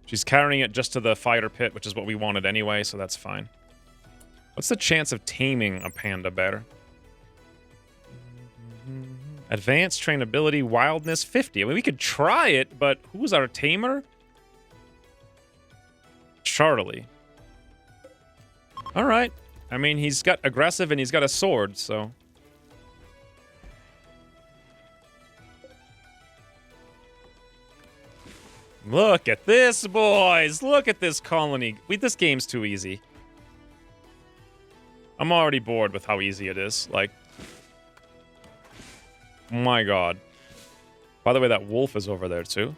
She's carrying it just to the fire pit, which is what we wanted anyway, so that's fine. What's the chance of taming a panda bear? Advanced trainability, wildness, 50. I mean, we could try it, but who's our tamer? Charlie. All right. I mean, he's got aggressive and he's got a sword, so... Look at this, boys! Look at this colony. This game's too easy. I'm already bored with how easy it is. Like... My god. By the way, that wolf is over there, too.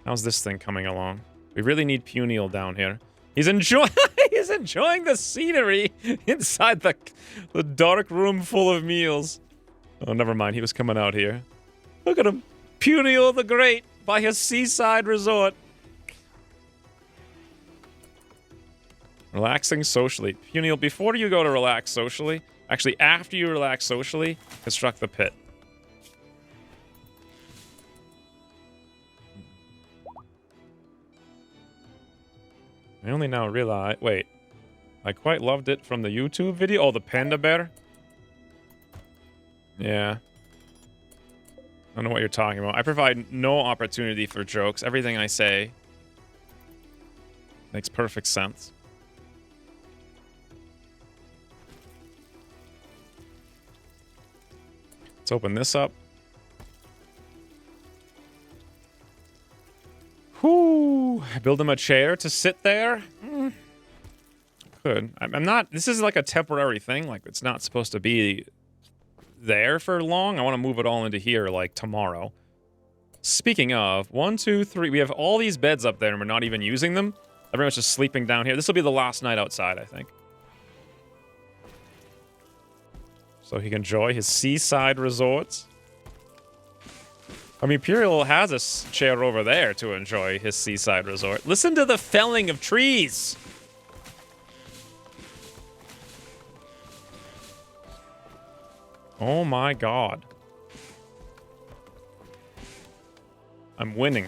How's this thing coming along? We really need Puniel down here. He's enjoying... He's enjoying the scenery inside the dark room full of meals. Oh, never mind. He was coming out here. Look at him. Puniel the Great by his seaside resort. Relaxing socially. Puniel, before you go to relax socially... Actually, after you relax socially, construct the pit. I only now realize... Wait. I quite loved it from the YouTube video. Oh, the panda bear? Yeah. I don't know what you're talking about. I provide no opportunity for jokes. Everything I say makes perfect sense. Let's open this up. Whoo! Build him a chair to sit there? Could. I'm not... This is like a temporary thing. Like, it's not supposed to be there for long. I want to move it all into here, like, tomorrow. Speaking of, 1, 2, 3... We have all these beds up there, and we're not even using them. Everyone's just sleeping down here. This will be the last night outside, I think. So he can enjoy his seaside resorts. I mean, Puriel has a chair over there to enjoy his seaside resort. Listen to the felling of trees! Oh my god. I'm winning.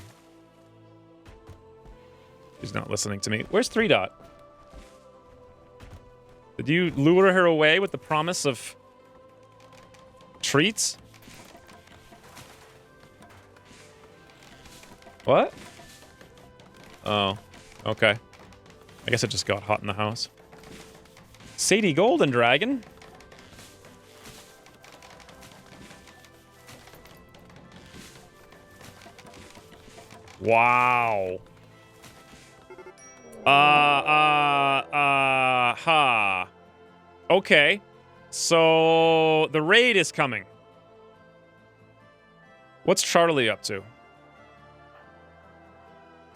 She's not listening to me. Where's 3 Dot? Did you lure her away with the promise of... treats? What? Oh, okay. I guess it just got hot in the house. Sadie Golden Dragon. Wow. Ha. Okay. So the raid is coming. What's Charlie up to?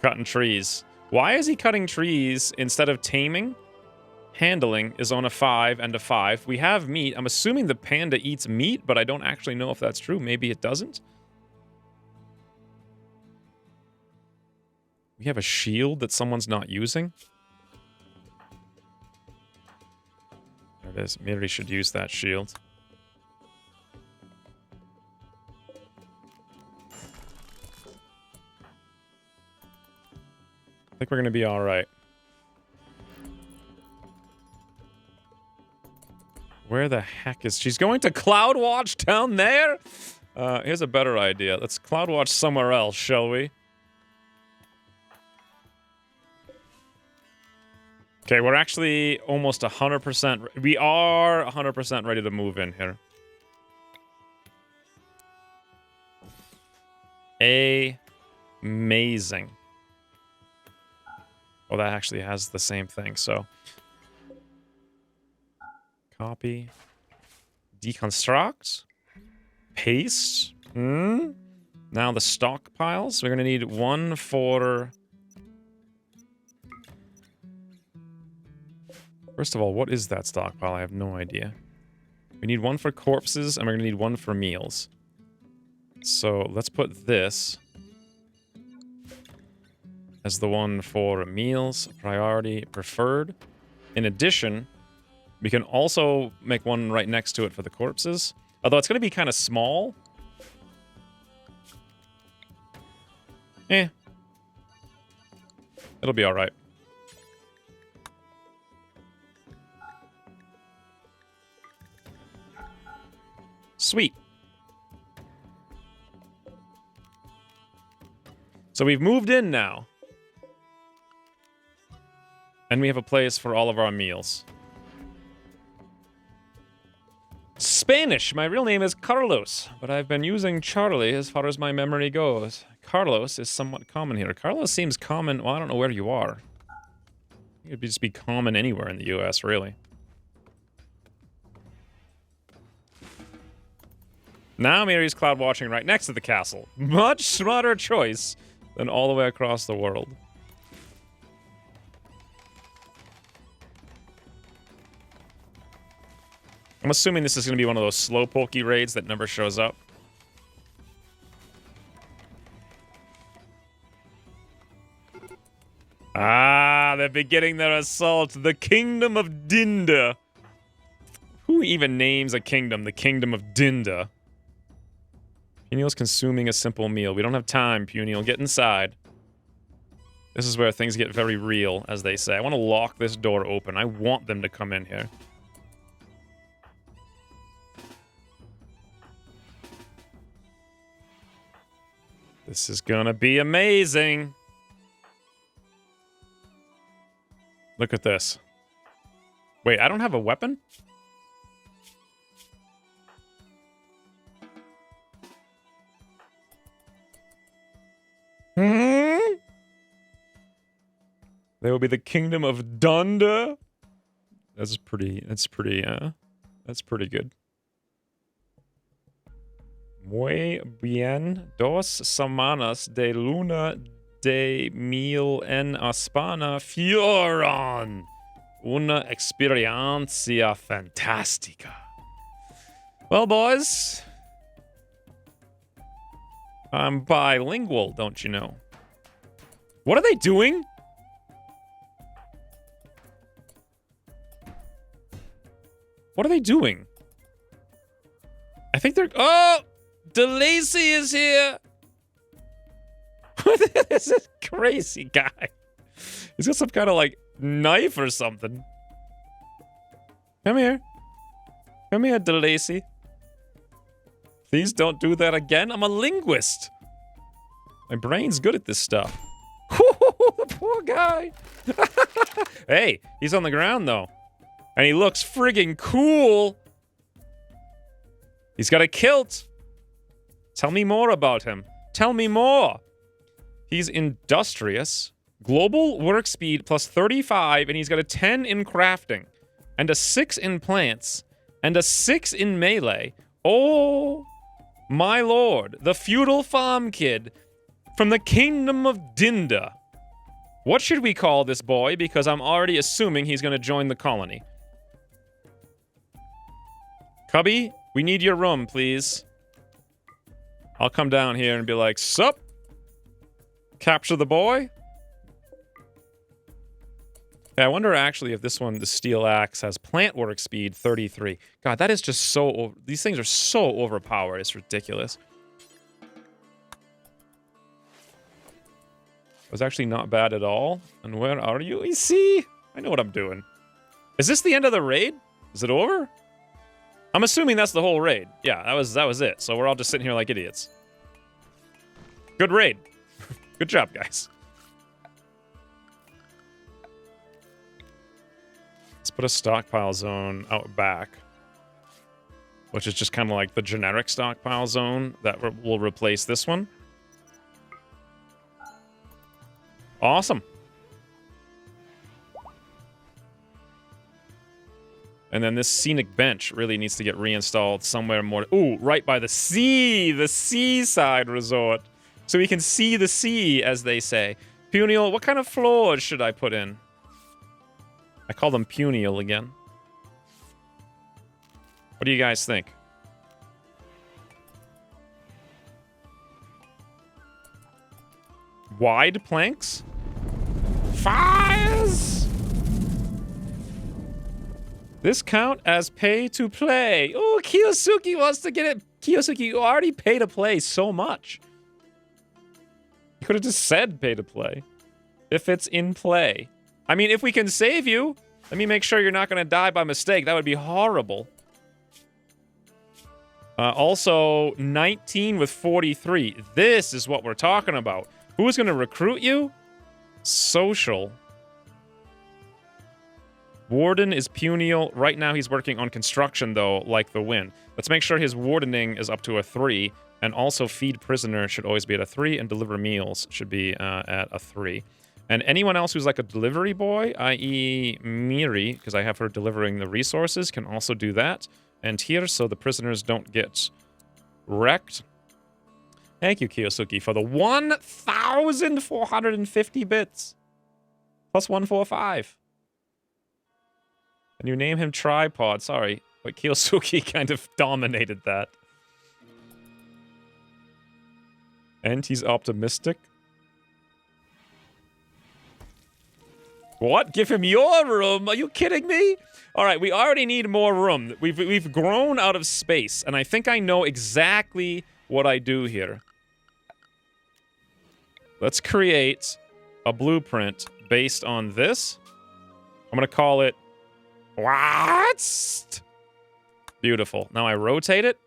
Cutting trees. Why is he cutting trees instead of taming? Handling is on a 5 and a 5. We have meat. I'm assuming the panda eats meat, but I don't actually know if that's true. Maybe it doesn't. We have a shield that someone's not using. There it is. Maybe we should use that shield. I think we're going to be all right. Where the heck is... She's going to Cloudwatch down there? Here's a better idea. Let's Cloudwatch somewhere else, shall we? Okay, we're actually almost 100%... We are 100% ready to move in here. Amazing. Oh, that actually has the same thing, so... Copy. Deconstruct. Paste. Now the stockpiles. We're going to need one for... First of all, what is that stockpile? I have no idea. We need one for corpses, and we're going to need one for meals. So let's put this as the one for meals. Priority preferred. In addition... We can also make one right next to it for the corpses. Although it's going to be kind of small. It'll be alright. Sweet. So we've moved in now. And we have a place for all of our meals. Spanish. My real name is Carlos, but I've been using Charlie as far as my memory goes. Carlos is somewhat common here. Carlos seems common. Well, I don't know where you are. It would just be common anywhere in the US, really. Now Mary's cloud watching right next to the castle. Much smarter choice than all the way across the world. I'm assuming this is going to be one of those slow pokey raids that never shows up. Ah, they're beginning their assault. The Kingdom of Dinda. Who even names a kingdom the Kingdom of Dinda? Puniel's consuming a simple meal. We don't have time, Puniel. Get inside. This is where things get very real, as they say. I want to lock this door open. I want them to come in here. This is gonna be amazing. Look at this. Wait, I don't have a weapon? There will be the Kingdom of Donda. That's pretty good. Muy bien. 2 semanas de luna de miel en España fueron una experiencia fantástica. Well, boys, I'm bilingual, don't you know? What are they doing? What are they doing? I think they're... Oh! DeLacy is here! This is crazy guy. He's got some kind of, like, knife or something. Come here. Come here, DeLacy. Please don't do that again. I'm a linguist. My brain's good at this stuff. The poor guy. Hey, he's on the ground, though. And he looks friggin' cool. He's got a kilt. Tell me more about him. Tell me more. He's industrious. Global work speed plus 35, and he's got a 10 in crafting. and a 6 in plants, and a 6 in melee. Oh, my lord. The feudal farm kid from the kingdom of Dinda. What should we call this boy? Because I'm already assuming he's going to join the colony. Cubby, we need your room, please. I'll come down here and be like, sup? Capture the boy? Yeah, I wonder actually if this one, the steel axe, has plant work speed 33. God, that is just so... These things are so overpowered. It's ridiculous. It was actually not bad at all. And where are you? You see? I know what I'm doing. Is this the end of the raid? Is it over? I'm assuming that's the whole raid. Yeah, that was it. So we're all just sitting here like idiots. Good raid. Good job, guys. Let's put a stockpile zone out back, which is just kind of like the generic stockpile zone that will replace this one. Awesome. And then this scenic bench really needs to get reinstalled somewhere more. Ooh, right by the sea, the seaside resort. So we can see the sea, as they say. Punial, what kind of floors should I put in? I call them Punial again. What do you guys think? Wide planks? Fires! This count as pay to play. Oh, Kiyosuke wants to get it. Kiyosuke, you already pay to play so much. You could have just said pay to play. If it's in play. I mean, if we can save you, let me make sure you're not going to die by mistake. That would be horrible. Also, 19 with 43. This is what we're talking about. Who's going to recruit you? Social. Warden is Punial. Right now he's working on construction, though, like the wind. Let's make sure his wardening is up to a 3. And also feed prisoner should always be at a 3. And deliver meals should be at a 3. And anyone else who's like a delivery boy, i.e. Miri, because I have her delivering the resources, can also do that. And here, so the prisoners don't get wrecked. Thank you, Kiyosuke, for the 1,450 bits. Plus 145. And you name him Tripod. Sorry, but Kiyosuke kind of dominated that. And he's optimistic. What? Give him your room? Are you kidding me? All right, we already need more room. We've grown out of space, and I think I know exactly what I do here. Let's create a blueprint based on this. I'm going to call it... What? Beautiful. Now I rotate it,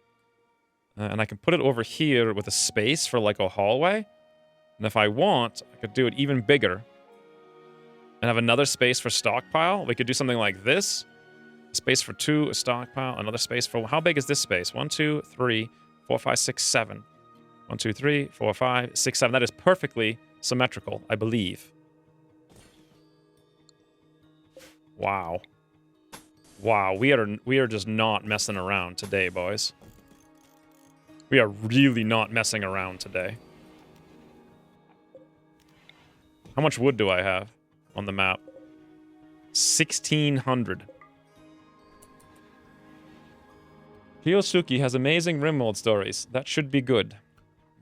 and I can put it over here with a space for like a hallway. And if I want, I could do it even bigger. And have another space for stockpile. We could do something like this. A space for 2, a stockpile, another space for... How big is this space? 1, 2, 3, 4, 5, 6, 7. 1, 2, 3, 4, 5, 6, 7. That is perfectly symmetrical, I believe. Wow. Wow, we are just not messing around today, boys. We are really not messing around today. How much wood do I have on the map? 1,600. Kiyosuke has amazing Rimworld stories. That should be good.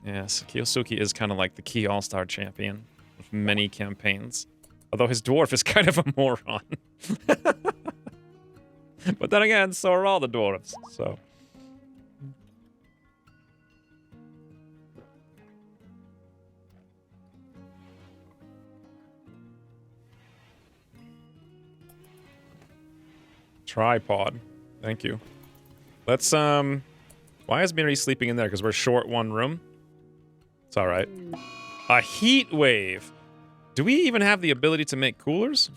Yes, Kiyosuke is kind of like the key all-star champion of many campaigns. Although his dwarf is kind of a moron. But then again, so are all the dwarves, so... Tripod. Thank you. Let's, Why is Miri sleeping in there? Because we're short one room? It's alright. A heat wave! Do we even have the ability to make coolers?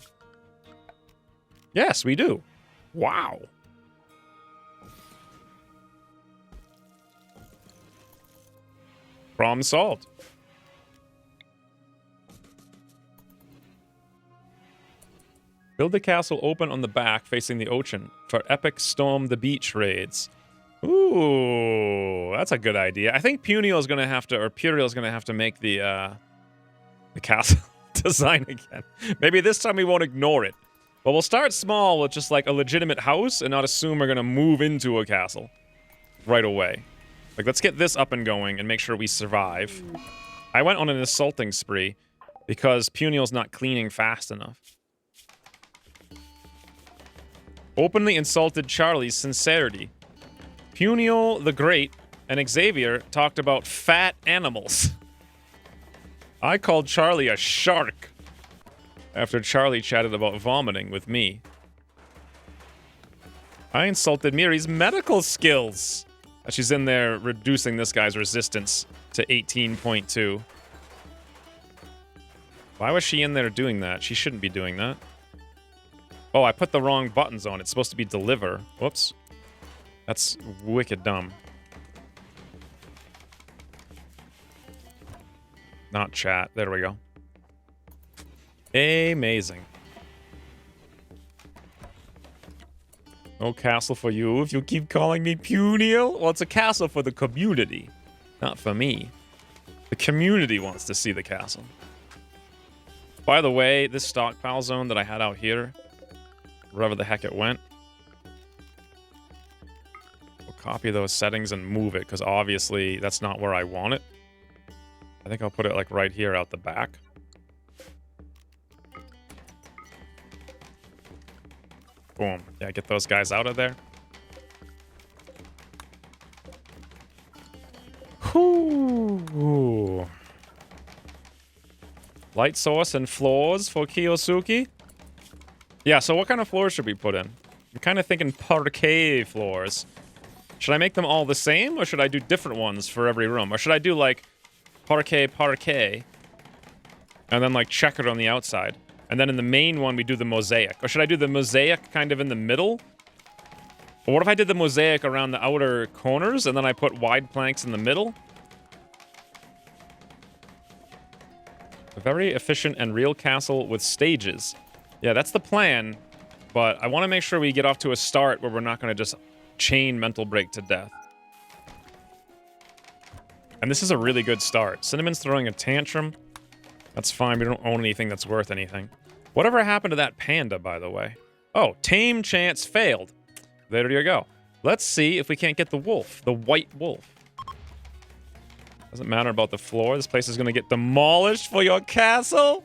Yes, we do. Wow. Problem solved. Build the castle open on the back facing the ocean for epic storm the beach raids. Ooh, that's a good idea. I think Puniel's gonna have to, or Puriel's gonna have to make the castle design again. Maybe this time we won't ignore it. But we'll start small with just like a legitimate house and not assume we're gonna move into a castle right away. Like, let's get this up and going and make sure we survive. I went on an assaulting spree because Puniel's not cleaning fast enough. Openly insulted Charlie's sincerity. Puniel the Great and Xavier talked about fat animals. I called Charlie a shark after Charlie chatted about vomiting with me. I insulted Miri's medical skills. She's in there reducing this guy's resistance to 18.2. Why was she in there doing that? She shouldn't be doing that. Oh, I put the wrong buttons on. It's supposed to be deliver. Whoops. That's wicked dumb. Not chat. There we go. Amazing. No castle for you if you keep calling me Puniel. Well, it's a castle for the community, not for me. The community wants to see the castle. By the way, this stockpile zone that I had out here, wherever the heck it went, we'll copy those settings and move it, because obviously that's not where I want it. I think I'll put it like right here out the back. Boom. Yeah, get those guys out of there. Whoo. Light source and floors for Kiyosuke. Yeah, so what kind of floors should we put in? I'm kind of thinking parquet floors. Should I make them all the same, or should I do different ones for every room? Or should I do, like, parquet, and then, like, checkered on the outside? And then in the main one, we do the mosaic. Or should I do the mosaic kind of in the middle? Or what if I did the mosaic around the outer corners, and then I put wide planks in the middle? A very efficient and real castle with stages. Yeah, that's the plan. But I want to make sure we get off to a start where we're not going to just chain mental break to death. And this is a really good start. Cinnamon's throwing a tantrum. That's fine. We don't own anything that's worth anything. Whatever happened to that panda, by the way? Oh, tame chance failed. There you go. Let's see if we can't get the wolf. The white wolf. Doesn't matter about the floor. This place is going to get demolished for your castle?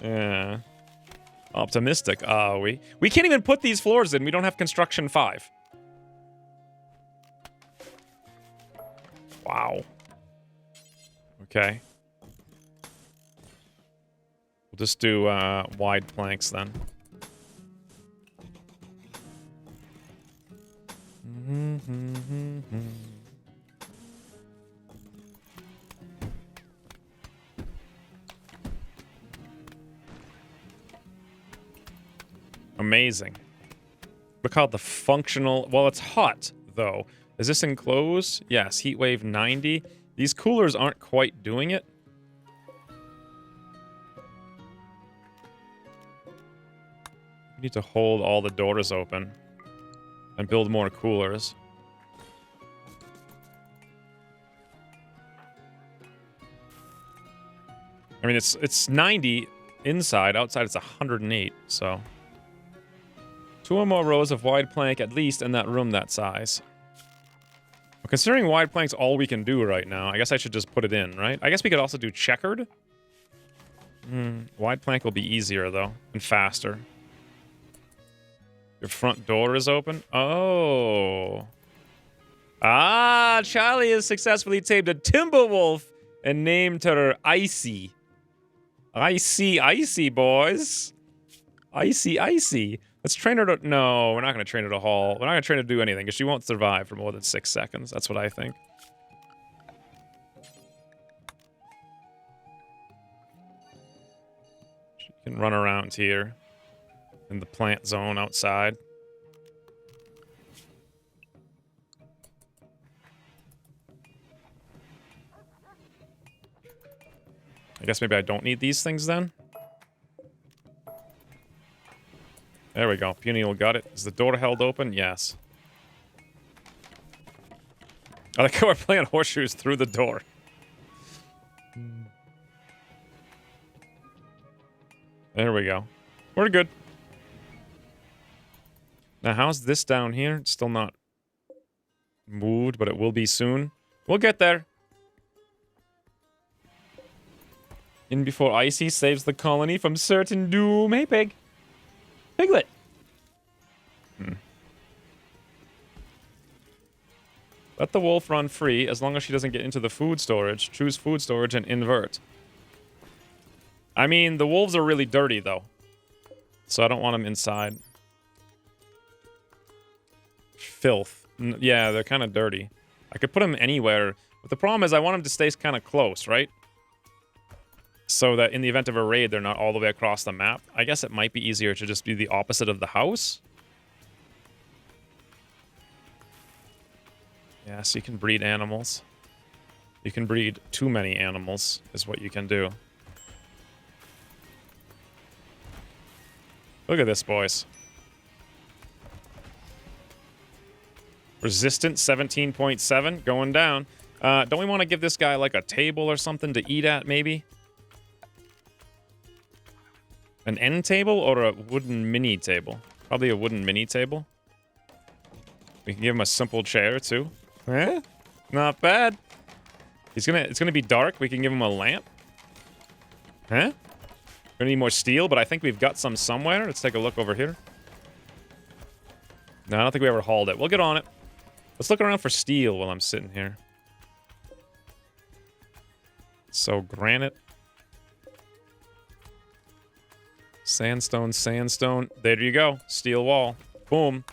Yeah. Optimistic, are we? We can't even put these floors in. We don't have construction 5. Wow. Okay. We'll just do wide planks then. Amazing. Look how the functional... Well, it's hot, though. Is this enclosed? Yes, heat wave 90. These coolers aren't quite doing it. We need to hold all the doors open and build more coolers. I mean, it's 90 inside. Outside, it's 108, so... 2 or more rows of wide plank at least in that room that size. Well, considering wide plank's all we can do right now, I guess I should just put it in, right? I guess we could also do checkered. Wide plank will be easier, though, and faster. Your front door is open? Oh. Ah, Charlie has successfully tamed a Timberwolf and named her Icy. Icy, boys. Icy. Let's train her to... No, we're not going to train her to haul. We're not going to train her to do anything, because she won't survive for more than 6 seconds. That's what I think. She can run around here in the plant zone outside. I guess maybe I don't need these things then. There we go. Puniel got it. Is the door held open? Yes. I like how we're playing horseshoes through the door. There we go. We're good. Now, how's this down here? It's still not moved, but it will be soon. We'll get there. In before Icy saves the colony from certain doom. Hey, pig. Piglet. Let the wolf run free as long as she doesn't get into the food storage. Choose food storage and invert. I mean, the wolves are really dirty, though. So I don't want them inside. Filth. Yeah, they're kind of dirty. I could put them anywhere. But the problem is I want them to stay kind of close, right? So that in the event of a raid, they're not all the way across the map. I guess it might be easier to just do the opposite of the house. Yeah, so you can breed animals. You can breed too many animals, is what you can do. Look at this, boys. Resistance 17.7, going down. Don't we want to give this guy like a table or something to eat at, maybe? An end table or a wooden mini table? Probably a wooden mini table. We can give him a simple chair, too. Eh? Not bad. It's gonna be dark. We can give him a lamp. Huh? Gonna need more steel, but I think we've got some somewhere. Let's take a look over here. No, I don't think we ever hauled it. We'll get on it. Let's look around for steel while I'm sitting here. So, granite. Sandstone, sandstone. There you go. Steel wall. Boom.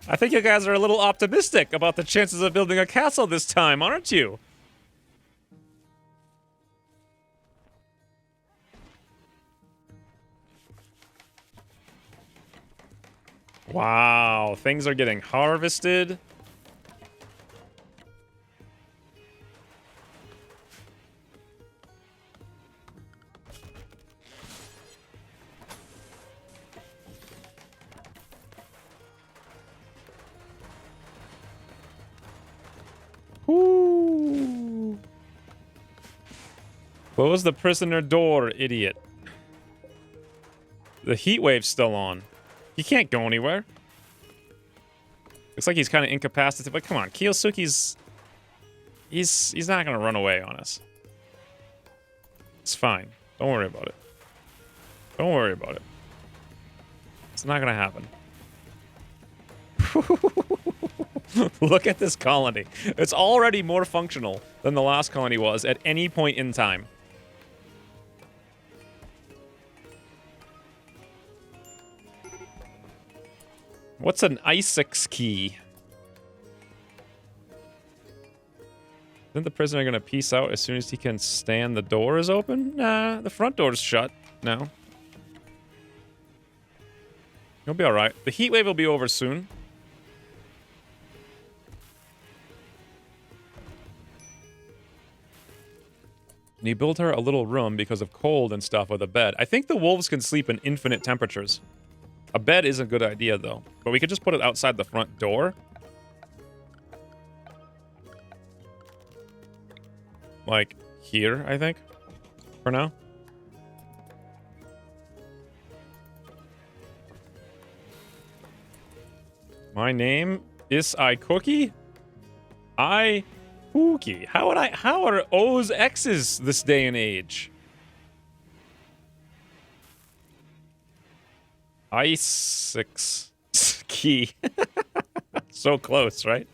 I think you guys are a little optimistic about the chances of building a castle this time, aren't you? Wow, things are getting harvested. Whoo. Close the prisoner door, idiot. The heat wave's still on. He can't go anywhere. Looks like he's kind of incapacitated. But come on, Kiyosuke's... He's not going to run away on us. It's fine. Don't worry about it. Don't worry about it. It's not going to happen. Look at this colony. It's already more functional than the last colony was at any point in time. What's an Isaac's key? Isn't the prisoner going to peace out as soon as he can stand the door is open? Nah, the front door's shut now. He'll be alright. The heat wave will be over soon. And you build her a little room because of cold and stuff with a bed. I think the wolves can sleep in infinite temperatures. A bed is a good idea, though. But we could just put it outside the front door. Like, here, I think. For now. My name is Cookie? Cookie. How are O's X's this day and age? Isaac's key. So close, right?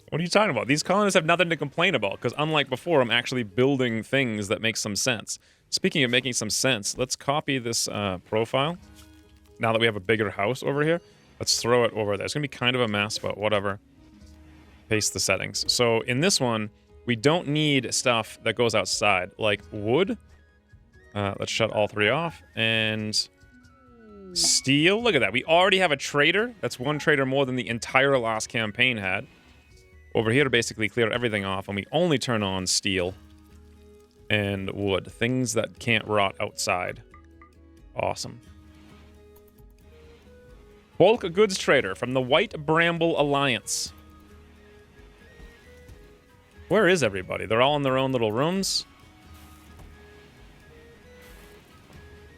What are you talking about? These colonists have nothing to complain about, because unlike before, I'm actually building things that make some sense. Speaking of making some sense, let's copy this profile. Now that we have a bigger house over here, let's throw it over there. It's going to be kind of a mess, but whatever. Paste the settings. So in this one, we don't need stuff that goes outside, like wood. Let's shut all three off, and Steel, look at that. We already have a trader. That's one trader more than the entire last campaign had. Over here to basically clear everything off, and we only turn on steel and wood. Things that can't rot outside. Awesome. Bulk goods trader from the White Bramble Alliance. Where is everybody? They're all in their own little rooms.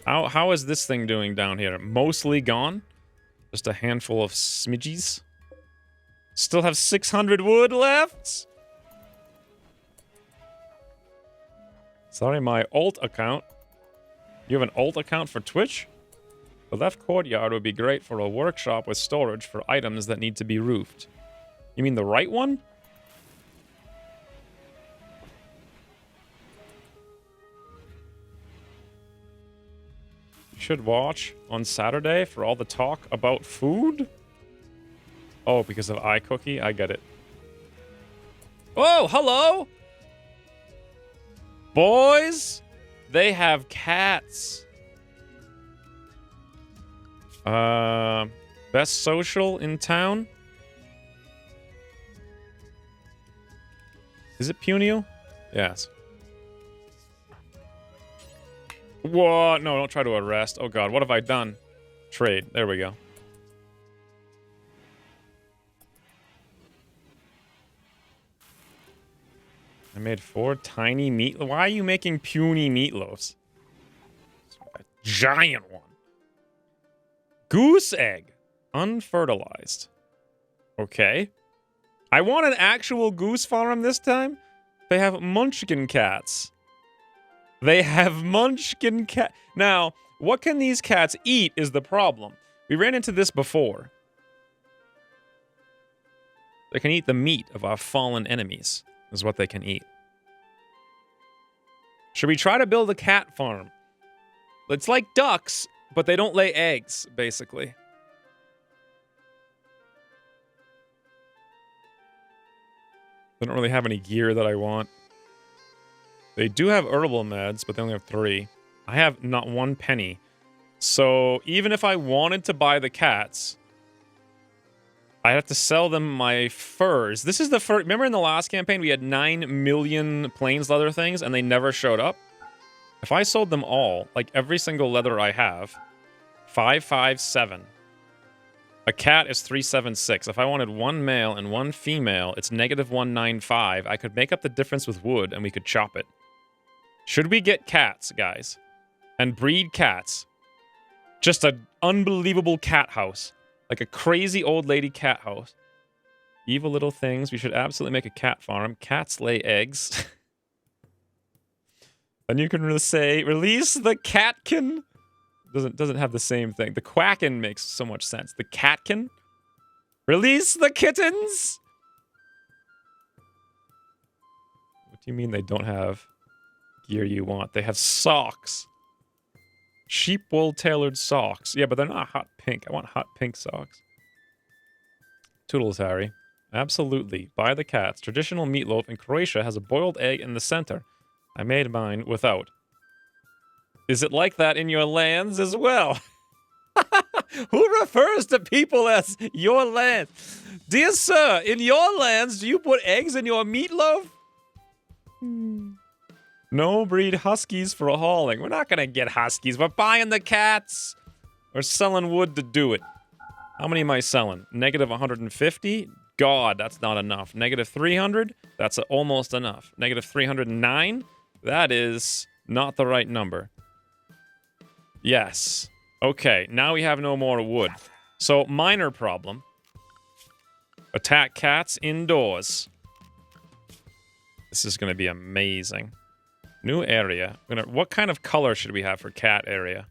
How is this thing doing down here? Mostly gone? Just a handful of smidgies? Still have 600 wood left? Sorry, my alt account. You have an alt account for Twitch? The left courtyard would be great for a workshop with storage for items that need to be roofed. You mean the right one? You should watch on Saturday for all the talk about food? Oh, because of iCookie? I get it. Oh, hello! Boys, they have cats. Best social in town? Is it Punio? Yes. What? No, don't try to arrest. Oh god, what have I done? Trade. There we go. I made 4 tiny meat. Why are you making puny meatloaves? A giant one. Goose egg. Unfertilized. Okay. I want an actual goose farm this time. They have munchkin cats. They have munchkin cat. Now, what can these cats eat is the problem. We ran into this before. They can eat the meat of our fallen enemies, is what they can eat. Should we try to build a cat farm? It's like ducks, but they don't lay eggs, basically. They don't really have any gear that I want. They do have herbal meds, but they only have 3. I have not 1 penny. So even if I wanted to buy the cats, I have to sell them my furs. This is the first... Remember in the last campaign, we had 9 million plains leather things, and they never showed up? If I sold them all, like every single leather I have, 557. A cat is 376. If I wanted 1 male and 1 female, it's -195. I could make up the difference with wood, and we could chop it. Should we get cats, guys? And breed cats? Just an unbelievable cat house. Like a crazy old lady cat house. Evil little things. We should absolutely make a cat farm. Cats lay eggs. And you can say, release the catkin. Doesn't have the same thing. The quackin makes so much sense. The catkin. Release the kittens. What do you mean they don't have gear you want? They have socks. Sheep wool tailored socks. Yeah, but they're not hot pink. I want hot pink socks. Toodles, Harry. Absolutely. Buy the cats. Traditional meatloaf in Croatia has a boiled egg in the center. I made mine without. Is it like that in your lands as well? Who refers to people as your land? Dear sir, in your lands, do you put eggs in your meatloaf? No breed huskies for hauling. We're not gonna get huskies. We're buying the cats. We're selling wood to do it. How many am I selling? -150? God, that's not enough. -300? That's almost enough. -309? That is not the right number. Yes. Okay, now we have no more wood. So, minor problem. Attack cats indoors. This is going to be amazing. New area. What kind of color should we have for cat area?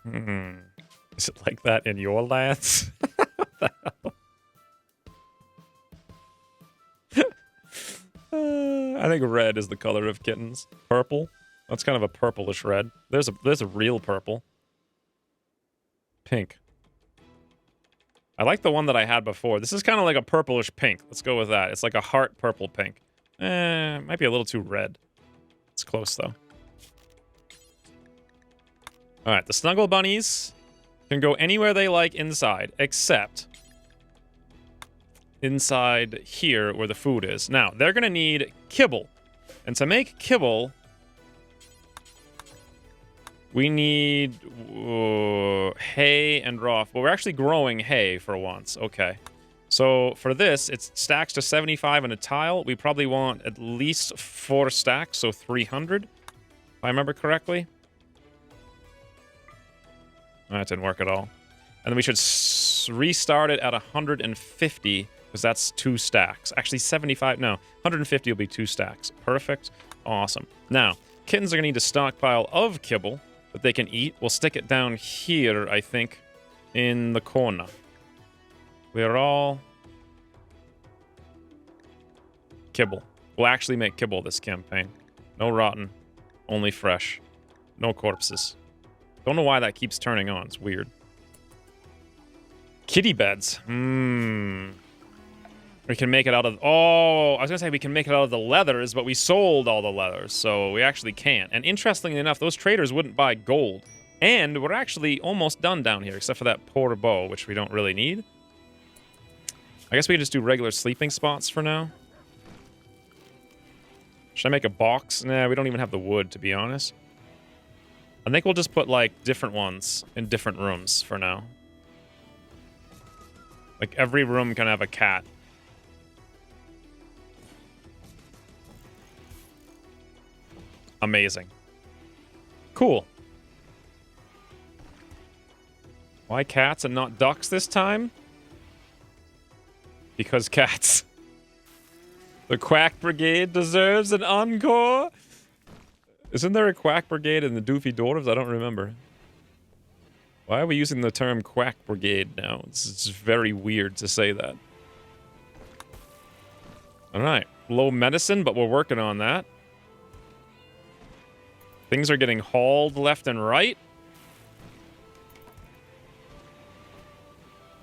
Is it like that in your lands? What the hell? I think red is the color of kittens. Purple. That's kind of a purplish red. There's a real purple. Pink. I like the one that I had before. This is kind of like a purplish pink. Let's go with that. It's like a heart purple pink. Might be a little too red. It's close though. All right, the Snuggle Bunnies can go anywhere they like inside, except inside here where the food is. Now, they're going to need kibble. And to make kibble, we need hay and raw. Well, we're actually growing hay for once. Okay. So for this, it stacks to 75 in a tile. We probably want at least 4 stacks, so 300, if I remember correctly. That didn't work at all. And then we should restart it at 150, because that's 2 stacks. Actually, 75, no. 150 will be 2 stacks. Perfect. Awesome. Now, kittens are going to need a stockpile of kibble that they can eat. We'll stick it down here, I think, in the corner. We're all kibble. We'll actually make kibble this campaign. No rotten, only fresh. No corpses. Don't know why that keeps turning on. It's weird. Kitty beds. We can make it out of... Oh, I was going to say we can make it out of the leathers, but we sold all the leathers, so we actually can't. And interestingly enough, those traders wouldn't buy gold. And we're actually almost done down here, except for that poor bow, which we don't really need. I guess we could just do regular sleeping spots for now. Should I make a box? Nah, we don't even have the wood, to be honest. I think we'll just put, like, different ones in different rooms for now. Like, every room can have a cat. Amazing. Cool. Why cats and not ducks this time? Because cats. The Quack Brigade deserves an encore? Isn't there a Quack Brigade in the Doofy Dwarves? I don't remember. Why are we using the term Quack Brigade now? It's very weird to say that. Alright. Low medicine, but we're working on that. Things are getting hauled left and right.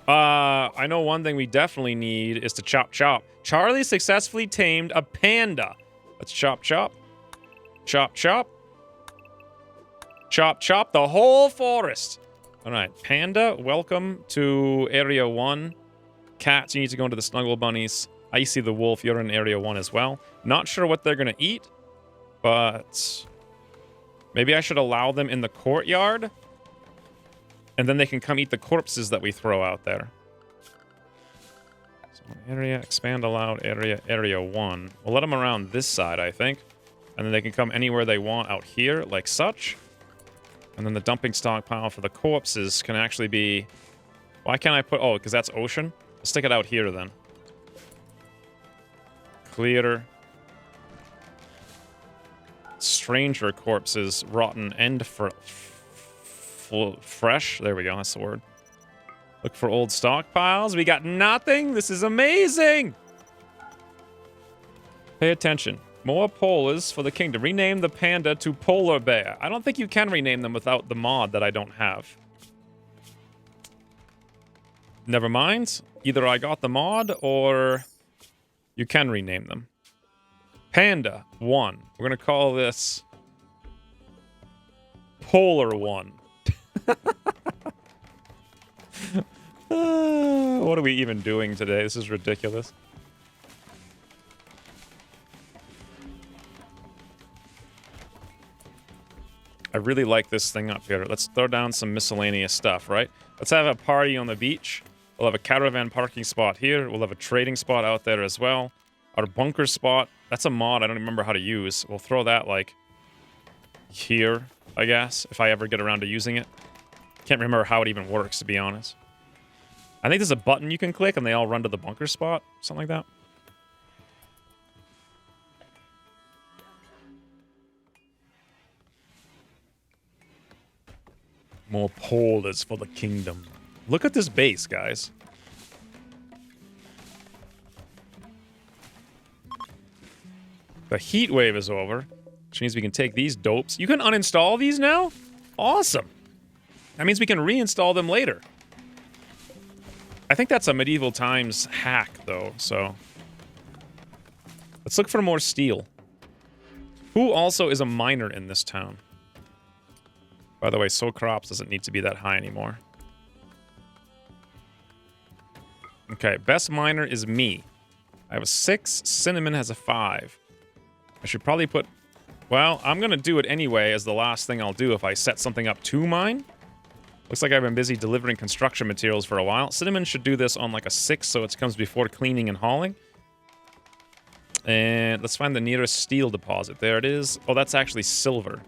I know one thing we definitely need is to chop chop. Charlie successfully tamed a panda. Let's chop chop. Chop chop. Chop chop the whole forest. All right, panda, welcome to Area 1. Cats, you need to go into the Snuggle Bunnies. Icy the wolf, you're in Area 1 as well. Not sure what they're going to eat, but maybe I should allow them in the courtyard. And then they can come eat the corpses that we throw out there. So area, expand allowed, area 1. We'll let them around this side, I think. And then they can come anywhere they want out here, like such. And then the dumping stockpile for the corpses can actually be... Why can't I put... Oh, because that's ocean? I'll stick it out here, then. Clear. Stranger corpses, rotten and fresh. There we go, that's the word. Look for old stockpiles. We got nothing. This is amazing. Pay attention. More polas for the kingdom. Rename the panda to polar bear. I don't think you can rename them without the mod that I don't have. Never mind. Either I got the mod or you can rename them. Panda 1. We're going to call this Polar 1. What are we even doing today? This is ridiculous. I really like this thing up here. Let's throw down some miscellaneous stuff, right? Let's have a party on the beach. We'll have a caravan parking spot here. We'll have a trading spot out there as well. Our bunker spot. That's a mod I don't remember how to use. We'll throw that, like, here, I guess, if I ever get around to using it. Can't remember how it even works, to be honest. I think there's a button you can click and they all run to the bunker spot. Something like that. More polders for the kingdom. Look at this base, guys. The heat wave is over, which means we can take these dopes. You can uninstall these now? Awesome. That means we can reinstall them later. I think that's a medieval times hack, though, so... Let's look for more steel. Who also is a miner in this town? By the way, So Crops doesn't need to be that high anymore. Okay, best miner is me. I have a 6. Cinnamon has a 5. I should probably put... Well, I'm going to do it anyway as the last thing I'll do if I set something up to mine. Looks like I've been busy delivering construction materials for a while. Cinnamon should do this on like a 6, so it comes before cleaning and hauling. And let's find the nearest steel deposit. There it is. Oh, that's actually silver.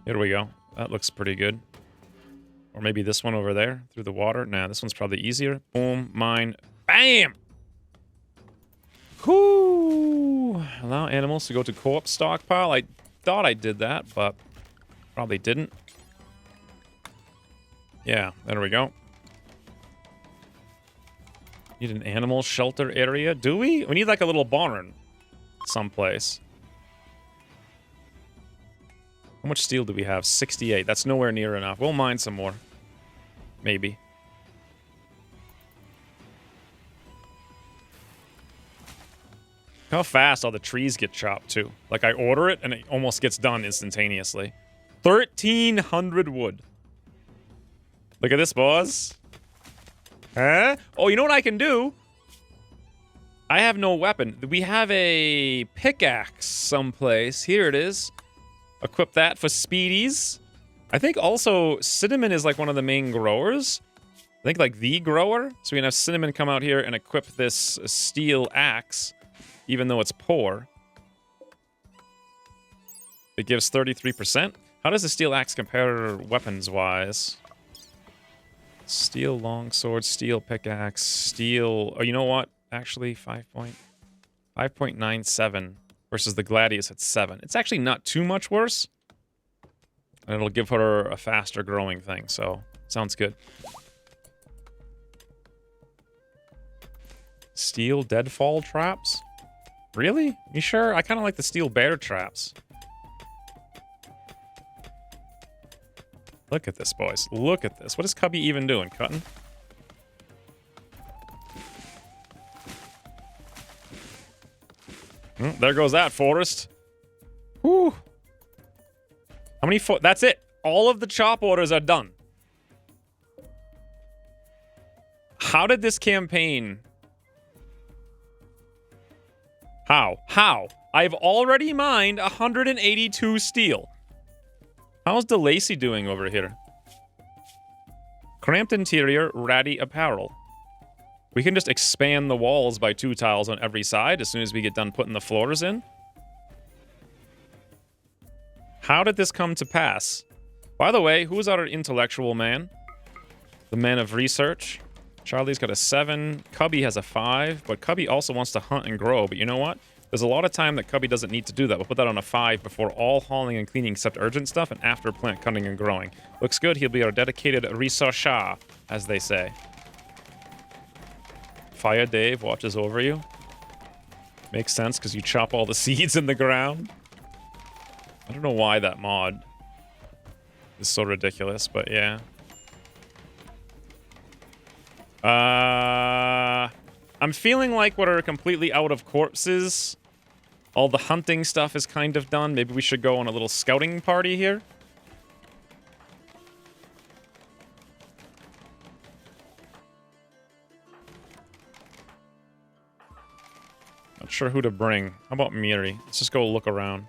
Here we go. That looks pretty good. Or maybe this one over there through the water. Nah, this one's probably easier. Boom, mine. Bam! Whoo! Allow animals to go to co-op stockpile. I thought I did that, but probably didn't. Yeah, there we go. Need an animal shelter area. Do we? We need like a little barn someplace. How much steel do we have? 68. That's nowhere near enough. We'll mine some more. Maybe. How fast all the trees get chopped, too. Like, I order it, and it almost gets done instantaneously. 1,300 wood. Look at this, boss. Huh? Oh, you know what I can do? I have no weapon. We have a pickaxe someplace. Here it is. Equip that for speedies. I think also Cinnamon is like one of the main growers. I think like the grower. So we can have Cinnamon come out here and equip this steel axe, even though it's poor. It gives 33%. How does the steel axe compare weapons-wise? Steel longsword, steel pickaxe, steel... Oh, you know what? Actually, 5.97 versus the Gladius at 7. It's actually not too much worse. And it'll give her a faster growing thing, so sounds good. Steel deadfall traps? Really? You sure? I kind of like the steel bear traps. Look at this, boys. Look at this. What is Cubby even doing? Cutting? There goes that forest. Whew. How many foot? That's it. All of the chop orders are done. How did this campaign... How? I've already mined 182 steel. How's DeLacy doing over here? Cramped interior, ratty apparel. We can just expand the walls by 2 tiles on every side as soon as we get done putting the floors in. How did this come to pass? By the way, who's our intellectual man? The man of research. Charlie's got a 7. Cubby has a 5, but Cubby also wants to hunt and grow. But you know what? There's a lot of time that Cubby doesn't need to do that. We'll put that on a 5 before all hauling and cleaning except urgent stuff and after plant cutting and growing. Looks good. He'll be our dedicated researcher, as they say. Fire Dave watches over you. Makes sense because you chop all the seeds in the ground. I don't know why that mod is so ridiculous, but yeah. I'm feeling like we're completely out of corpses. All the hunting stuff is kind of done. Maybe we should go on a little scouting party here. Not sure who to bring. How about Miri? Let's just go look around.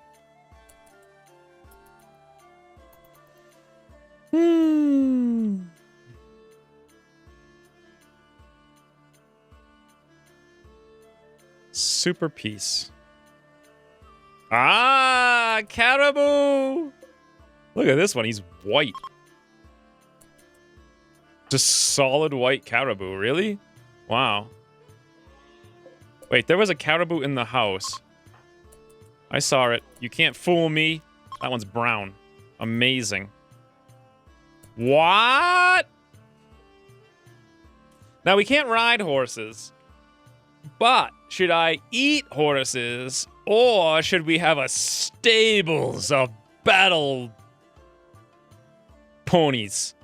Super Peace. Ah, Caribou! Look at this one. He's white. Just solid white Caribou. Really? Wow. Wait, there was a Caribou in the house. I saw it. You can't fool me. That one's brown. Amazing. What? Now, we can't ride horses. But should I eat horses, or should we have a stables of battle ponies?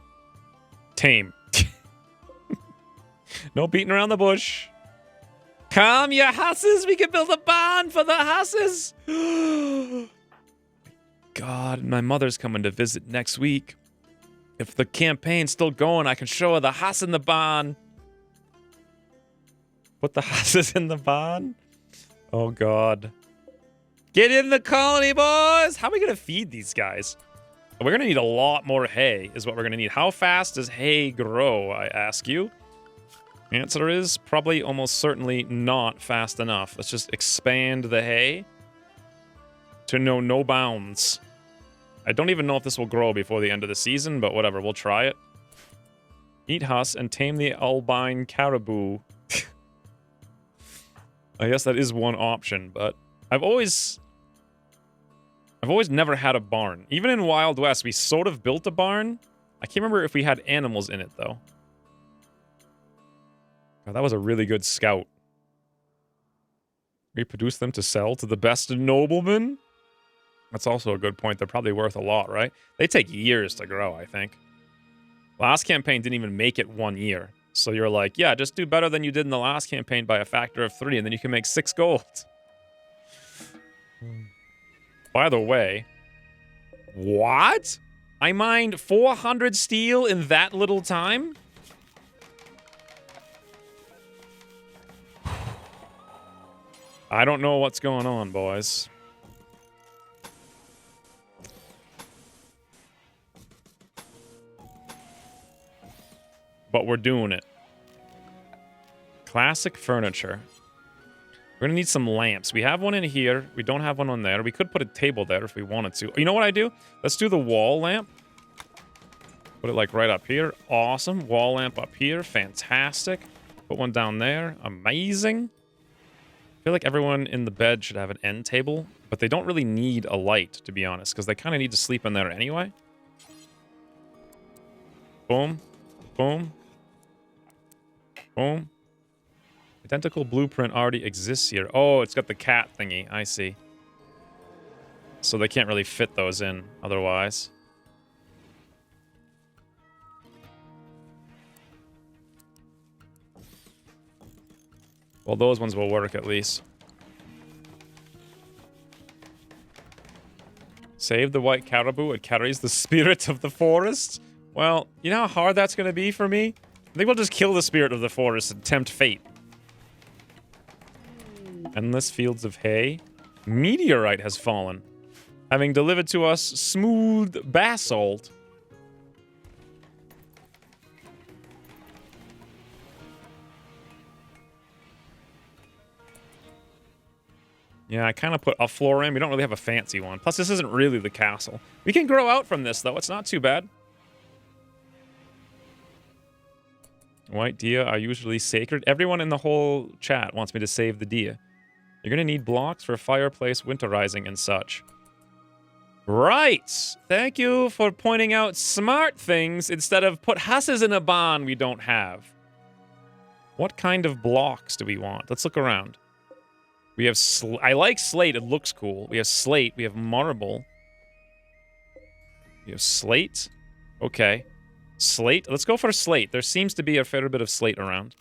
Tame. No beating around the bush. Come, you husses. We can build a barn for the husses. God, God, my mother's coming to visit next week. If the campaign's still going, I can show her the house in the barn. Put the houses in the barn? Oh, God. Get in the colony, boys! How are we going to feed these guys? We're going to need a lot more hay, is what we're going to need. How fast does hay grow, I ask you? Answer is probably almost certainly not fast enough. Let's just expand the hay to know no bounds. I don't even know if this will grow before the end of the season, but whatever, we'll try it. Eat husk and tame the albine caribou. I guess that is one option, but I've always never had a barn. Even in Wild West, we sort of built a barn. I can't remember if we had animals in it, though. God, that was a really good scout. Reproduce them to sell to the best noblemen? That's also a good point. They're probably worth a lot, right? They take years to grow, I think. Last campaign didn't even make it 1 year. So you're like, yeah, just do better than you did in the last campaign by a factor of 3, and then you can make 6 gold. By the way, what? I mined 400 steel in that little time? I don't know what's going on, boys. But we're doing it. Classic furniture. We're gonna need some lamps. We have one in here. We don't have one on there. We could put a table there if we wanted to. You know what I do? Let's do the wall lamp. Put it like right up here. Awesome. Wall lamp up here. Fantastic. Put one down there. Amazing. I feel like everyone in the bed should have an end table, but they don't really need a light, to be honest, because they kind of need to sleep in there anyway. Boom. Boom. Boom. Identical blueprint already exists here. Oh, it's got the cat thingy. I see. So they can't really fit those in otherwise. Well, those ones will work at least. Save the white caribou. It carries the spirit of the forest. Well, you know how hard that's going to be for me? I think we'll just kill the spirit of the forest and tempt fate. Endless fields of hay. Meteorite has fallen, having delivered to us smooth basalt. Yeah, I kind of put a floor in. We don't really have a fancy one. Plus, this isn't really the castle. We can grow out from this, though. It's not too bad. White deer are usually sacred. Everyone in the whole chat wants me to save the deer. You're going to need blocks for fireplace, winterizing, and such. Right. Thank you for pointing out smart things instead of put houses in a barn we don't have. What kind of blocks do we want? Let's look around. We have I like slate. It looks cool. We have slate. We have marble. We have slate. Okay. Slate. Let's go for slate. There seems to be a fair bit of slate around.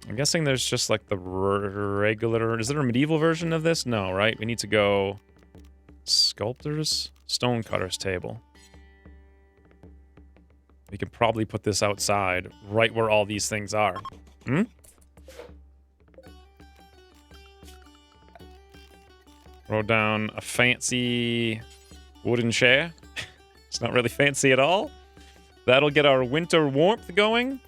I'm guessing there's just like the regular... Is there a medieval version of this? No, right? We need to go... Sculptors? Stonecutters table. We can probably put this outside, right where all these things are. Hmm? Throw down a fancy wooden chair. It's not really fancy at all. That'll get our winter warmth going.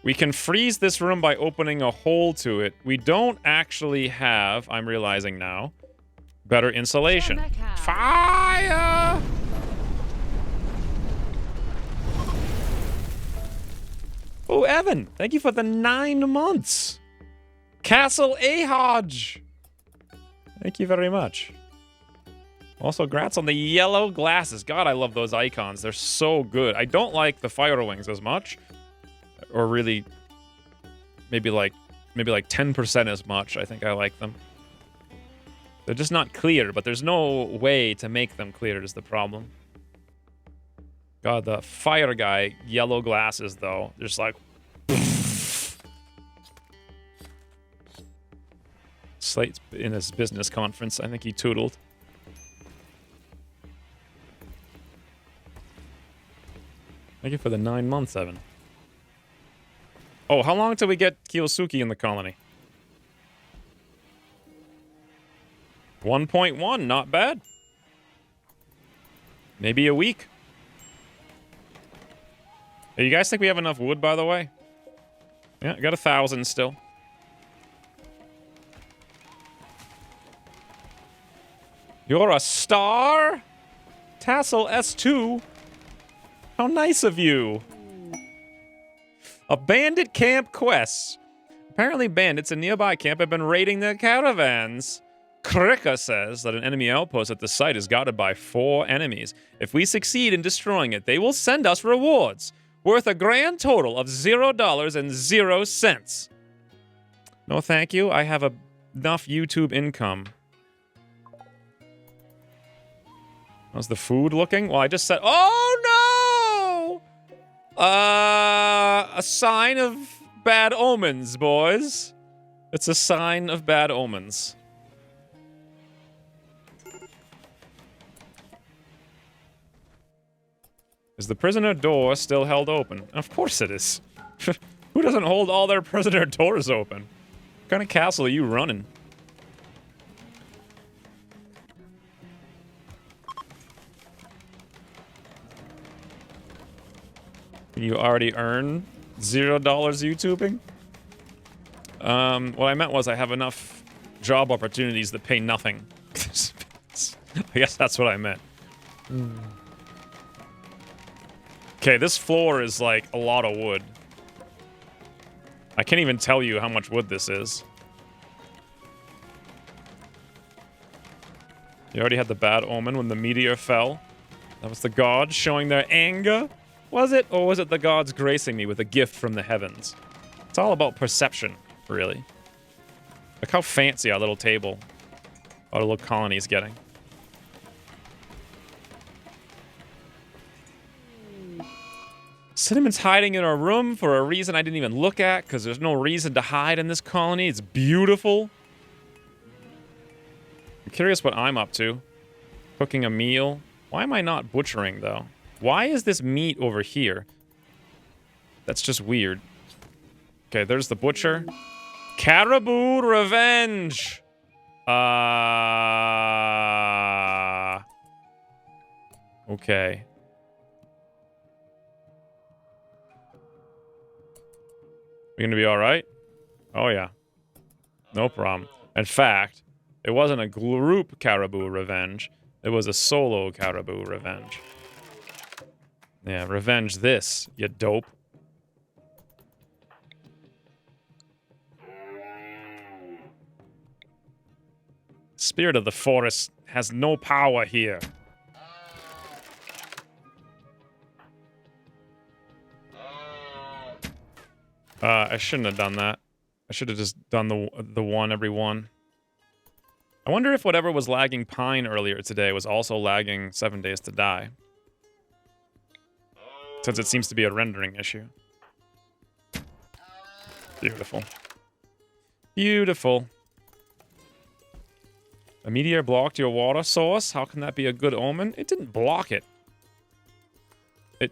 We can freeze this room by opening a hole to it. We don't actually have, I'm realizing now, better insulation. Fire! Oh, Evan, thank you for the 9 months. Castle Ahodge. Thank you very much. Also, grats on the yellow glasses. God, I love those icons. They're so good. I don't like the fire wings as much. Or really, maybe like 10% as much. I think I like them. They're just not clear, but there's no way to make them clear is the problem. God, the fire guy, yellow glasses, though. Just like... Slate's in his business conference. I think he tootled. Thank you for the 9 months, Evan. Oh, how long till we get Kiyosuke in the colony? 1.1, not bad. Maybe a week. Hey, you guys think we have enough wood, by the way? Yeah, got 1,000 still. You're a star? Tassel S2? How nice of you. A bandit camp quest. Apparently bandits in nearby camp have been raiding their caravans. Krika says that an enemy outpost at the site is guarded by 4 enemies. If we succeed in destroying it, they will send us rewards worth a grand total of $0.00. No thank you, I have enough YouTube income. How's the food looking? Well, I just said, oh no! A sign of bad omens, boys. It's a sign of bad omens. Is the prisoner door still held open? Of course it is. Who doesn't hold all their prisoner doors open? What kind of castle are you running? You already earn $0 YouTubing? What I meant was I have enough job opportunities that pay nothing. I guess that's what I meant. Okay, this floor is like a lot of wood. I can't even tell you how much wood this is. You already had the bad omen when the meteor fell. That was the gods showing their anger. Was it? Or was it the gods gracing me with a gift from the heavens? It's all about perception, really. Look how fancy our little table, our little colony is getting. Cinnamon's hiding in our room for a reason I didn't even look at, because there's no reason to hide in this colony. It's beautiful. I'm curious what I'm up to. Cooking a meal. Why am I not butchering, though? Why is this meat over here? That's just weird. Okay, there's the butcher. Caribou Revenge! Okay. We gonna be alright? Oh yeah. No problem. In fact, it wasn't a group Caribou Revenge. It was a solo Caribou Revenge. Yeah, revenge this, you dope. Spirit of the forest has no power here. I shouldn't have done that. I should have just done the one every one. I wonder if whatever was lagging Pine earlier today was also lagging 7 Days to Die. Since it seems to be a rendering issue. Beautiful. Beautiful. A meteor blocked your water source? How can that be a good omen? It didn't block it. It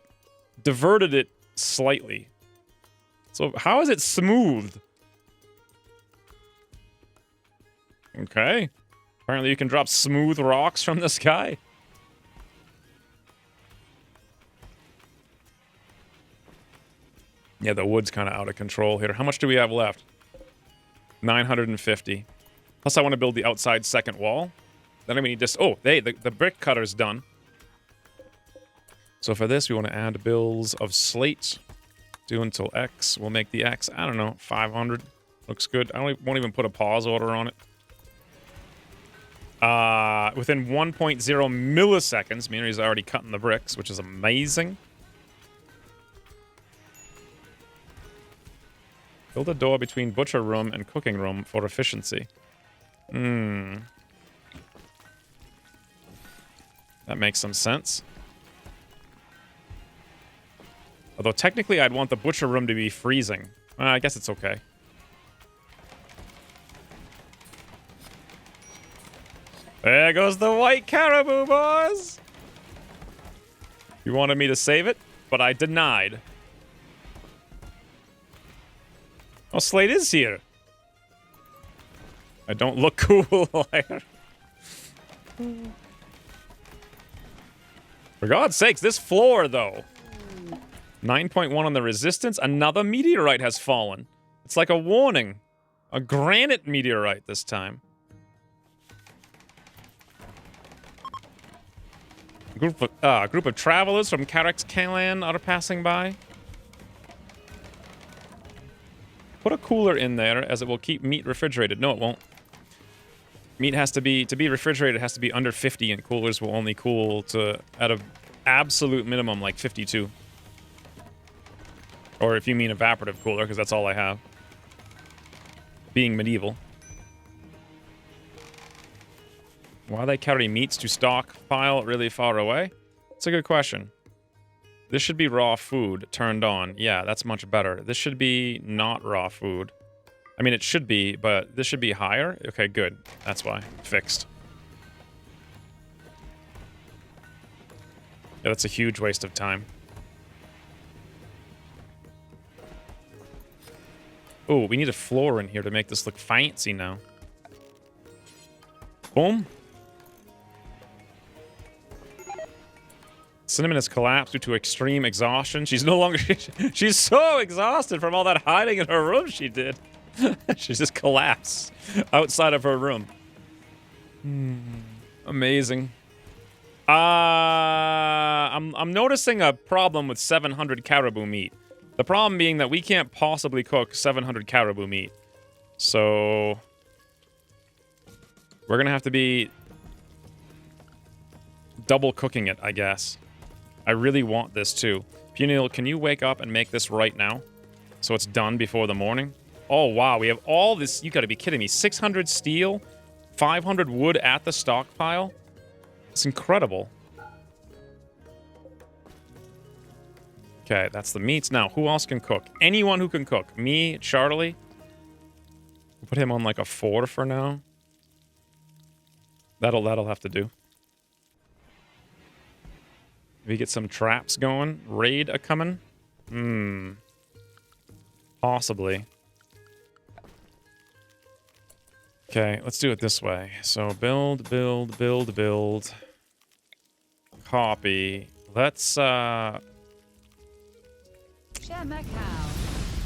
diverted it slightly. So how is it smooth? Okay. Apparently you can drop smooth rocks from the sky. Yeah, the wood's kind of out of control here. How much do we have left? 950. Plus I want to build the outside second wall. Then I need this. Oh, hey, the brick cutter's done. So for this, we want to add bills of slate. Do until X. We'll make the X, I don't know, 500. Looks good. I won't even put a pause order on it. Within 1.0 milliseconds, meaning he's already cutting the bricks, which is amazing. Build a door between butcher room and cooking room for efficiency. That makes some sense. Although technically I'd want the butcher room to be freezing. I guess it's okay. There goes the white caribou, boys. You wanted me to save it, but I denied. Oh, Slade is here. I don't look cool. For God's sakes, this floor, though. 9.1 on the resistance. Another meteorite has fallen. It's like a warning. A granite meteorite this time. Group of travelers from Karax Kalan are passing by. Put a cooler in there, as it will keep meat refrigerated. No, it won't. Meat has to be refrigerated. It has to be under 50, and coolers will only cool to at a absolute minimum like 52. Or if you mean evaporative cooler, because that's all I have. Being medieval. Why they carry meats to stockpile really far away? It's a good question. This should be raw food turned on. Yeah, that's much better. This should be not raw food. I mean, it should be, but this should be higher. Okay, good. That's why. Fixed. Yeah, that's a huge waste of time. Oh, we need a floor in here to make this look fancy now. Boom. Cinnamon has collapsed due to extreme exhaustion. She's no longer... She's so exhausted from all that hiding in her room she did. She just collapsed outside of her room. Amazing. I'm noticing a problem with 700 caribou meat. The problem being that we can't possibly cook 700 caribou meat. So... we're gonna have to be... double cooking it, I guess. I really want this too. Puniel, can you wake up and make this right now? So it's done before the morning? Oh, wow, we have all this... You gotta be kidding me. 600 steel, 500 wood at the stockpile? It's incredible. Okay, that's the meats. Now, who else can cook? Anyone who can cook. Me, Charlie. We'll put him on like a 4 for now. That'll have to do. Maybe get some traps going. Raid a-coming? Possibly. Okay, let's do it this way. So build. Copy. Let's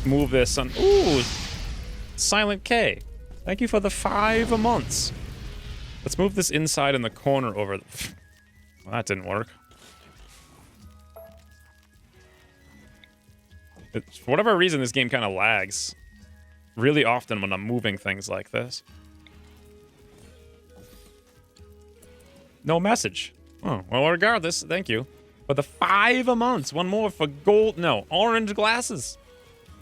move this on. Ooh! Silent K. Thank you for the 5 months. Let's move this inside in the corner over. Well, that didn't work. For whatever reason, this game kind of lags really often when I'm moving things like this. No message. Oh, well, regardless, thank you. For the 5 months, one more for gold. No, orange glasses.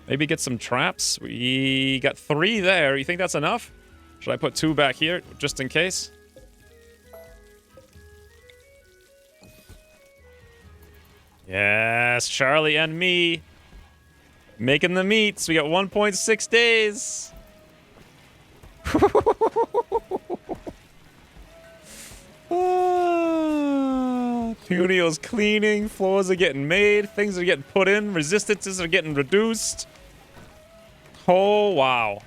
Maybe get some traps. We got 3 there. You think that's enough? Should I put 2 back here just in case? Yes, Charlie and me. Making the meats. We got 1.6 days. Puniel's cleaning. Floors are getting made. Things are getting put in. Resistances are getting reduced. Oh, wow.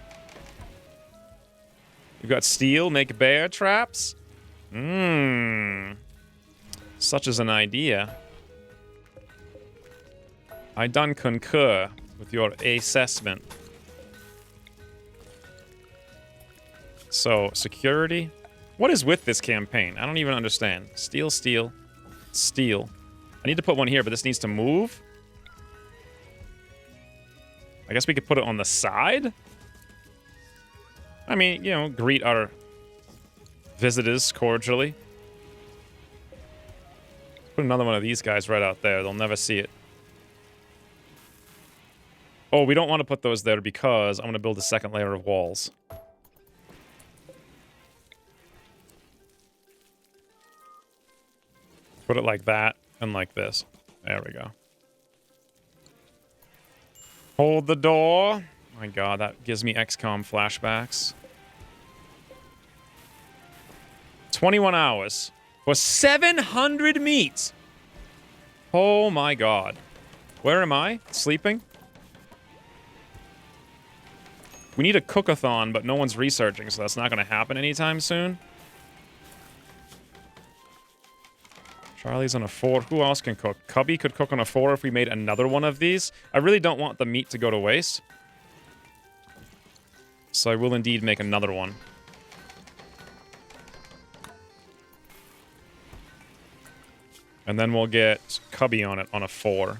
We've got steel. Make bear traps. Such is an idea. I done concur with your assessment. So, security? What is with this campaign? I don't even understand. Steel, steel, steel. I need to put one here, but this needs to move. I guess we could put it on the side? I mean, you know, greet our visitors cordially. Put another one of these guys right out there. They'll never see it. Oh, we don't want to put those there because I'm going to build a second layer of walls. Put it like that and like this. There we go. Hold the door. My God, that gives me XCOM flashbacks. 21 hours for 700 meat. Oh my god. Where am I? Sleeping? We need a cook-a-thon, but no one's researching, so that's not going to happen anytime soon. Charlie's on a 4. Who else can cook? Cubby could cook on a 4 if we made another one of these. I really don't want the meat to go to waste. So I will indeed make another one. And then we'll get Cubby on it on a 4.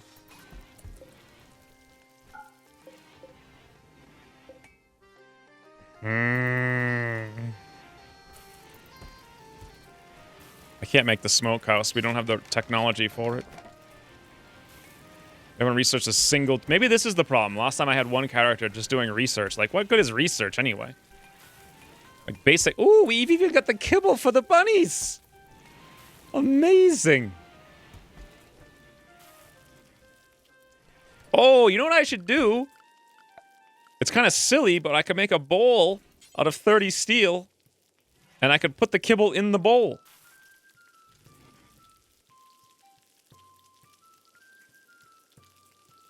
I can't make the smokehouse. We don't have the technology for it. We haven't researched a single... Maybe this is the problem. Last time I had one character just doing research. Like, what good is research anyway? Like, basic... Ooh, we've even got the kibble for the bunnies! Amazing! Oh, you know what I should do? It's kind of silly, but I could make a bowl out of 30 steel, and I could put the kibble in the bowl.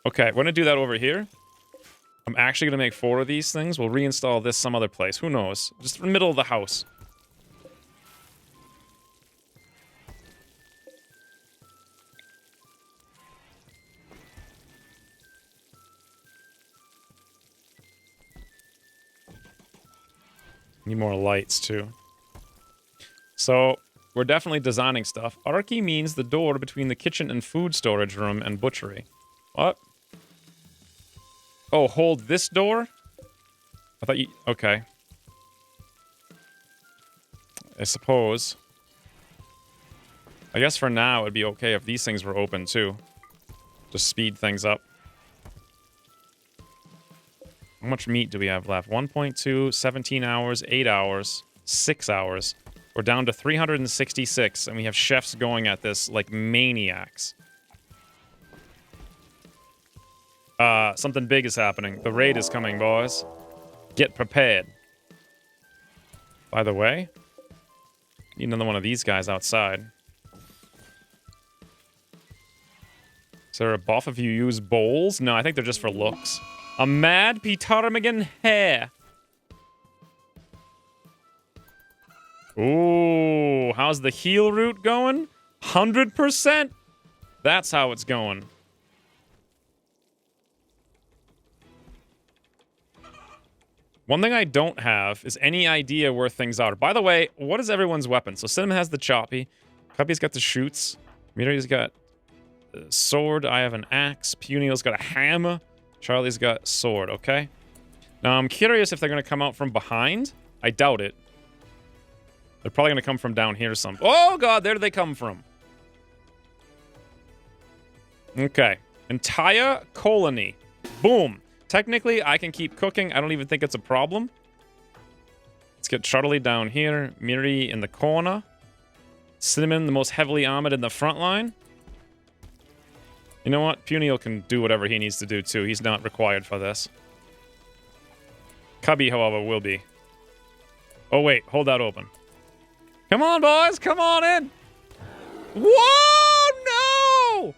Okay, we're going to do that over here. I'm actually going to make 4 of these things. We'll reinstall this some other place. Who knows? Just in the middle of the house. Need more lights, too. So, we're definitely designing stuff. Arky means the door between the kitchen and food storage room and butchery. What? Oh, hold this door? I thought you... Okay. I suppose. I guess for now it'd be okay if these things were open, too. Just speed things up. How much meat do we have left? 1.2, 17 hours, 8 hours, 6 hours. We're down to 366, and we have chefs going at this like maniacs. Something big is happening. The raid is coming, boys. Get prepared. By the way, need another one of these guys outside. Is there a buff if you use bowls? No, I think they're just for looks. A mad Ptarmigan hair. Ooh, how's the heal route going? 100%. That's how it's going. One thing I don't have is any idea where things are. By the way, what is everyone's weapon? So Cinnamon has the choppy. Cubby's got the shoots. Miri's got a sword. I have an axe. Punio's got a hammer. Charlie's got sword, okay? Now, I'm curious if they're going to come out from behind. I doubt it. They're probably going to come from down here some. Oh, God, there they come from. Okay. Entire colony. Boom. Technically, I can keep cooking. I don't even think it's a problem. Let's get Charlie down here. Miri in the corner. Cinnamon, the most heavily armored in the front line. You know what? Punio can do whatever he needs to do, too. He's not required for this. Cubby, however, will be. Oh, wait. Hold that open. Come on, boys. Come on in. Whoa, no!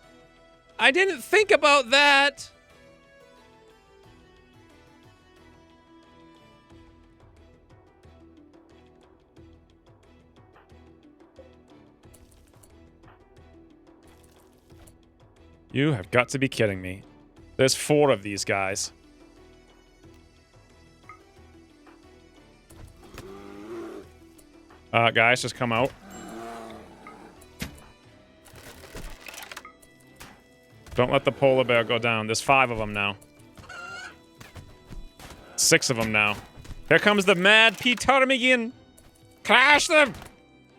I didn't think about that. You have got to be kidding me. There's 4 of these guys. Guys, just come out. Don't let the polar bear go down. There's 5 of them now. 6 of them now. Here comes the mad Ptarmigan. Crash them!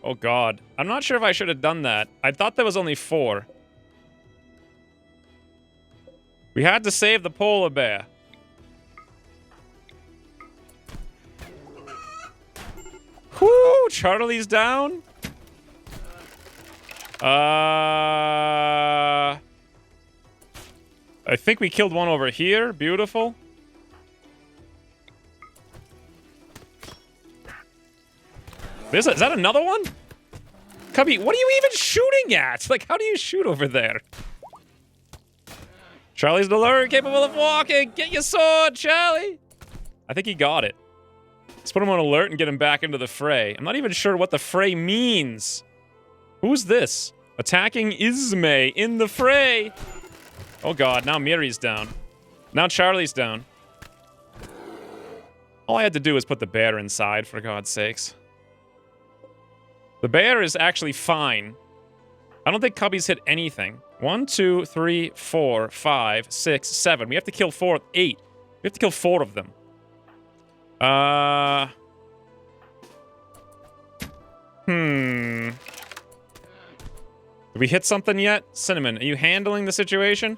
Oh, God. I'm not sure if I should have done that. I thought there was only 4. We had to save the polar bear. Whoo! Charlie's down. I think we killed one over here. Beautiful. Is that another one? Cubby, what are you even shooting at? Like, how do you shoot over there? Charlie's the alert, capable of walking. Get your sword, Charlie. I think he got it. Let's put him on alert and get him back into the fray. I'm not even sure what the fray means. Who's this? Attacking Ismay in the fray. Oh god, now Miri's down. Now Charlie's down. All I had to do was put the bear inside, for God's sakes. The bear is actually fine. I don't think Cubby's hit anything. 1, 2, 3, 4, 5, 6, 7. We have to kill 8. We have to kill 4 of them. Did we hit something yet? Cinnamon, are you handling the situation?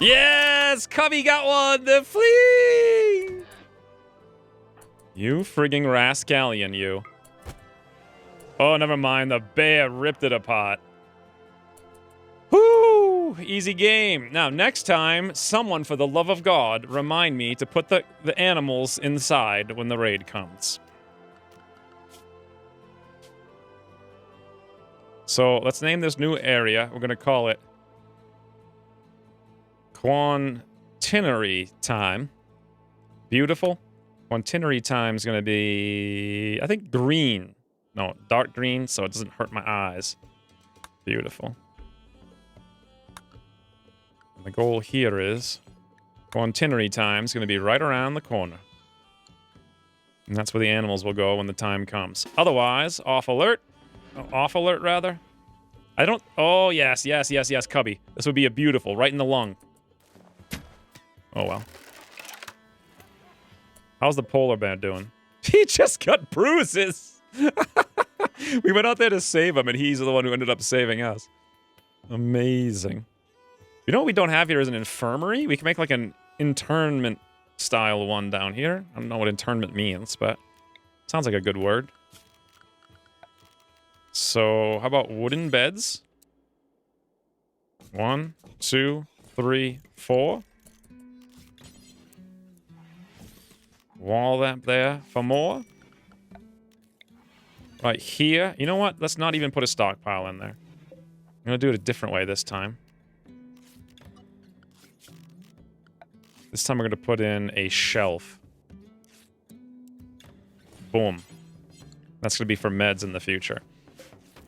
Yes! Cubby got one! The flea! You frigging rascallion, you. Oh, never mind. The bear ripped it apart. Whoo! Easy game. Now, next time, someone, for the love of God, remind me to put the animals inside when the raid comes. So, let's name this new area. We're going to call it Quantinary Time. Beautiful. Quantinary Time is going to be, I think, green. No, dark green, so it doesn't hurt my eyes. Beautiful. And the goal here is Quantinary Time is going to be right around the corner. And that's where the animals will go when the time comes. Otherwise, off alert. Off alert, rather. I don't... Oh, yes, yes, yes, yes, Cubby. This would be a beautiful, right in the lung. Oh, well. How's the polar bear doing? He just got bruises! We went out there to save him, and he's the one who ended up saving us. Amazing. You know what we don't have here is an infirmary? We can make like an internment style one down here. I don't know what internment means, but sounds like a good word. So, how about wooden beds? 1, 2, 3, 4. Wall that there for more. Right here. You know what? Let's not even put a stockpile in there. I'm going to do it a different way this time. This time we're going to put in a shelf. Boom. That's going to be for meds in the future.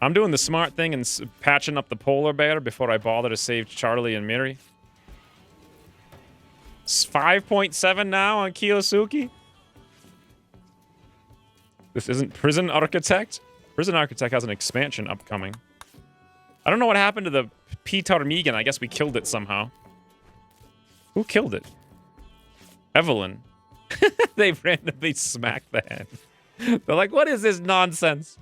I'm doing the smart thing and patching up the polar bear before I bother to save Charlie and Miri. It's 5.7 now on Kiyosuke. This isn't Prison Architect. Prison Architect has an expansion upcoming. I don't know what happened to the Peter Megan. I guess we killed it somehow. Who killed it? Evelyn. They randomly smacked the hand. They're like, what is this nonsense?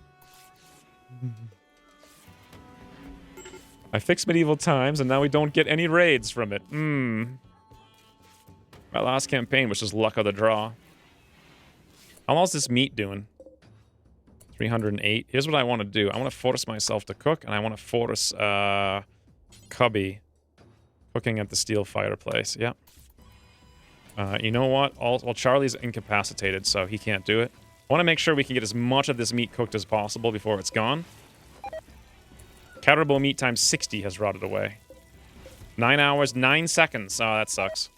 I fixed Medieval Times, and now we don't get any raids from it. My last campaign was just luck of the draw. How long is this meat doing? 308. Here's what I want to do. I want to force myself to cook, and I want to force Cubby cooking at the steel fireplace. Yep. You know what? Well, Charlie's incapacitated, so he can't do it. I want to make sure we can get as much of this meat cooked as possible before it's gone. Caribou meat times 60 has rotted away. 9 hours, 9 seconds. Oh, that sucks.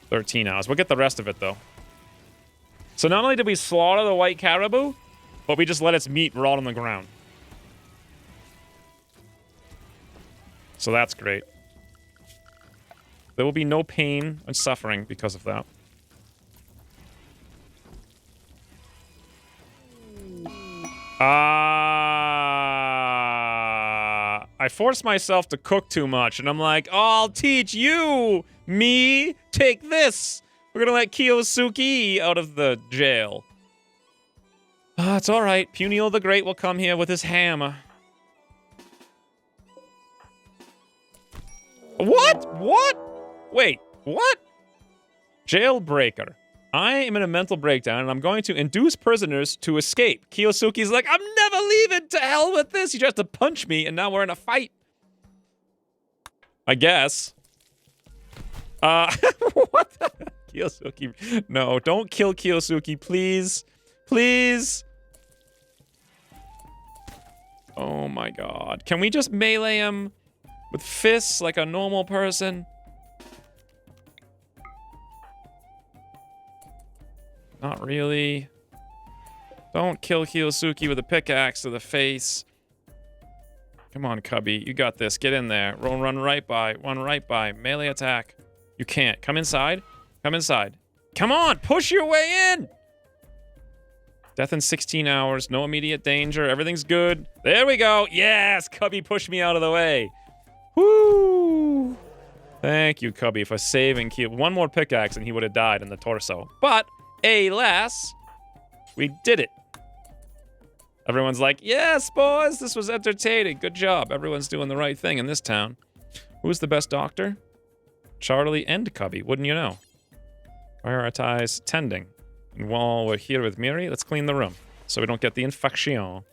13 hours. We'll get the rest of it, though. So not only did we slaughter the white caribou, but we just let its meat rot on the ground. So that's great. There will be no pain and suffering because of that. I forced myself to cook too much, and I'm like, oh, I'll teach you, me, take this. We're gonna let Kiyosuke out of the jail. It's alright. Puniel the Great will come here with his hammer. What? What? Wait, what? Jailbreaker. I am in a mental breakdown, and I'm going to induce prisoners to escape. Kiyosuke's like, I'm never leaving. To hell with this. He tries to punch me, and now we're in a fight. I guess. What the hell? Kiyosuke. No, don't kill Kiyosuke, please. Please. Oh my god. Can we just melee him with fists like a normal person? Not really. Don't kill Kiyosuke with a pickaxe to the face. Come on, Cubby. You got this. Get in there. Run right by. Run right by. Melee attack. You can't. Come inside. Come inside. Come on! Push your way in! Death in 16 hours. No immediate danger. Everything's good. There we go. Yes! Cubby pushed me out of the way. Woo! Thank you, Cubby, for saving Kyo. One more pickaxe and he would have died in the torso. But, alas, we did it. Everyone's like, yes, boys, this was entertaining. Good job. Everyone's doing the right thing in this town. Who's the best doctor? Charlie and Cubby, wouldn't you know? Prioritize tending. And while we're here with Miri, let's clean the room so we don't get the infection.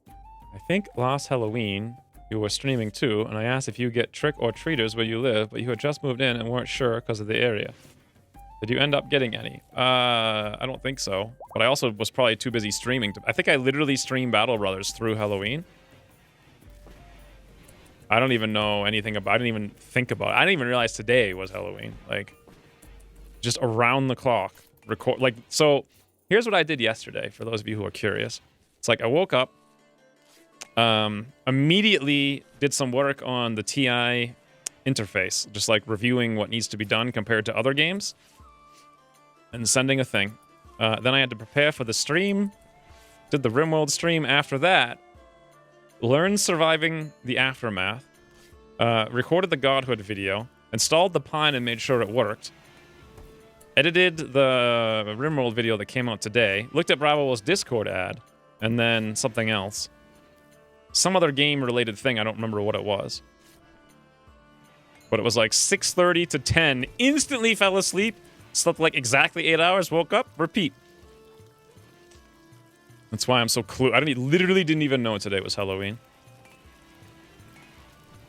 I think last Halloween you were streaming too, and I asked if you get trick-or-treaters where you live, but you had just moved in and weren't sure because of the area. Did you end up getting any? I don't think so. But I also was probably too busy streaming. I think I literally streamed Battle Brothers through Halloween. I don't even know anything about. I didn't even think about it. I didn't even realize today was Halloween. Like, just around the clock. Record. Like, so here's what I did yesterday. For those of you who are curious, it's like I woke up, immediately did some work on the TI interface, just like reviewing what needs to be done compared to other games, and sending a thing. Then I had to prepare for the stream. Did the RimWorld stream after that. Learned Surviving the Aftermath, recorded the Godhood video, installed the Pine and made sure it worked, edited the RimWorld video that came out today, looked at Bravo's Discord ad, and then something else. Some other game-related thing, I don't remember what it was. But it was like 6:30 to 10, instantly fell asleep, slept like exactly 8 hours, woke up, repeat. That's why I'm so literally didn't even know today was Halloween.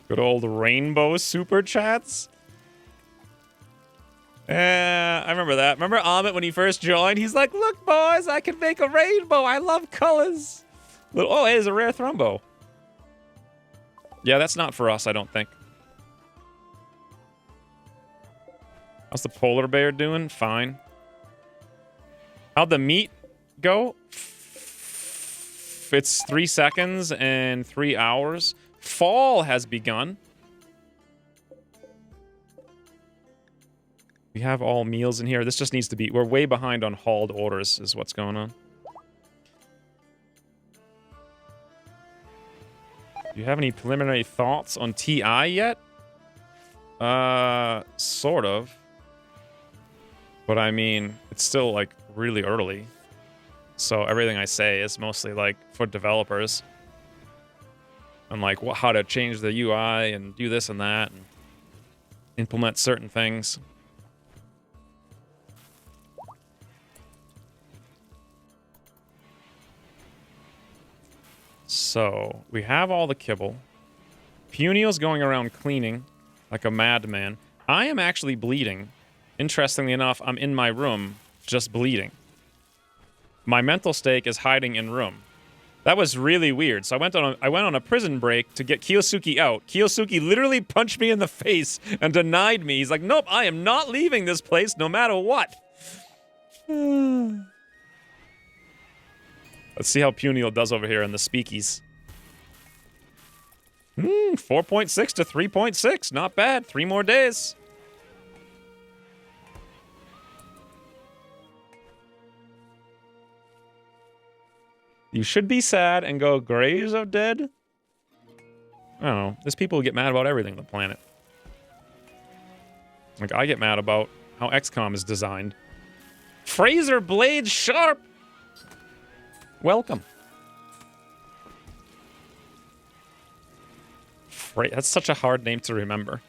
Good old rainbow super chats. Yeah, I remember that. Remember Amit when he first joined? He's like, look, boys, I can make a rainbow. I love colors. Oh, it is a rare Thrumbo. Yeah, that's not for us, I don't think. How's the polar bear doing? Fine. How'd the meat go? It's 3 seconds and 3 hours. Fall has begun. We have all meals in here. This just needs to be... We're way behind on hauled orders is what's going on. Do you have any preliminary thoughts on TI yet? Sort of. But I mean, it's still like really early. So everything I say is mostly like for developers. And like how to change the UI and do this and that and implement certain things. So we have all the kibble. Punio's going around cleaning like a madman. I am actually bleeding. Interestingly enough, I'm in my room just bleeding. My mental stake is hiding in room. That was really weird. So I went on a prison break to get Kiyosuke out. Kiyosuke literally punched me in the face and denied me. He's like, nope, I am not leaving this place no matter what. Let's see how Punio does over here in the speakies. 4.6 to 3.6. Not bad. 3 more days. You should be sad and go, Graves of Dead? I don't know. There's people who get mad about everything on the planet. Like, I get mad about how XCOM is designed. Fraser Blades Sharp! Welcome. That's such a hard name to remember.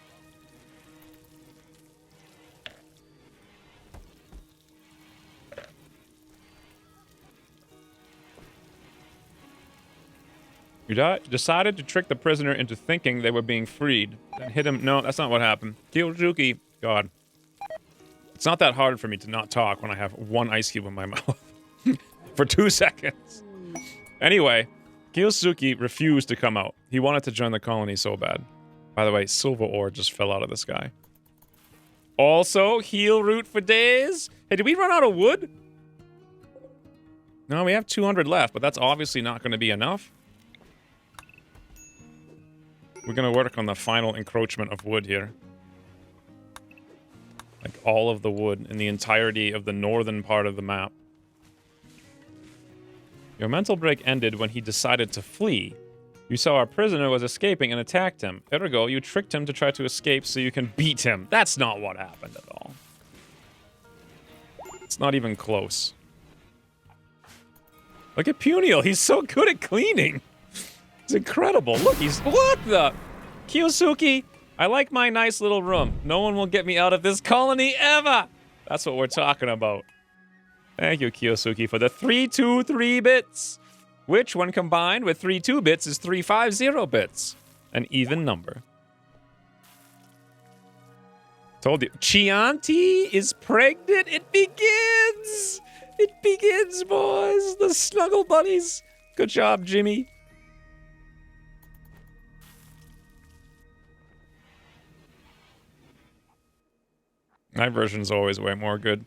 You decided to trick the prisoner into thinking they were being freed. Then hit him. No, that's not what happened. Kiyosuke. God. It's not that hard for me to not talk when I have one ice cube in my mouth. For 2 seconds. Anyway, Kiyosuke refused to come out. He wanted to join the colony so bad. By the way, silver ore just fell out of the sky. Also, heal root for days. Hey, did we run out of wood? No, we have 200 left, but that's obviously not going to be enough. We're going to work on the final encroachment of wood here. Like all of the wood in the entirety of the northern part of the map. Your mental break ended when he decided to flee. You saw our prisoner was escaping and attacked him. Ergo, you tricked him to try to escape so you can beat him. That's not what happened at all. It's not even close. Look at Puniel. He's so good at cleaning. It's incredible. Look, he's... What the... Kiyosuke, I like my nice little room. No one will get me out of this colony ever. That's what we're talking about. Thank you, Kiyosuke, for the 323 bits. Which, when combined with 32 bits, is 350 bits. An even number. Told you. Chianti is pregnant. It begins. It begins, boys. The snuggle bunnies. Good job, Jimmy. My version's always way more good.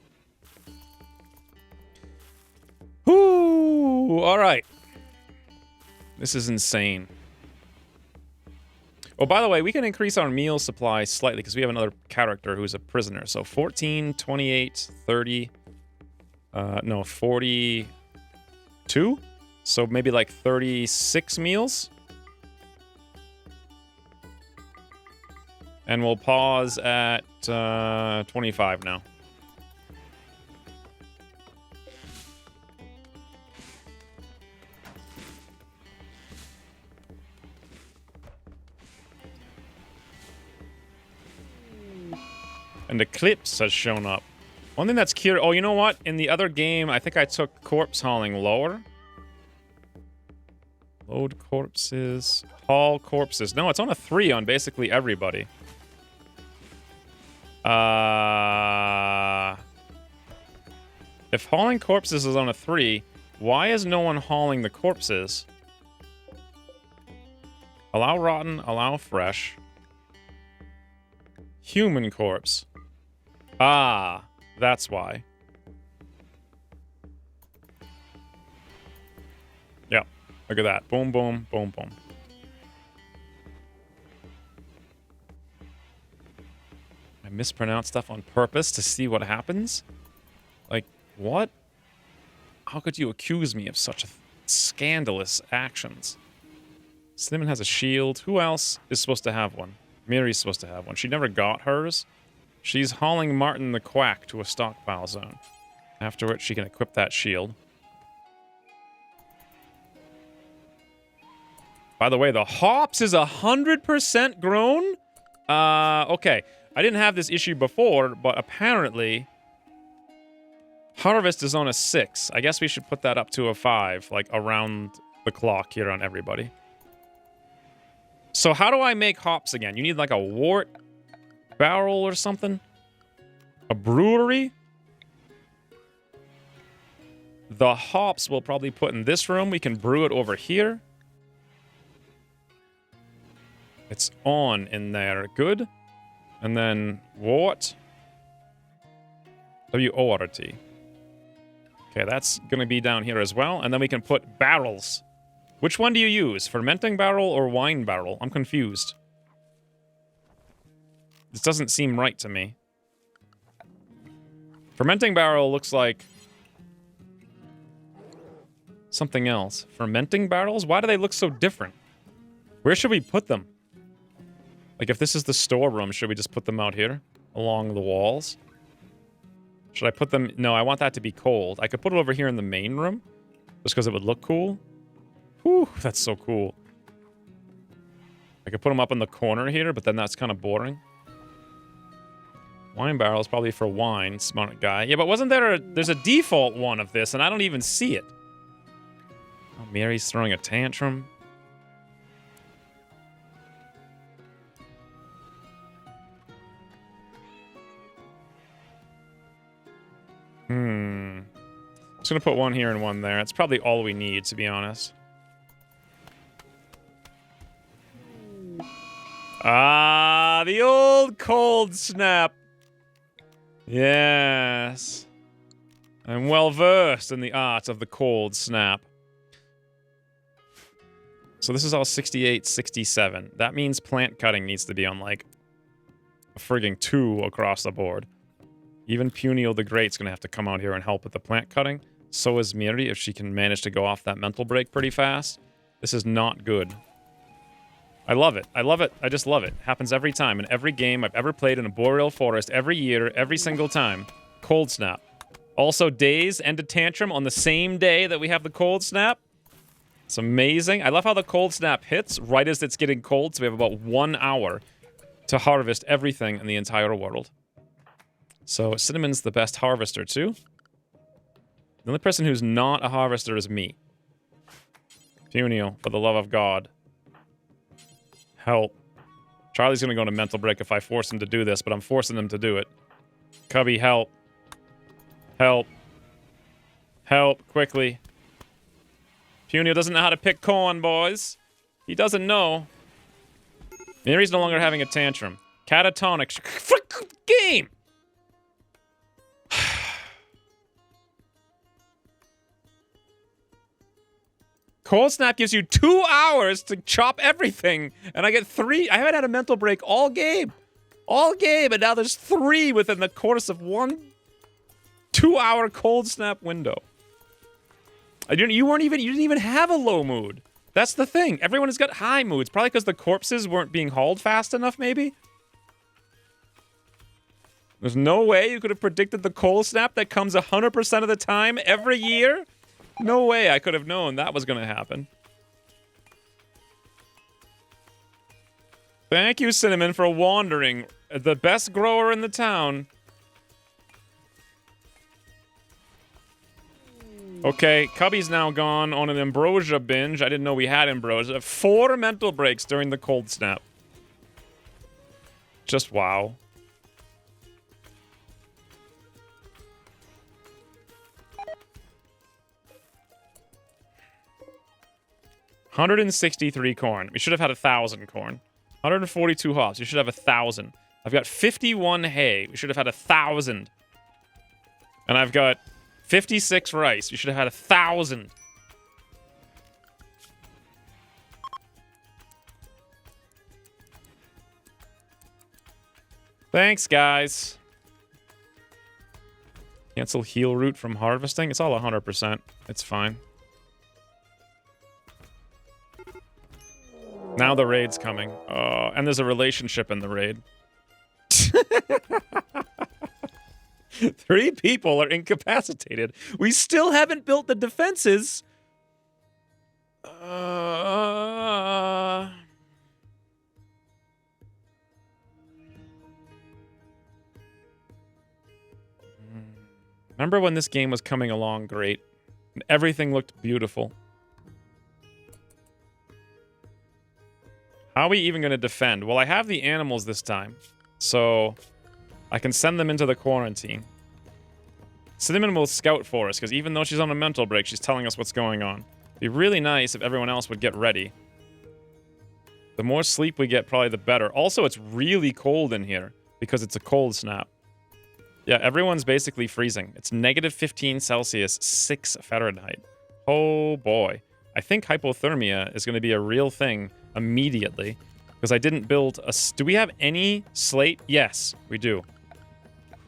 Ooh, all right. This is insane. Oh, by the way, we can increase our meal supply slightly because we have another character who's a prisoner. So 14, 28, 30, no, 42? So maybe like 36 meals? And we'll pause at 25 now. And Eclipse has shown up. One thing that's curious... Oh, you know what? In the other game, I think I took corpse hauling lower. Load corpses. Haul corpses. No, it's on a 3 on basically everybody. If hauling corpses is on a 3, why is no one hauling the corpses? Allow rotten, allow fresh. Human corpse. Ah, that's why. Yep, look at that. Boom, boom, boom, boom. I mispronounce stuff on purpose to see what happens? Like, what? How could you accuse me of such scandalous actions? Cinnamon has a shield. Who else is supposed to have one? Miri's supposed to have one. She never got hers. She's hauling Martin the Quack to a stockpile zone. After which she can equip that shield. By the way, the hops is 100% grown? Okay. I didn't have this issue before, but apparently... Harvest is on a 6. I guess we should put that up to a 5, like around the clock here on everybody. So how do I make hops again? You need like a wort barrel or something? A brewery? The hops we'll probably put in this room. We can brew it over here. It's on in there. Good. And then wort. W-O-R-T. Okay, that's going to be down here as well. And then we can put barrels. Which one do you use? Fermenting barrel or wine barrel? I'm confused. This doesn't seem right to me. Fermenting barrel looks like... something else. Fermenting barrels? Why do they look so different? Where should we put them? Like, if this is the storeroom, should we just put them out here? Along the walls? Should I put them... No, I want that to be cold. I could put it over here in the main room. Just because it would look cool. Whew, that's so cool. I could put them up in the corner here, but then that's kind of boring. Wine barrel is probably for wine, smart guy. Yeah, but wasn't there there's a default one of this, and I don't even see it. Oh, Mary's throwing a tantrum. I'm just gonna put one here and one there. It's probably all we need, to be honest. Ah, the old cold snap. Yes. I'm well versed in the art of the cold snap. So this is all 68, 67. That means plant cutting needs to be on, like, a frigging 2 across the board. Even Puniel the Great's gonna have to come out here and help with the plant cutting. So is Miri, if she can manage to go off that mental break pretty fast. This is not good. I love it. I love it. I just love it. Happens every time. In every game I've ever played in a Boreal Forest, every year, every single time. Cold snap. Also, days end a tantrum on the same day that we have the cold snap. It's amazing. I love how the cold snap hits right as it's getting cold, so we have about 1 hour to harvest everything in the entire world. So Cinnamon's the best harvester, too. The only person who's not a harvester is me. Puniel, for the love of God. Help. Charlie's gonna go into mental break if I force him to do this, but I'm forcing him to do it. Cubby, help. Help. Help, quickly. Puniel doesn't know how to pick corn, boys. He doesn't know. Mary's no longer having a tantrum. Catatonic. Frick game! Cold Snap gives you 2 hours to chop everything, and I get 3. I haven't had a mental break all game. All game, and now there's 3 within the course of 1 2-hour Cold Snap window. You didn't even have a low mood. That's the thing. Everyone has got high moods, probably because the corpses weren't being hauled fast enough, maybe? There's no way you could have predicted the Cold Snap that comes 100% of the time every year? No way I could have known that was going to happen. Thank you, Cinnamon, for wandering. The best grower in the town. Okay, Cubby's now gone on an ambrosia binge. I didn't know we had ambrosia. 4 mental breaks during the cold snap. Just wow. $163 corn. We should have had 1,000 corn. 142 hops. We should have 1,000. I've got 51 hay. We should have had 1,000. And I've got 56 rice. We should have had 1,000. Thanks, guys. Cancel heal root from harvesting. It's all 100%. It's fine. Now the raid's coming. And there's a relationship in the raid. 3 people are incapacitated. We still haven't built the defenses. Remember when this game was coming along great? And everything looked beautiful. How are we even going to defend? Well, I have the animals this time, so I can send them into the quarantine. Cinnamon will scout for us, because even though she's on a mental break, she's telling us what's going on. It'd be really nice if everyone else would get ready. The more sleep we get, probably the better. Also, it's really cold in here, because it's a cold snap. Yeah, everyone's basically freezing. It's negative 15 Celsius, 6 Fahrenheit. Oh boy. I think hypothermia is going to be a real thing immediately, because I didn't build a... Do we have any slate? Yes, we do.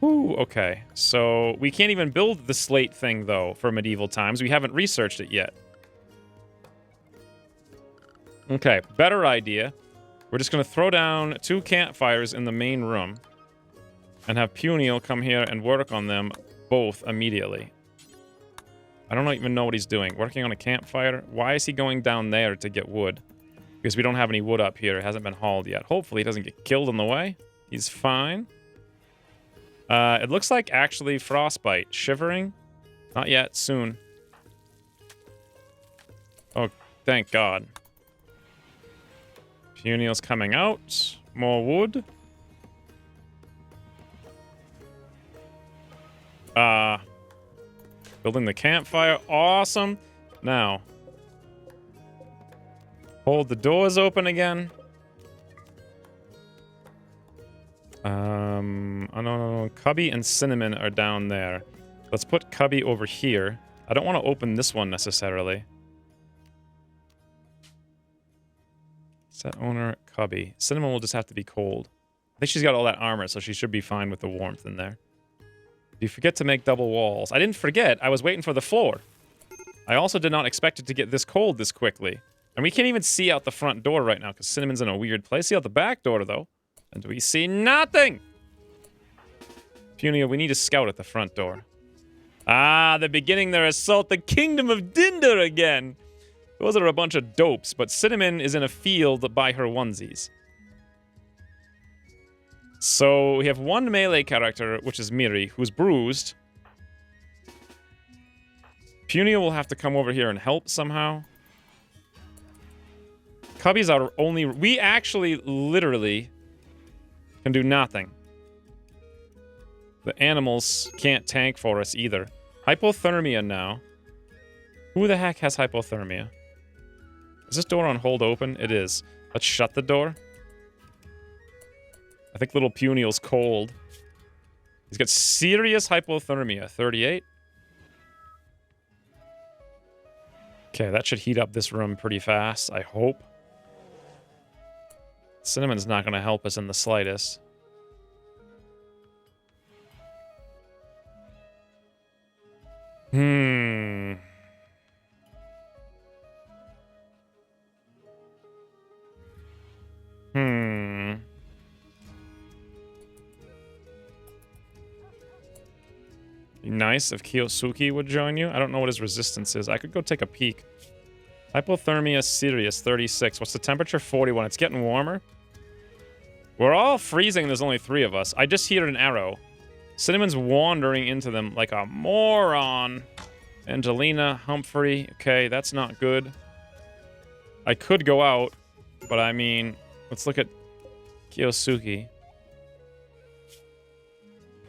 Whew, okay. So we can't even build the slate thing, though, for medieval times. We haven't researched it yet. Okay, better idea. We're just going to throw down 2 campfires in the main room and have Puniel come here and work on them both immediately. I don't even know what he's doing. Working on a campfire? Why is he going down there to get wood? Because we don't have any wood up here. It hasn't been hauled yet. Hopefully he doesn't get killed on the way. He's fine. It looks like actually frostbite. Shivering? Not yet. Soon. Oh, thank God. Puniel's coming out. More wood. Building the campfire. Awesome. Now. Hold the doors open again. Oh no, Cubby and Cinnamon are down there. Let's put Cubby over here. I don't want to open this one necessarily. Set owner, Cubby. Cinnamon will just have to be cold. I think she's got all that armor, so she should be fine with the warmth in there. You forget to make double walls. I didn't forget. I was waiting for the floor. I also did not expect it to get this cold this quickly. And we can't even see out the front door right now because Cinnamon's in a weird place. See out the back door, though. And we see nothing! Punia, we need a scout at the front door. Ah, they're beginning their assault the kingdom of Dinder again! Those are a bunch of dopes, but Cinnamon is in a field by her onesies. So we have one melee character, which is Miri, who's bruised. Punia will have to come over here and help somehow. Cubby's our only... We actually, literally, can do nothing. The animals can't tank for us either. Hypothermia now. Who the heck has hypothermia? Is this door on hold open? It is. Let's shut the door. I think little Puniel's cold. He's got serious hypothermia. 38. Okay, that should heat up this room pretty fast, I hope. Cinnamon's not going to help us in the slightest. Hmm. Be nice if Kiyosuke would join you. I don't know what his resistance is. I could go take a peek. Hypothermia serious, 36. What's the temperature? 41. It's getting warmer. We're all freezing. There's only 3 of us. I just hear an arrow. Cinnamon's wandering into them like a moron. Angelina, Humphrey. Okay, that's not good. I could go out, but I mean, let's look at Kiyosuke.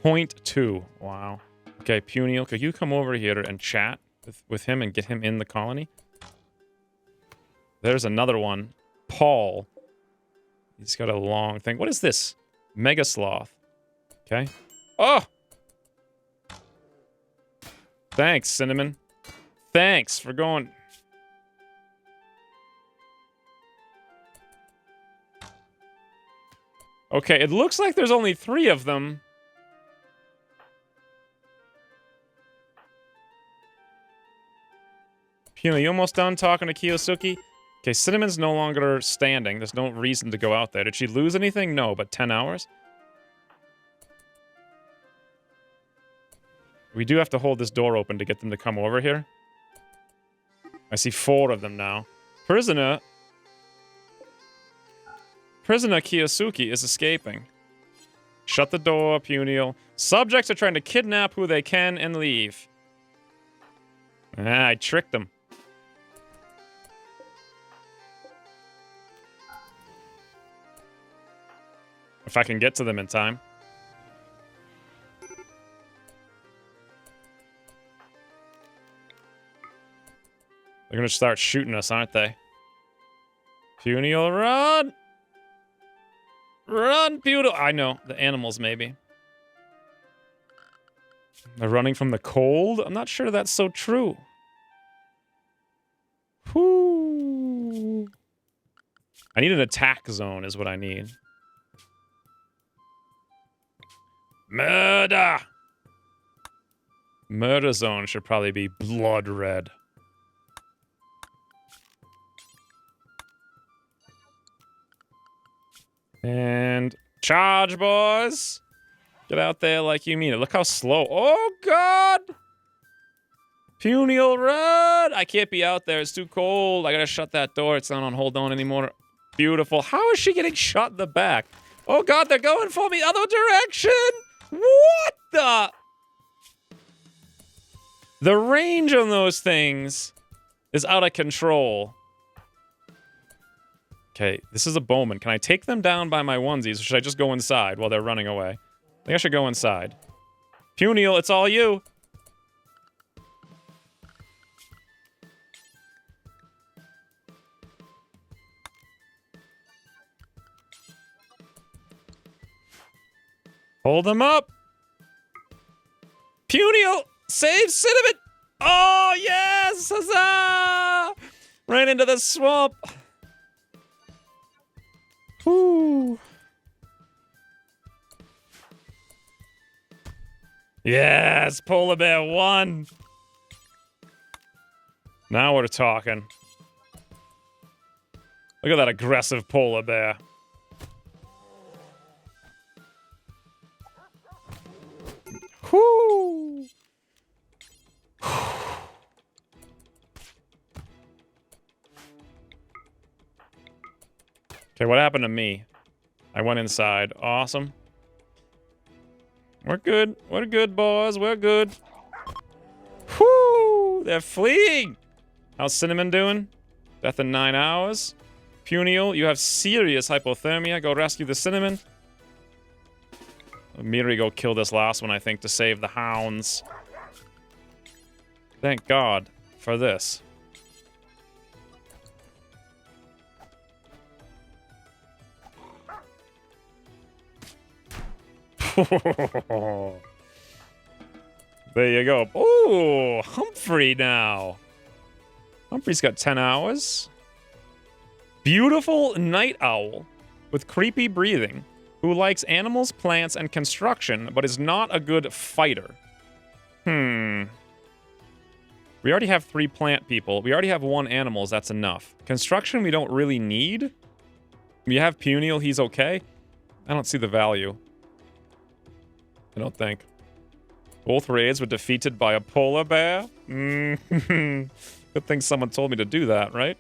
0.2. Wow. Okay, Puniel, could you come over here and chat with him and get him in the colony? There's another one. Paul. He's got a long thing. What is this? Mega Sloth. Okay. Oh! Thanks, Cinnamon. Thanks for going... Okay, it looks like there's only 3 of them. Puna, you almost done talking to Kiyosuke? Okay, Cinnamon's no longer standing. There's no reason to go out there. Did she lose anything? No, but 10 hours? We do have to hold this door open to get them to come over here. I see 4 of them now. Prisoner Kiyosuke is escaping. Shut the door, Puniel. Subjects are trying to kidnap who they can and leave. Ah, I tricked them. If I can get to them in time. They're gonna start shooting us, aren't they? Puniel, run! Run, Puniel! I know, the animals maybe. They're running from the cold? I'm not sure that's so true. Whoo! I need an attack zone is what I need. Murder! Murder zone should probably be blood red. And charge, boys! Get out there like you mean it. Look how slow. Oh, God! Puniel, run! I can't be out there. It's too cold. I gotta shut that door. It's not on hold on anymore. Beautiful. How is she getting shot in the back? Oh god, they're going for me other direction! What the? The range on those things is out of control. Okay, this is a bowman. Can I take them down by my onesies, or should I just go inside while they're running away? I think I should go inside. Puniel, it's all you. Hold them up. Puniel, save Cinnamon. Oh, yes! Huzzah! Right into the swamp. Whoo. Yes, Polar Bear won. Now we're talking. Look at that aggressive Polar Bear. Whoo! Okay, what happened to me? I went inside. Awesome. We're good. We're good, boys. We're good. Whoo! They're fleeing! How's Cinnamon doing? Death in 9 hours. Puniel, you have serious hypothermia. Go rescue the Cinnamon. Miri go kill this last one, I think, to save the hounds. Thank God for this. There you go. Oh, Humphrey now. Humphrey's got 10 hours. Beautiful night owl with creepy breathing who likes animals, plants, and construction, but is not a good fighter. We already have 3 plant people. We already have 1 animals. That's enough. Construction we don't really need. We have Puniel. He's okay. I don't see the value. I don't think. Both raids were defeated by a polar bear? Good thing someone told me to do that, right?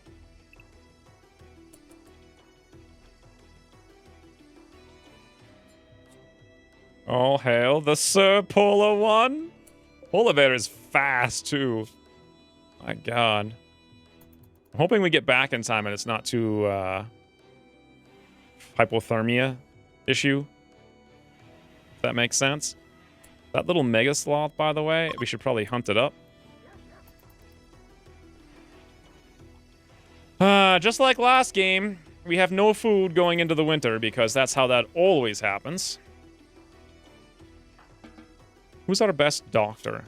All hail the Sir Polar One. Polar bear is fast, too. My god. I'm hoping we get back in time and it's not too, hypothermia issue. If that makes sense. That little mega sloth, by the way, we should probably hunt it up. Just like last game, we have no food going into the winter because that's how that always happens. Who's our best doctor?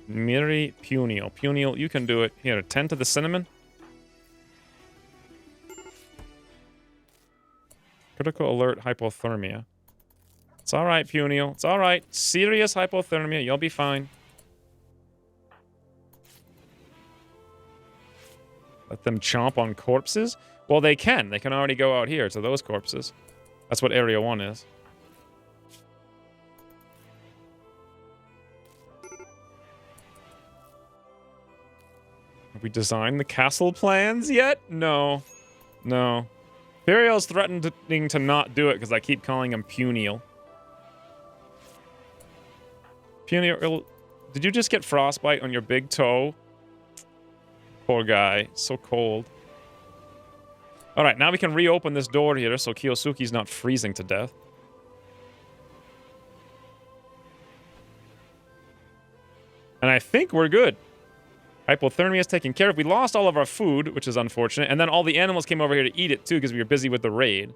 Miri Puniel. Puniel, you can do it. Here, tend to the Cinnamon. Critical alert hypothermia. It's alright, Puniel. It's alright. Serious hypothermia. You'll be fine. Let them chomp on corpses? Well, they can. They can already go out here to those corpses. That's what Area 1 is. Have we designed the castle plans yet? No. No. Imperial's threatening to not do it because I keep calling him Puniel. Puniel, did you just get frostbite on your big toe? Poor guy. So cold. Alright, now we can reopen this door here so Kiyosuke's not freezing to death. And I think we're good. Hypothermia is taken care of. We lost all of our food, which is unfortunate. And then all the animals came over here to eat it, too, because we were busy with the raid.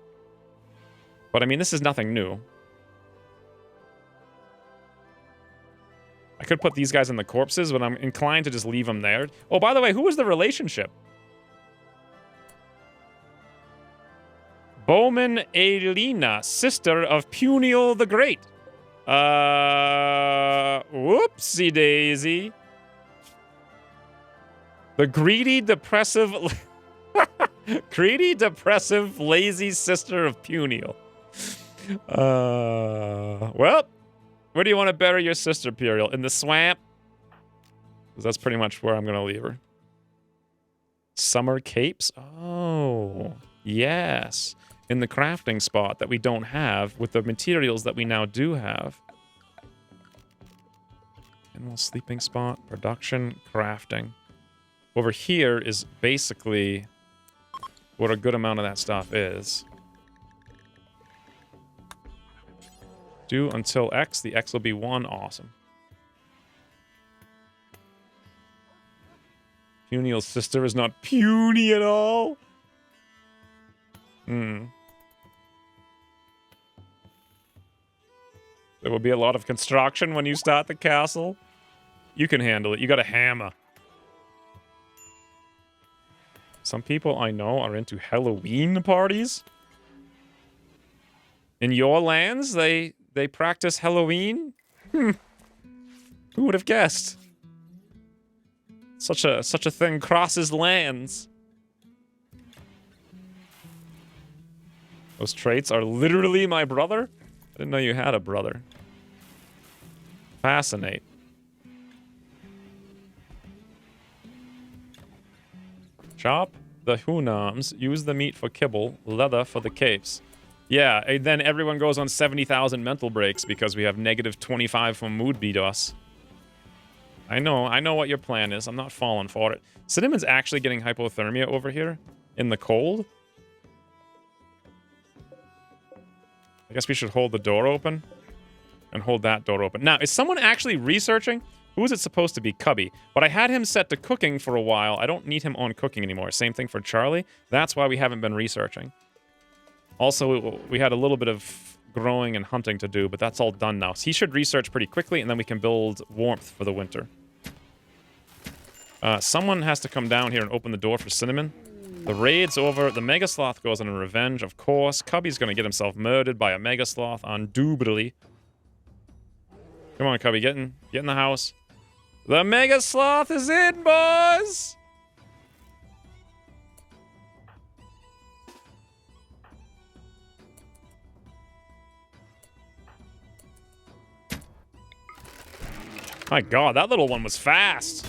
But, I mean, this is nothing new. I could put these guys in the corpses, but I'm inclined to just leave them there. Oh, by the way, who was the relationship? Bowman Aelina, sister of Puniel the Great. Whoopsie daisy. The greedy, depressive... greedy, depressive, lazy sister of Puniel. Well... Where do you want to bury your sister, Puriel? In the swamp? Because that's pretty much where I'm going to leave her. Summer capes? Oh, yes. In the crafting spot that we don't have with the materials that we now do have. Animal sleeping spot, production, crafting. Over here is basically what a good amount of that stuff is. Do until X. The X will be 1. Awesome. Puniel's sister is not puny at all. There will be a lot of construction when you start the castle. You can handle it. You got a hammer. Some people I know are into Halloween parties. In your lands, they practice Halloween? Who would have guessed? Such a thing crosses lands. Those traits are literally my brother? I didn't know you had a brother. Fascinate. Chop the hunams, use the meat for kibble, leather for the capes. Yeah, and then everyone goes on 70,000 mental breaks because we have negative 25 from Mood beat us. I know what your plan is. I'm not falling for it. Cinnamon's actually getting hypothermia over here in the cold. I guess we should hold the door open and hold that door open. Now, is someone actually researching? Who is it supposed to be? Cubby. But I had him set to cooking for a while. I don't need him on cooking anymore. Same thing for Charlie. That's why we haven't been researching. Also, we had a little bit of growing and hunting to do, but that's all done now. So he should research pretty quickly, and then we can build warmth for the winter. Someone has to come down here and open the door for Cinnamon. The raid's over. The Mega Sloth goes on a revenge, of course. Cubby's going to get himself murdered by a Mega Sloth, indubitably. Come on, Cubby, get in the house. The Mega Sloth is in, boys! My god, that little one was fast.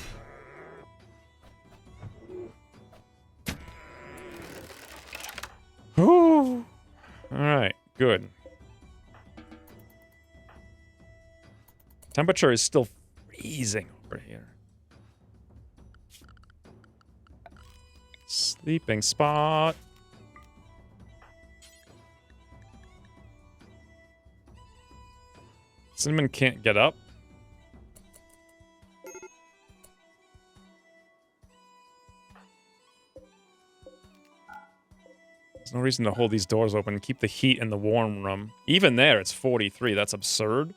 Whew. Alright, good. Temperature is still freezing over here. Sleeping spot. Cinnamon can't get up. There's no reason to hold these doors open and keep the heat in the warm room. Even there, it's 43. That's absurd.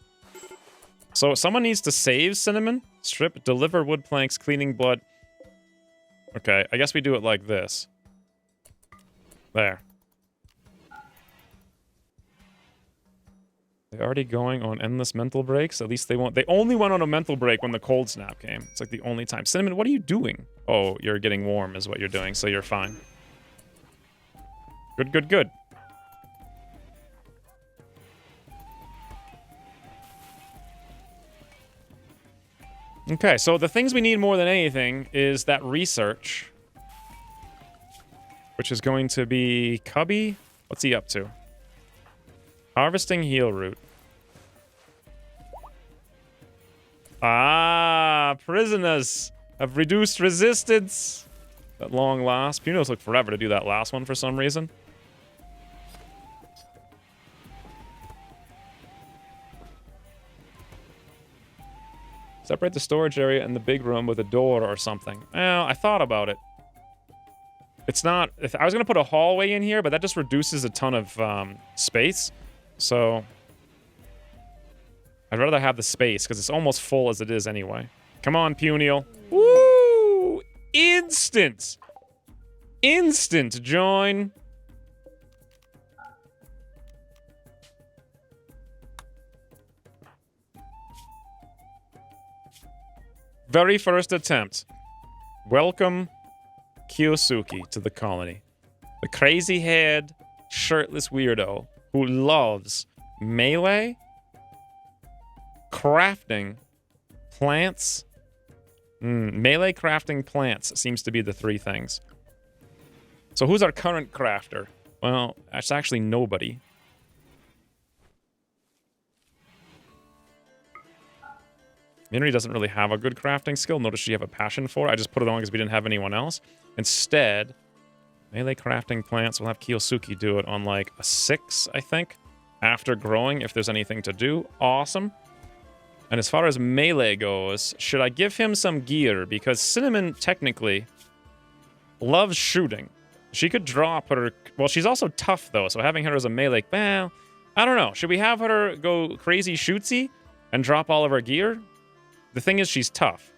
So someone needs to save Cinnamon. Strip, deliver wood planks, cleaning blood. Okay, I guess we do it like this. There. They're already going on endless mental breaks. At least they won't. They only went on a mental break when the cold snap came. It's like the only time. Cinnamon, what are you doing? Oh, you're getting warm is what you're doing, so you're fine. Good, good, good. Okay, so the things we need more than anything is that research. Which is going to be Cubby. What's he up to? Harvesting heal root. Ah, prisoners have reduced resistance. At long last. Puno took forever to do that last one for some reason. Separate the storage area and the big room with a door or something. Well, I thought about it. It's not... If I was going to put a hallway in here, but that just reduces a ton of space. So... I'd rather have the space, because it's almost full as it is anyway. Come on, Puniel. Woo! Instant! Instant join! Very first attempt. Welcome Kiyosuke to the colony. The crazy-haired, shirtless weirdo who loves melee, crafting, plants. Melee, crafting, plants seems to be the three things. So who's our current crafter? Well, it's actually nobody. Minori doesn't really have a good crafting skill. Notice she have a passion for it. I just put it on because we didn't have anyone else. Instead, melee crafting plants, we'll have Kiyosuke do it on like a 6, I think. After growing, if there's anything to do. Awesome. And as far as melee goes, should I give him some gear? Because Cinnamon, technically, loves shooting. She could drop her... Well, she's also tough, though, so having her as a melee... Well, I don't know. Should we have her go crazy shootsy and drop all of her gear? The thing is, she's tough.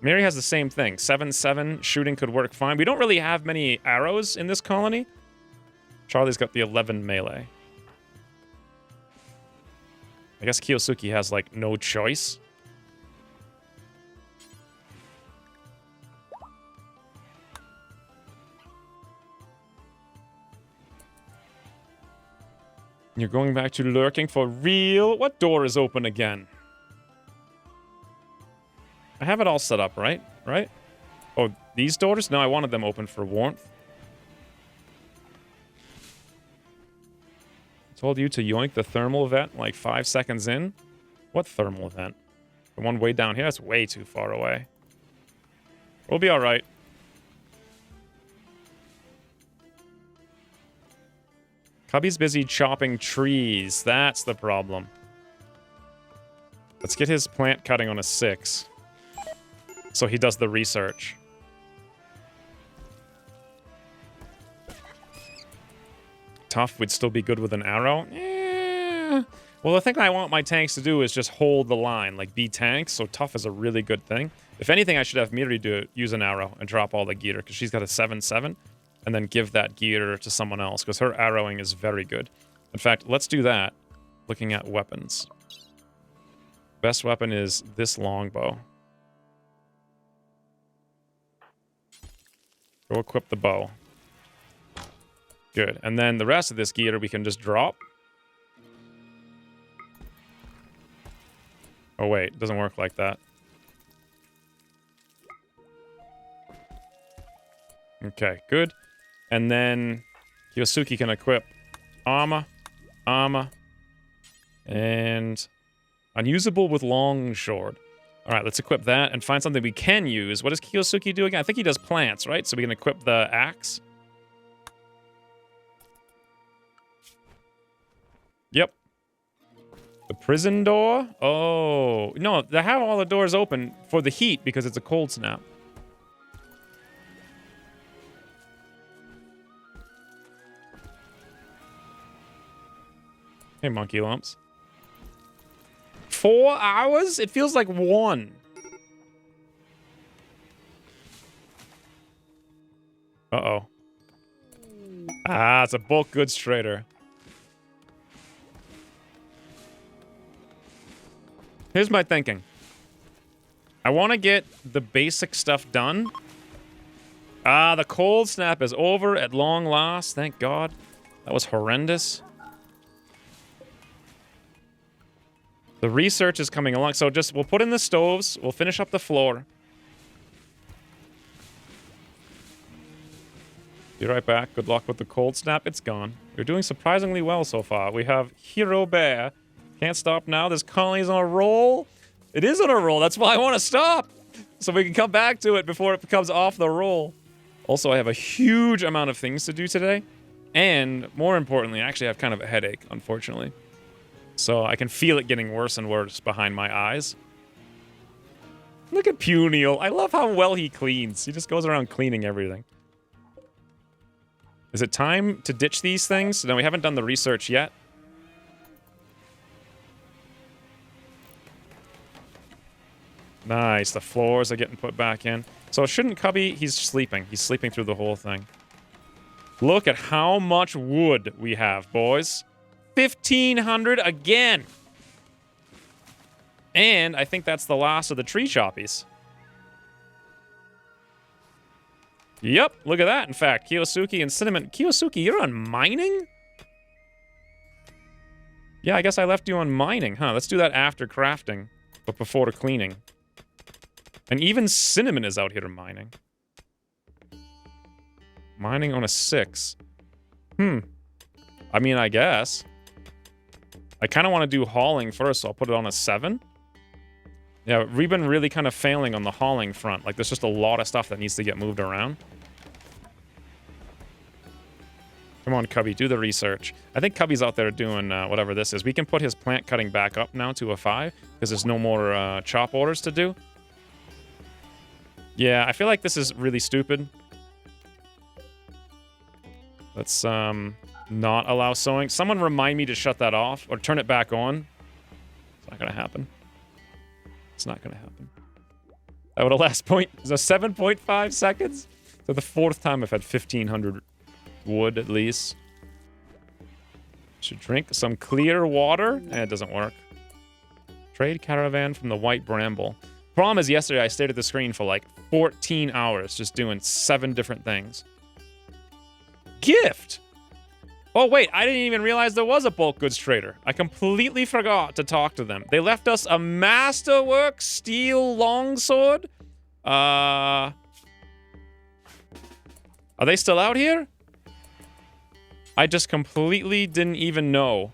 Mary has the same thing. 7-7, shooting could work fine. We don't really have many arrows in this colony. Charlie's got the 11 melee. I guess Kiyosuke has, like, no choice. You're going back to lurking for real? What door is open again? I have it all set up, right? Right? Oh, these doors? No, I wanted them open for warmth. Told you to yoink the thermal vent like 5 seconds in. What thermal vent? The one way down here? That's way too far away. We'll be alright. Cubby's busy chopping trees. That's the problem. Let's get his plant cutting on a 6. So he does the research. Tough would still be good with an arrow. Well, the thing I want my tanks to do is just hold the line, like be tanks, so tough is a really good thing. If anything, I should have Miri use an arrow and drop all the gear, because she's got a 7-7, and then give that gear to someone else, because her arrowing is very good. In fact, let's do that, looking at weapons. Best weapon is this longbow. Go equip the bow. Good. And then the rest of this gear we can just drop. Oh, wait. It doesn't work like that. Okay, good. And then Kiyosuke can equip armor, and unusable with long sword. All right, let's equip that and find something we can use. What does Kiyosuke do again? I think he does plants, right? So we can equip the axe. Yep. The prison door? Oh. No, they have all the doors open for the heat because it's a cold snap. Hey, monkey lumps. 4 hours? It feels like 1. Uh-oh. Ah, it's a bulk goods trader. Here's my thinking. I want to get the basic stuff done. Ah, the cold snap is over at long last. Thank God. That was horrendous. The research is coming along. So just, we'll put in the stoves. We'll finish up the floor. Be right back. Good luck with the cold snap. It's gone. We're doing surprisingly well so far. We have Hero Bear. Can't stop now. This colony's on a roll. It is on a roll. That's why I want to stop. So we can come back to it before it becomes off the roll. Also, I have a huge amount of things to do today. And more importantly, I actually have kind of a headache, unfortunately. So I can feel it getting worse and worse behind my eyes. Look at Puniel. I love how well he cleans. He just goes around cleaning everything. Is it time to ditch these things? No, we haven't done the research yet. Nice. The floors are getting put back in. So shouldn't Cubby... He's sleeping. He's sleeping through the whole thing. Look at how much wood we have, boys. 1,500 again. And I think that's the last of the tree choppies. Yep, look at that. In fact, Kiyosuke and Cinnamon. Kiyosuke, you're on mining? Yeah, I guess I left you on mining, huh? Let's do that after crafting, but before cleaning. And even Cinnamon is out here mining. Mining on a 6. I mean, I guess. I kind of want to do hauling first, so I'll put it on a 7. Yeah, we've been really kind of failing on the hauling front. Like, there's just a lot of stuff that needs to get moved around. Come on, Cubby, do the research. I think Cubby's out there doing whatever this is. We can put his plant cutting back up now to a 5, because there's no more chop orders to do. Yeah, I feel like this is really stupid. Let's not allow sowing. Someone remind me to shut that off or turn it back on. It's not gonna happen. It's not gonna happen. That would have last point. Is a 7.5 seconds. So the 4th time I've had 1,500 wood at least. Should drink some clear water. It doesn't work. Trade caravan from the White Bramble. Problem is, yesterday I stayed at the screen for like 14 hours just doing 7 different things. Gift! Oh, wait, I didn't even realize there was a bulk goods trader. I completely forgot to talk to them. They left us a masterwork steel longsword. Are they still out here? I just completely didn't even know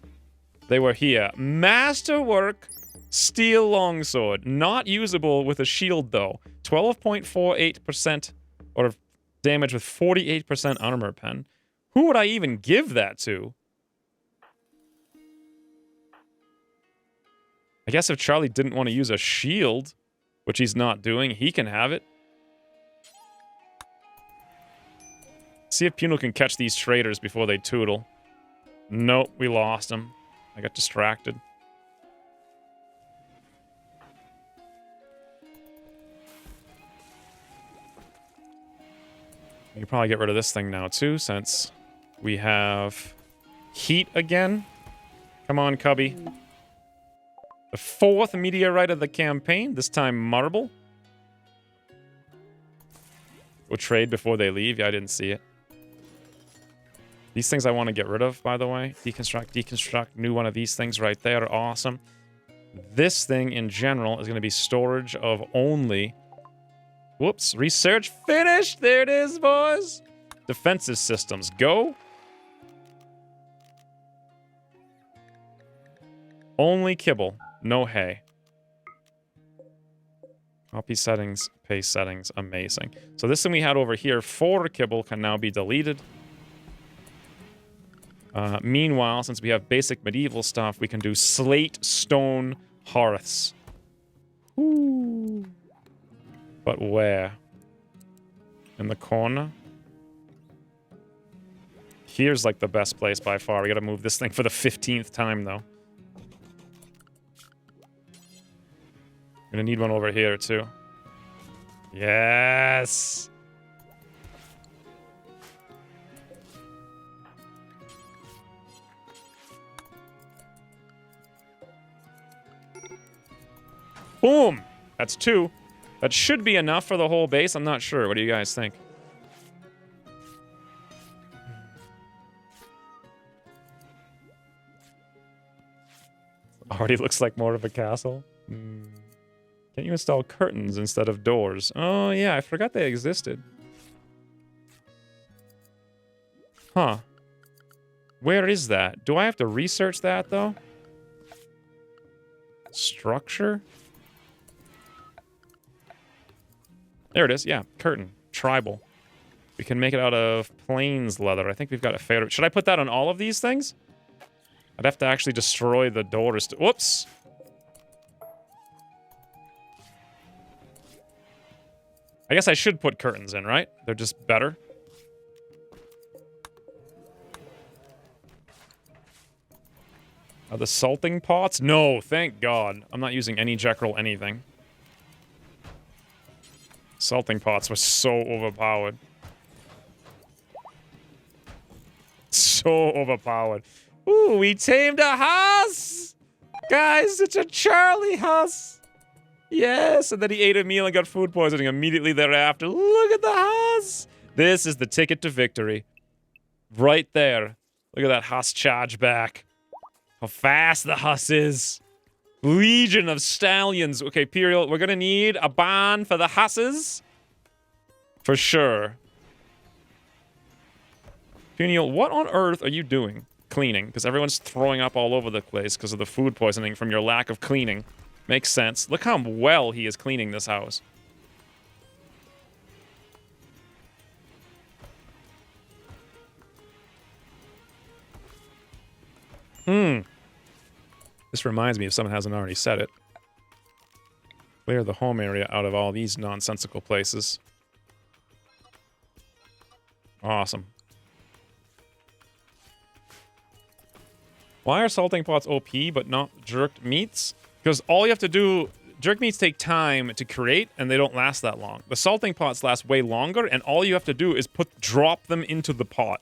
they were here. Masterwork steel longsword. Not usable with a shield, though. 12.48% or damage with 48% armor pen. Who would I even give that to? I guess if Charlie didn't want to use a shield, which he's not doing, he can have it. See if Puno can catch these traders before they tootle. Nope, we lost him. I got distracted. We can probably get rid of this thing now, too, since we have heat again. Come on, Cubby. The 4th meteorite of the campaign, this time marble. We'll trade before they leave. Yeah, I didn't see it. These things I want to get rid of, by the way. Deconstruct, deconstruct. New one of these things right there. Awesome. This thing, in general, is going to be storage of only... Whoops. Research finished. There it is, boys. Defensive systems. Go. Only kibble. No hay. Copy settings. Paste settings. Amazing. So this thing we had over here for kibble can now be deleted. Meanwhile, since we have basic medieval stuff, we can do slate stone hearths. Ooh. But where? In the corner? Here's like the best place by far. We gotta move this thing for the 15th time, though. Gonna need one over here, too. Yes! Boom! That's 2. That should be enough for the whole base. I'm not sure. What do you guys think? Already looks like more of a castle. Can't you install curtains instead of doors? Oh, yeah. I forgot they existed. Huh. Where is that? Do I have to research that, though? Structure? There it is. Yeah, curtain. Tribal. We can make it out of plains leather. I think we've got a fair... Should I put that on all of these things? I'd have to actually destroy the doors. Whoops! I guess I should put curtains in, right? They're just better. Are the salting pots? No, thank God. I'm not using any Jekyll anything. Salting pots were so overpowered. So overpowered. Ooh, we tamed a Huss! Guys, it's a Charlie Huss! Yes, and then he ate a meal and got food poisoning immediately thereafter. Look at the Huss! This is the ticket to victory. Right there. Look at that Huss charge back. How fast the Huss is. Legion of Stallions. Okay, Imperial, we're gonna need a ban for the Hasses. For sure. Peniel, what on earth are you doing? Cleaning, because everyone's throwing up all over the place because of the food poisoning from your lack of cleaning. Makes sense. Look how well he is cleaning this house. This reminds me if someone hasn't already said it. Clear the home area out of all these nonsensical places. Awesome. Why are salting pots OP but not jerked meats? Because all you have to do... Jerk meats take time to create, and they don't last that long. The salting pots last way longer, and all you have to do is drop them into the pot.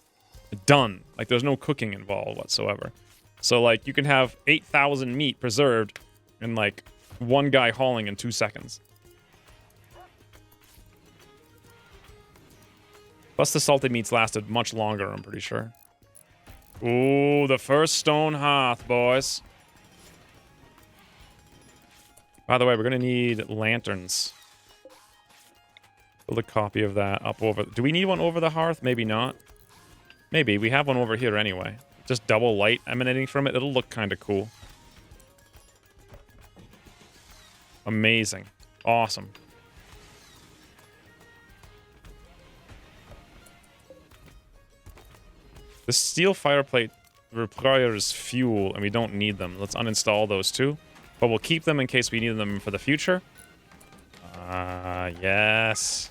Done. Like, there's no cooking involved whatsoever. So, like, you can have 8,000 meat preserved in, like, one guy hauling in 2 seconds. Plus, the salted meats lasted much longer, I'm pretty sure. Ooh, the first stone hearth, boys. By the way, we're going to need lanterns. Build a copy of that up over... Do we need one over the hearth? Maybe not. Maybe. We have one over here anyway. Just double light emanating from it. It'll look kind of cool. Amazing. Awesome. The steel fireplate requires fuel, and we don't need them. Let's uninstall those too. But we'll keep them in case we need them for the future. Yes.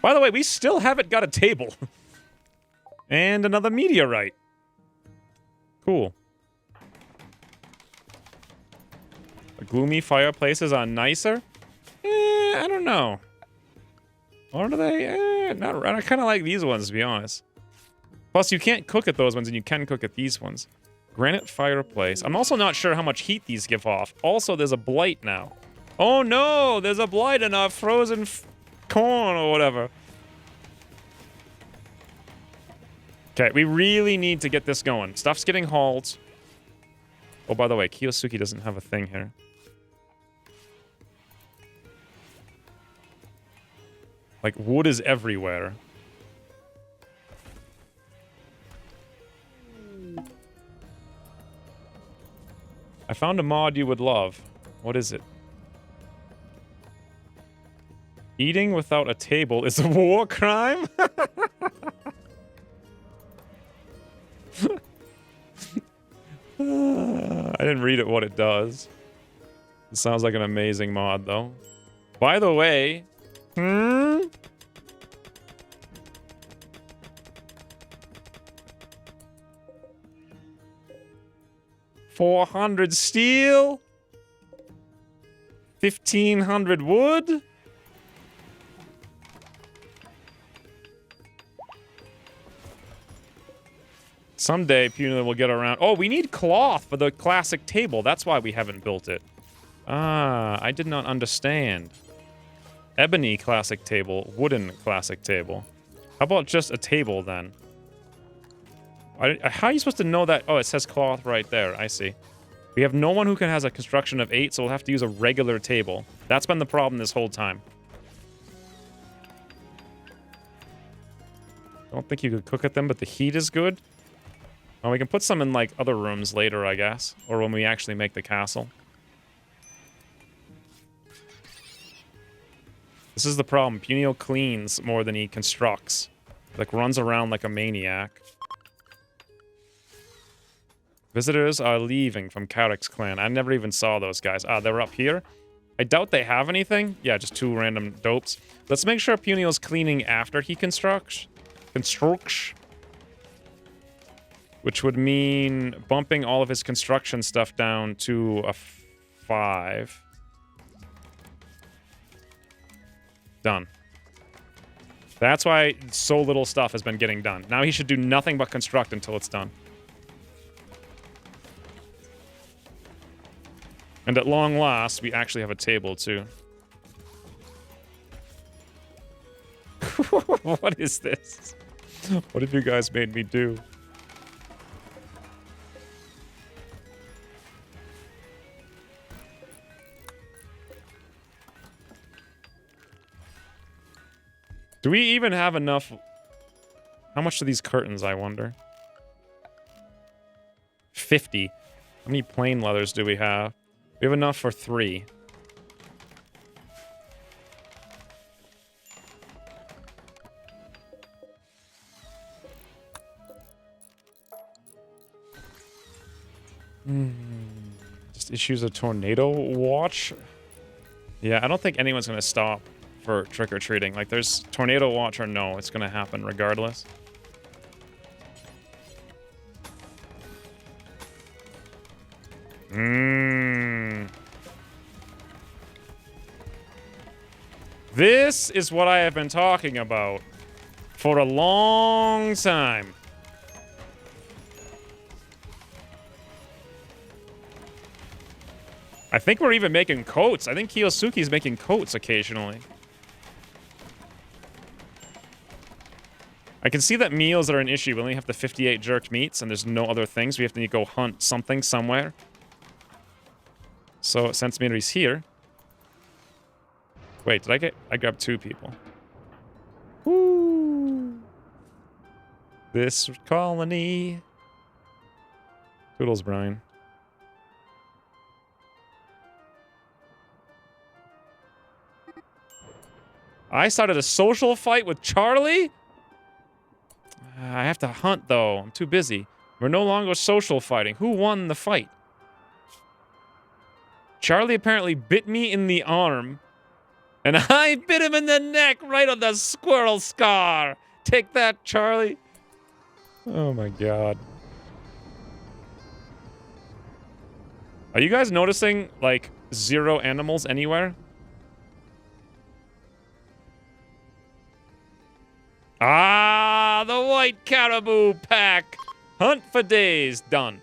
By the way, we still haven't got a table. And another meteorite. Cool. The gloomy fireplaces are nicer? I don't know. Or do they? Not. I kind of like these ones, to be honest. Plus, you can't cook at those ones, and you can cook at these ones. Granite fireplace. I'm also not sure how much heat these give off. Also, there's a blight now. Oh no! There's a blight in our frozen corn or whatever. Okay, we really need to get this going. Stuff's getting hauled. Oh, by the way, Kiyosuke doesn't have a thing here. Like, wood is everywhere. I found a mod you would love. What is it? Eating without a table is a war crime? I didn't read it what it does. It sounds like an amazing mod, though. By the way... 400 steel? 1,500 wood? Someday, Puna will get around... Oh, we need cloth for the classic table. That's why we haven't built it. Ah, I did not understand. Ebony classic table, wooden classic table. How about just a table, then? How are you supposed to know that? Oh, it says cloth right there. I see. We have no one who has a construction of 8, so we'll have to use a regular table. That's been the problem this whole time. I don't think you could cook at them, but the heat is good. Oh, we can put some in, like, other rooms later, I guess. Or when we actually make the castle. This is the problem. Punio cleans more than he constructs. Like, runs around like a maniac. Visitors are leaving from Karek's clan. I never even saw those guys. Ah, they're up here. I doubt they have anything. Yeah, just 2 random dopes. Let's make sure Punio's cleaning after he constructs. Which would mean bumping all of his construction stuff down to a 5. Done. That's why so little stuff has been getting done. Now he should do nothing but construct until it's done. And at long last, we actually have a table, too. What is this? What have you guys made me do? Do we even have enough? How much are these curtains, I wonder? 50. How many plain leathers do we have? We have enough for 3. Just issues a tornado watch. Yeah, I don't think anyone's gonna stop for trick-or-treating. Like, there's tornado watch or no, it's gonna happen regardless. This is what I have been talking about for a long time. I think we're even making coats. I think Kiyosuke's making coats occasionally. I can see that meals are an issue. We only have the 58 jerked meats, and there's no other things. We have to go hunt something somewhere. So, since Miri's here... Wait, did I grabbed 2 people. Woo! This colony... Toodles, Brian. I started a social fight with Charlie? I have to hunt, though. I'm too busy. We're no longer social fighting. Who won the fight? Charlie apparently bit me in the arm, and I bit him in the neck right on the squirrel scar. Take that, Charlie. Oh, my God. Are you guys noticing, like, 0 animals anywhere? Ah, the white caribou pack. Hunt for days. Done.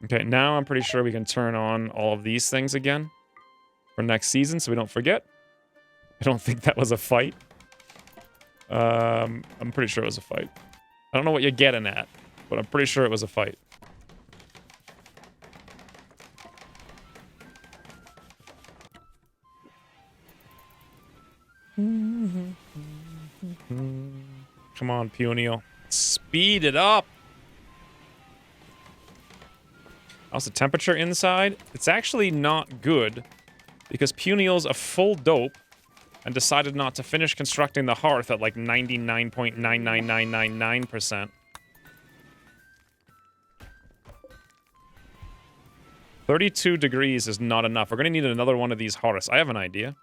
Okay, now I'm pretty sure we can turn on all of these things again for next season so we don't forget. I don't think that was a fight. I'm pretty sure it was a fight. I don't know what you're getting at, but I'm pretty sure it was a fight. Come on, Punio. Speed it up! How's the temperature inside? It's actually not good, because Puniel's a full dope and decided not to finish constructing the hearth at like 99.99999%. 32 degrees is not enough. We're gonna need another one of these hearths. I have an idea.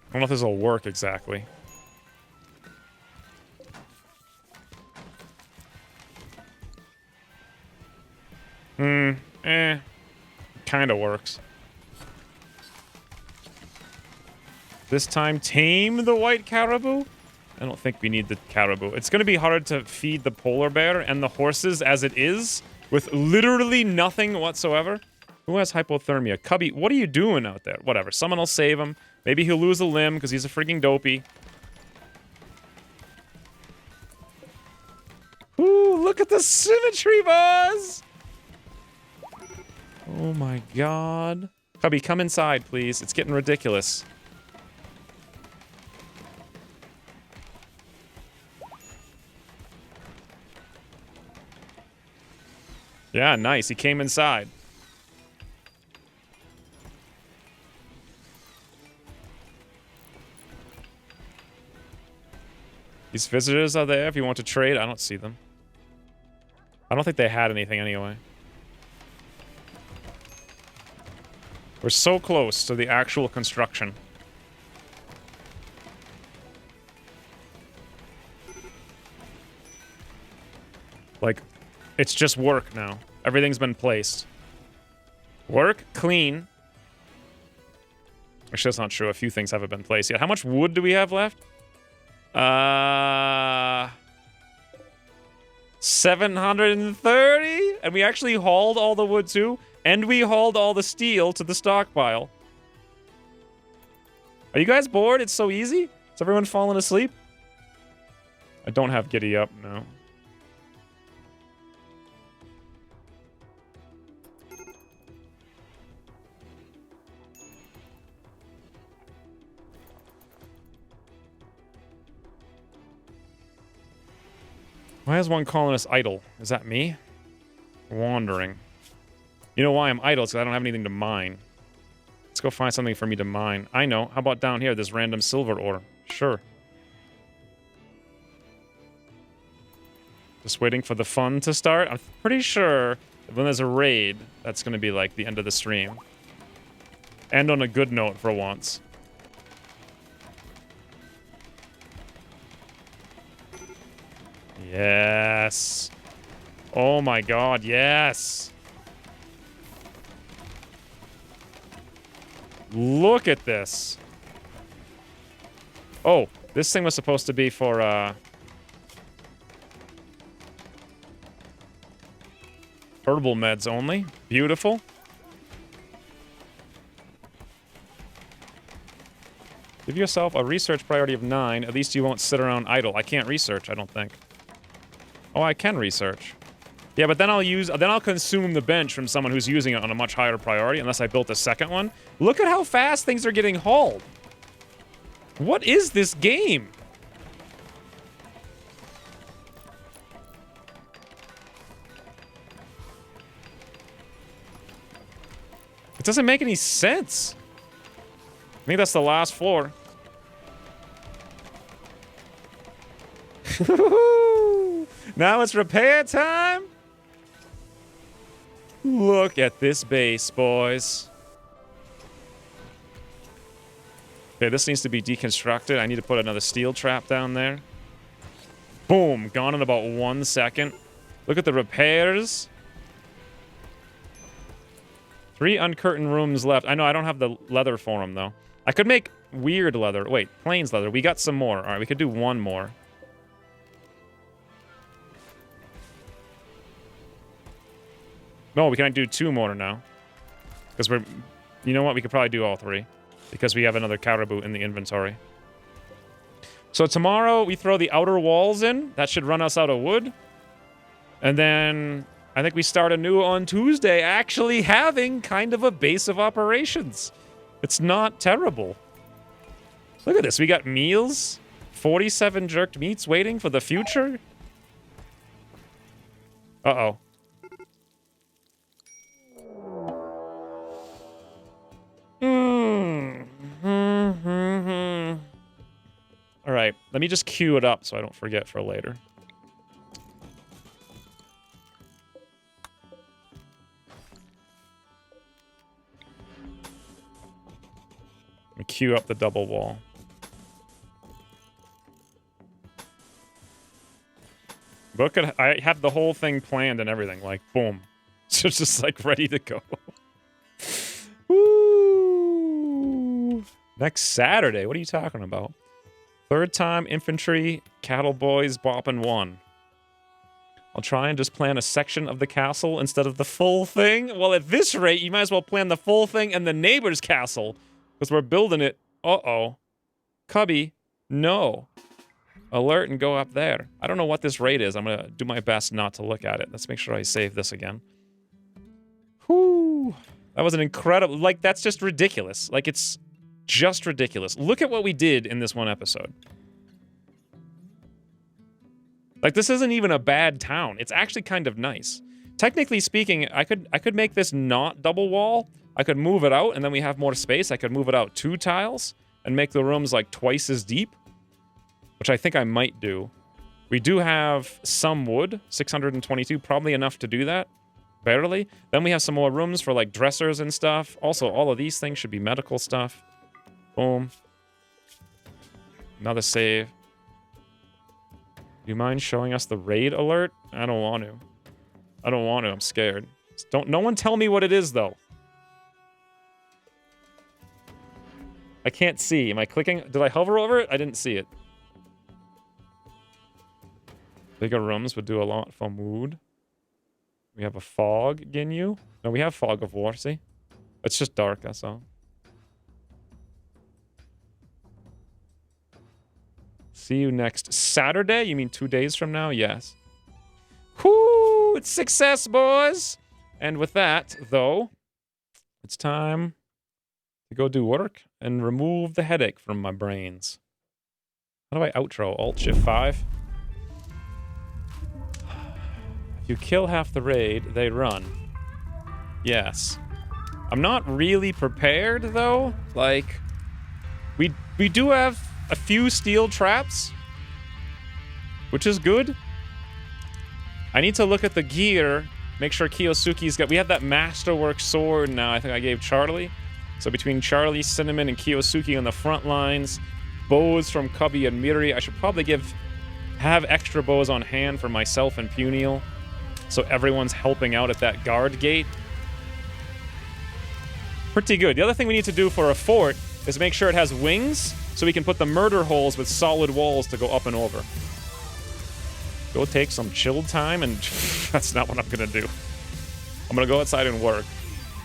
I don't know if this will work exactly. Kinda works. This time, tame the white caribou? I don't think we need the caribou. It's gonna be hard to feed the polar bear and the horses as it is, with literally nothing whatsoever. Who has hypothermia? Cubby, what are you doing out there? Whatever, someone will save him. Maybe he'll lose a limb because he's a freaking dopey. Ooh, look at the symmetry, boss! Oh my god. Cubby, come inside, please. It's getting ridiculous. Yeah, nice. He came inside. These visitors are there if you want to trade. I don't see them. I don't think they had anything anyway. We're so close to the actual construction. Like, it's just work now. Everything's been placed. Work, clean. Actually, that's not true. A few things haven't been placed yet. How much wood do we have left? 730? And we actually hauled all the wood too? And we hauled all the steel to the stockpile. Are you guys bored? It's so easy? Is everyone falling asleep? I don't have giddy up, no. Why is one calling us idle? Is that me? Wandering. You know why I'm idle? It's because I don't have anything to mine. Let's go find something for me to mine. I know. How about down here, this random silver ore? Sure. Just waiting for the fun to start. I'm pretty sure when there's a raid, that's going to be like the end of the stream. And on a good note for once. Yes. Oh my god, yes. Look at this. Oh, this thing was supposed to be for, herbal meds only. Beautiful. Give yourself a research priority of 9. At least you won't sit around idle. I can't research, I don't think. Oh, I can research. Yeah, but then I'll consume the bench from someone who's using it on a much higher priority, unless I built a second one. Look at how fast things are getting hauled. What is this game? It doesn't make any sense. I think that's the last floor. Now it's repair time. Look at this base, boys. Okay, this needs to be deconstructed. I need to put another steel trap down there. Boom, gone in about 1 second. Look at the repairs. 3 uncurtained rooms left. I know I don't have the leather for them, though. I could make weird leather. Wait, plains leather. We got some more. All right, we could do 1 more. No, we can do 2 more now. Because we're... You know what? We could probably do all 3. Because we have another caribou in the inventory. So tomorrow, we throw the outer walls in. That should run us out of wood. And then... I think we start anew on Tuesday, actually having kind of a base of operations. It's not terrible. Look at this. We got meals. 47 jerked meats waiting for the future. Uh-oh. All right, let me just queue it up so I don't forget for later. Let me queue up the double wall. Look at, I have the whole thing planned and everything, like, boom. So it's just, like, ready to go. Woo! Next Saturday, what are you talking about? 3rd time infantry, cattle boys, bopping 1. I'll try and just plan a section of the castle instead of the full thing. Well, at this rate, you might as well plan the full thing and the neighbor's castle. Because we're building it. Uh-oh. Cubby, no. Alert and go up there. I don't know what this rate is. I'm going to do my best not to look at it. Let's make sure I save this again. Whew. That was an incredible... Like, that's just ridiculous. Like, it's just ridiculous. Look at what we did in this one episode. Like, this isn't even a bad town. It's actually kind of nice. Technically speaking, I could make this not double wall. I could move it out, and then we have more space. I could move it out 2 tiles and make the rooms, like, twice as deep. Which I think I might do. We do have some wood, 622, probably enough to do that. Barely. Then we have some more rooms for, like, dressers and stuff. Also, all of these things should be medical stuff. Boom. Another save. Do you mind showing us the raid alert? I don't want to. I don't want to. I'm scared. No one tell me what it is, though. I can't see. Am I clicking? Did I hover over it? I didn't see it. Bigger rooms would do a lot for mood. We have a fog, Ginyu. No, we have fog of war, see? It's just dark, that's all. See you next Saturday? You mean 2 days from now? Yes. Whoo! It's success, boys! And with that, though, it's time to go do work and remove the headache from my brains. How do I outro? Alt-Shift-5? If you kill half the raid, they run. Yes. I'm not really prepared, though. Like, we do have a few steel traps, which is good. I need to look at the gear, make sure Kiyosuke's got... We have that Masterwork sword now, I think I gave Charlie. So between Charlie, Cinnamon, and Kiyosuke on the front lines, bows from Cubby and Miri. I should probably have extra bows on hand for myself and Puniel, so everyone's helping out at that guard gate. Pretty good. The other thing we need to do for a fort is make sure it has wings, so we can put the murder holes with solid walls to go up and over. Go take some chill time, and that's not what I'm gonna do. I'm gonna go outside and work,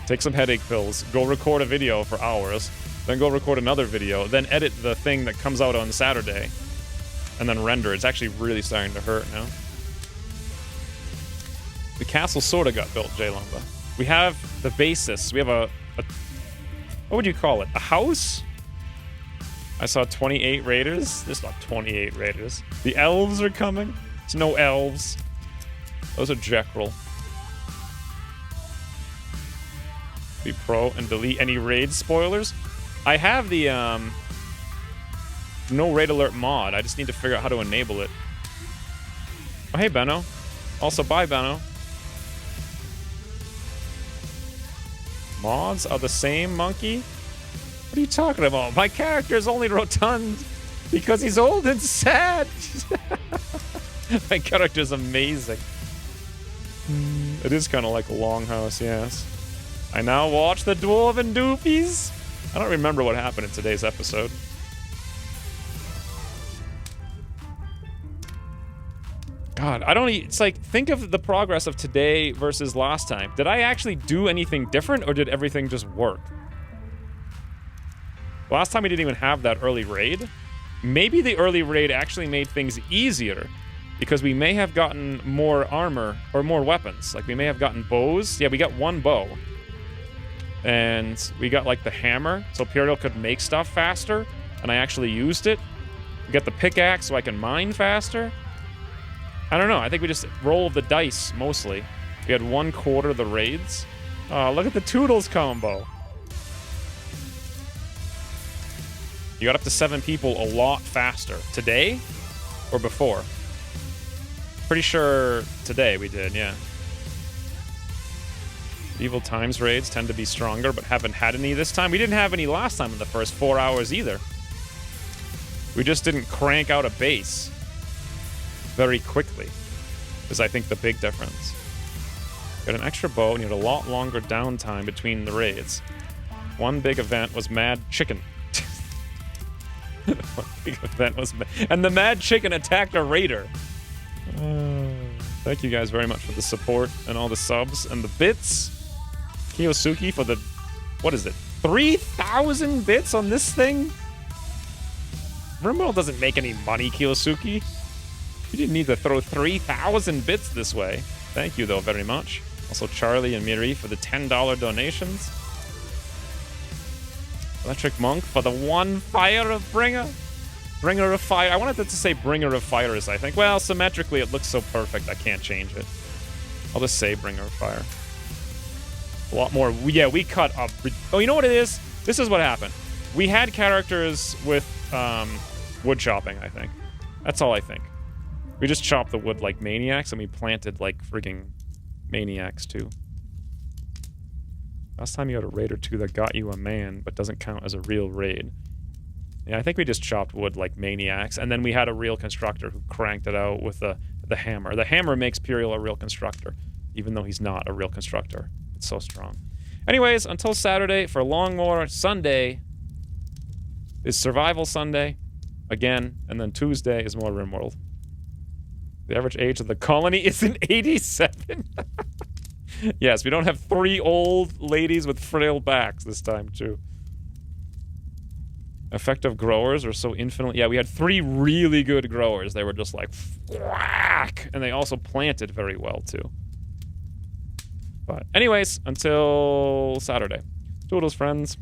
take some headache pills, go record a video for hours, then go record another video, then edit the thing that comes out on Saturday, and then render. It's actually really starting to hurt now. The castle sort of got built, J Lumba. We have the basis. We have a what would you call it? A house? I saw 28 raiders. There's not 28 raiders. The elves are coming. There's no elves. Those are Jekyll. Be pro and delete any raid spoilers. I have the no raid alert mod. I just need to figure out how to enable it. Oh, hey, Benno. Also, bye, Benno. Mods are the same, monkey? What are you talking about? My character is only rotund because he's old and sad. My character's amazing. It is kind of like a longhouse, yes. I now watch the Dwarven Doofies. I don't remember what happened in today's episode. God, I don't... It's like, think of the progress of today versus last time. Did I actually do anything different, or did everything just work? Last time we didn't even have that early raid. Maybe the early raid actually made things easier, because we may have gotten more armor, or more weapons. Like, we may have gotten bows. Yeah, we got one bow. And we got, like, the hammer, so Imperial could make stuff faster, and I actually used it. We got the pickaxe so I can mine faster. I don't know. I think we just rolled the dice, mostly. We had 1/4 the raids. Oh, look at the Toodles combo. You got up to 7 people a lot faster. Today? Or before? Pretty sure today we did, yeah. Evil Times raids tend to be stronger, but haven't had any this time. We didn't have any last time in the first 4 hours either. We just didn't crank out a base very quickly, is I think the big difference. Got an extra bow, and you had a lot longer downtime between the raids. One big event was Mad Chicken. One big event was and the Mad Chicken attacked a raider. Thank you guys very much for the support and all the subs and the bits. Kiyosuke for the, what is it, 3,000 bits on this thing? RimWorld doesn't make any money, Kiyosuke. You didn't need to throw 3,000 bits this way. Thank you, though, very much. Also, Charlie and Miri for the $10 donations. Electric Monk for the 1 Fire of Bringer. Bringer of Fire. I wanted it to say Bringer of Fires, I think. Well, symmetrically, it looks so perfect, I can't change it. I'll just say Bringer of Fire. A lot more. Yeah, we cut up. Oh, you know what it is? This is what happened. We had characters with wood chopping, I think. That's all I think. We just chopped the wood like maniacs, and we planted like frigging maniacs, too. Last time you had a raid or two that got you a man, but doesn't count as a real raid. Yeah, I think we just chopped wood like maniacs, and then we had a real constructor who cranked it out with the hammer. The hammer makes Puriel a real constructor, even though he's not a real constructor. It's so strong. Anyways, until Saturday for Longmore, Sunday is Survival Sunday, again, and then Tuesday is more RimWorld. The average age of the colony is an 87. Yes, we don't have 3 old ladies with frail backs this time, too. Effective growers are so infinitely... Yeah, we had 3 really good growers. They were just like, whack! And they also planted very well, too. But anyways, until Saturday. Toodles, friends.